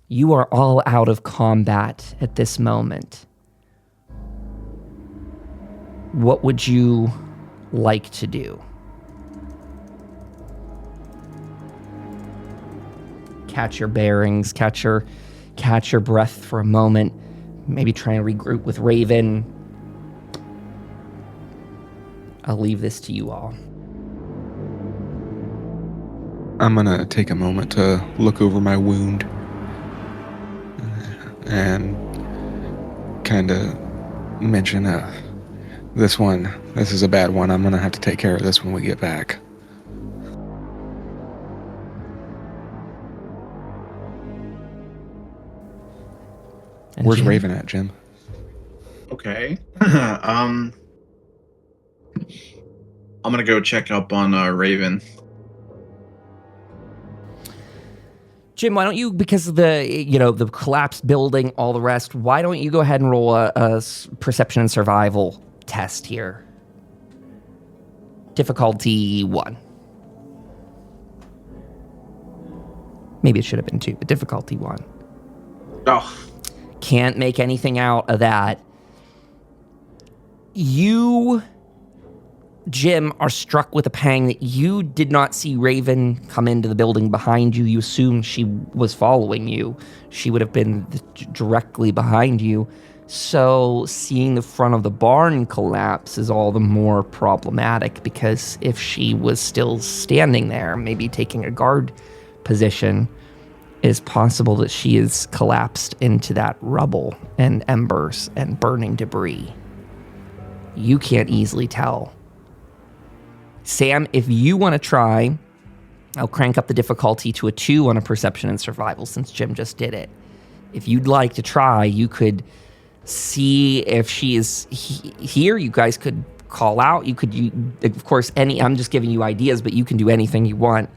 You are all out of combat at this moment. What would you like to do? Catch your bearings, catch your breath for a moment. Maybe try and regroup with Raven. I'll leave this to you all. I'm gonna take a moment to look over my wound and kind of mention this is a bad one. I'm gonna have to take care of this when we get back. And Where's Jim? Raven at, Jim? Okay. I'm gonna go check up on Raven. Jim, why don't you, because of the collapsed building, all the rest, why don't you go ahead and roll a perception and survival test here? Difficulty 1. Maybe it should have been 2, but difficulty 1. Oh. Can't make anything out of that. You, Jim, are struck with a pang that you did not see Raven come into the building behind you. You assumed she was following you. She would have been directly behind you. So seeing the front of the barn collapse is all the more problematic, because if she was still standing there, maybe taking a guard position, it is possible that she is collapsed into that rubble and embers and burning debris. You can't easily tell. Sam, if you want to try, I'll crank up the difficulty to a 2 on a perception and survival since Jim just did it. If you'd like to try, you could see if she is here. You guys could call out. Of course, I'm just giving you ideas, but you can do anything you want.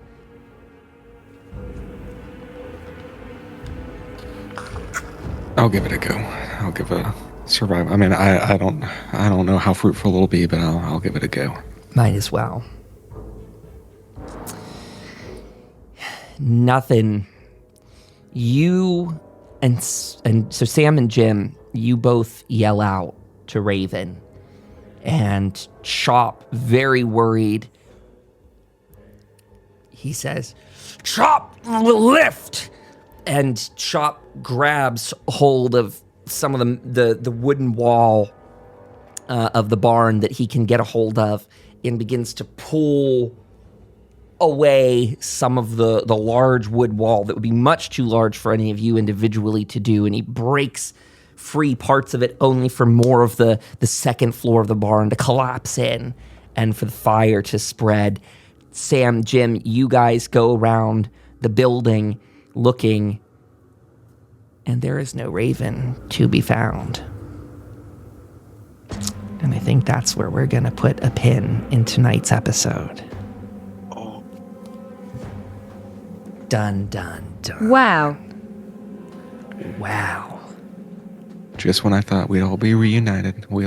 I'll give it a go. I'll give a survival. I mean, I don't know how fruitful it'll be, but I'll give it a go. Might as well. Nothing. You and so Sam and Jim, you both yell out to Raven, and Chop, very worried, he says, "Chop, lift!" And Chop grabs hold of some of the wooden wall of the barn that he can get a hold of, and begins to pull away some of the large wood wall that would be much too large for any of you individually to do. And he breaks free parts of it, only for more of the second floor of the barn to collapse in and for the fire to spread. Sam, Jim, you guys go around the building looking, and there is no Raven to be found. And I think that's where we're going to put a pin in tonight's episode. Oh. Dun, dun, dun. Wow. Wow. Just when I thought we'd all be reunited, we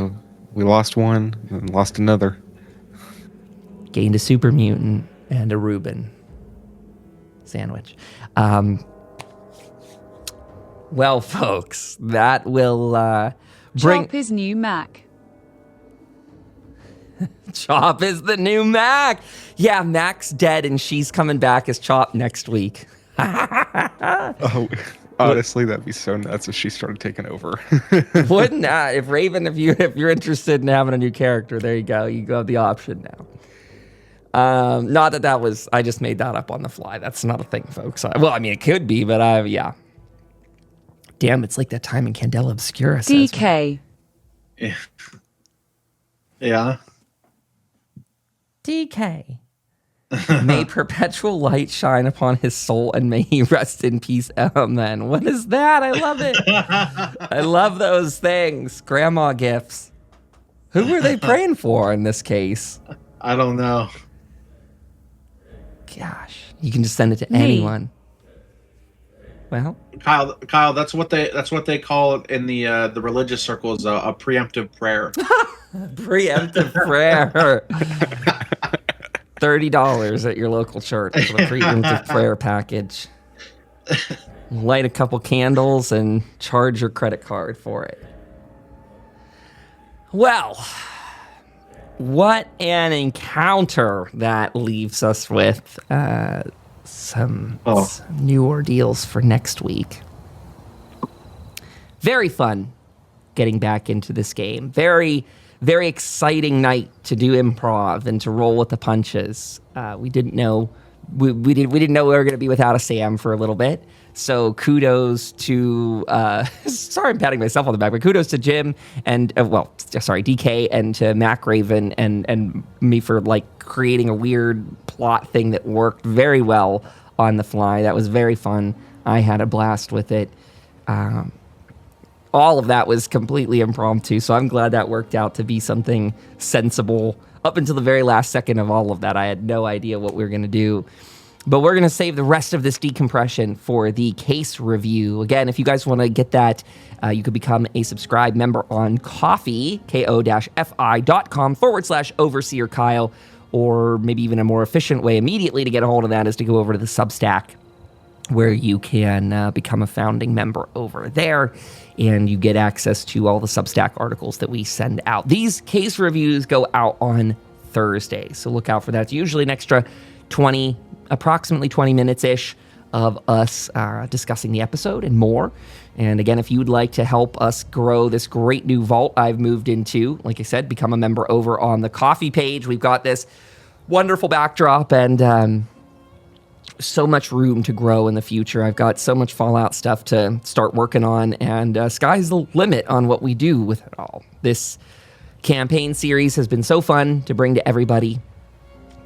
lost one and lost another. Gained a super mutant and a Reuben sandwich. Well, folks, that will bring... Chop his new Mac. Chop is the new Mac. Yeah, Mac's dead and she's coming back as Chop next week. Oh, honestly, that'd be so nuts if she started taking over. Wouldn't that? If Raven, if you're interested in having a new character, there you go. You have the option now. Not that was. I just made that up on the fly. That's not a thing, folks. Well, I mean, it could be, but yeah. Damn, it's like that time in Candela Obscura. DK. Yeah. Yeah. DK. May perpetual light shine upon his soul and may he rest in peace. Amen. What is that? I love it. I love those things. Grandma gifts. Who were they praying for in this case? I don't know. Gosh, you can just send it to anyone. Well, Kyle, that's what they call it in the religious circles a preemptive prayer. Preemptive prayer. $30 at your local church for the preemptive prayer package. Light a couple candles and charge your credit card for it. Well, what an encounter that leaves us with some new ordeals for next week. Very fun getting back into this game. Very, very exciting night to do improv and to roll with the punches. We didn't know we didn't know we were going to be without a Sam for a little bit. So kudos to sorry, I'm patting myself on the back, but kudos to Jim and DK and to Mac Raven and me for like creating a weird plot thing that worked very well on the fly. That was very fun. I had a blast with it. All of that was completely impromptu, so I'm glad that worked out to be something sensible. Up until the very last second of all of that, I had no idea what we were going to do. But we're going to save the rest of this decompression for the case review. Again, if you guys want to get that, you could become a subscribe member on Ko-fi, ko-fi.com/overseer Kyle, or maybe even a more efficient way immediately to get a hold of that is to go over to the Substack, where you can become a founding member over there, and you get access to all the Substack articles that we send out. These case reviews go out on Thursday, so look out for that. It's usually an extra approximately 20 minutes-ish of us discussing the episode and more. And again, if you'd like to help us grow this great new vault I've moved into, like I said, become a member over on the Ko-fi page. We've got this wonderful backdrop and so much room to grow in the future. I've got so much Fallout stuff to start working on, and sky's the limit on what we do with it all. This campaign series has been so fun to bring to everybody.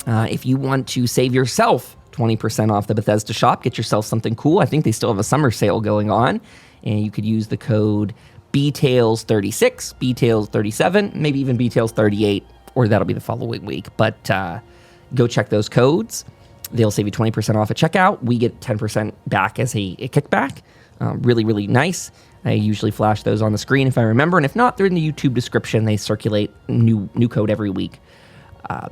If you want to save yourself 20% off the Bethesda shop, get yourself something cool. I think they still have a summer sale going on, and you could use the code BTales36, BTales37, maybe even BTales38, or that'll be the following week. But go check those codes. They'll save you 20% off at checkout. We get 10% back as a kickback. Really, really nice. I usually flash those on the screen if I remember, and if not, they're in the YouTube description. They circulate new code every week.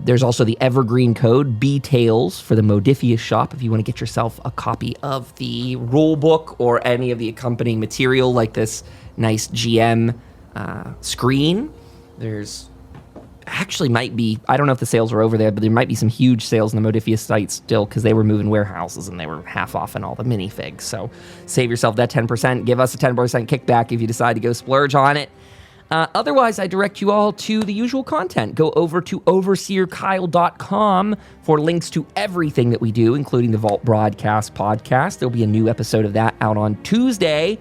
There's also the evergreen code, BTales, for the Modifius shop if you want to get yourself a copy of the rule book or any of the accompanying material like this nice GM screen. There's actually might be, I don't know if the sales are over there, but there might be some huge sales in the Modifius site still because they were moving warehouses and they were half off in all the minifigs. So save yourself that 10%. Give us a 10% kickback if you decide to go splurge on it. Otherwise, I direct you all to the usual content. Go over to overseerkyle.com for links to everything that we do, including the Vault Broadcast podcast. There'll be a new episode of that out on Tuesday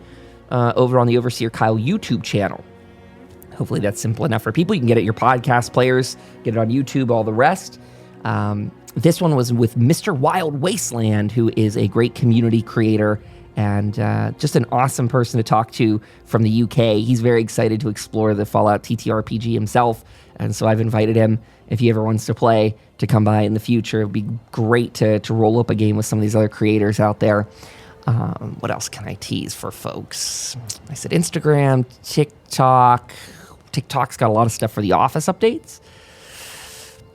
over on the Overseer Kyle YouTube channel. Hopefully that's simple enough for people. You can get it at your podcast players, get it on YouTube, all the rest. This one was with Mr. Wild Wasteland, who is a great community creator and just an awesome person to talk to from the UK. He's very excited to explore the Fallout TTRPG himself, and so I've invited him, if he ever wants to play, to come by in the future. It'd be great to roll up a game with some of these other creators out there. What else can I tease for folks? I said Instagram, TikTok. TikTok's got a lot of stuff for the Office updates.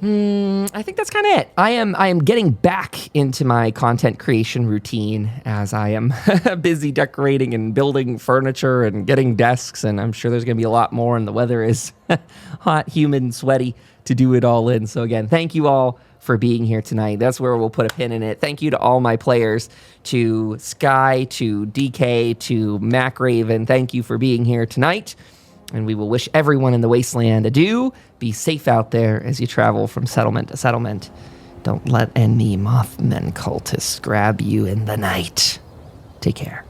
I think that's kind of it. I am getting back into my content creation routine as I am busy decorating and building furniture and getting desks, and I'm sure there's going to be a lot more, and the weather is hot, humid, and sweaty to do it all in. So again, thank you all for being here tonight. That's where we'll put a pin in it. Thank you to all my players, to Sky, to DK, to Mac Raven. Thank you for being here tonight. And we will wish everyone in the Wasteland adieu. Be safe out there as you travel from settlement to settlement. Don't let any Mothman cultists grab you in the night. Take care.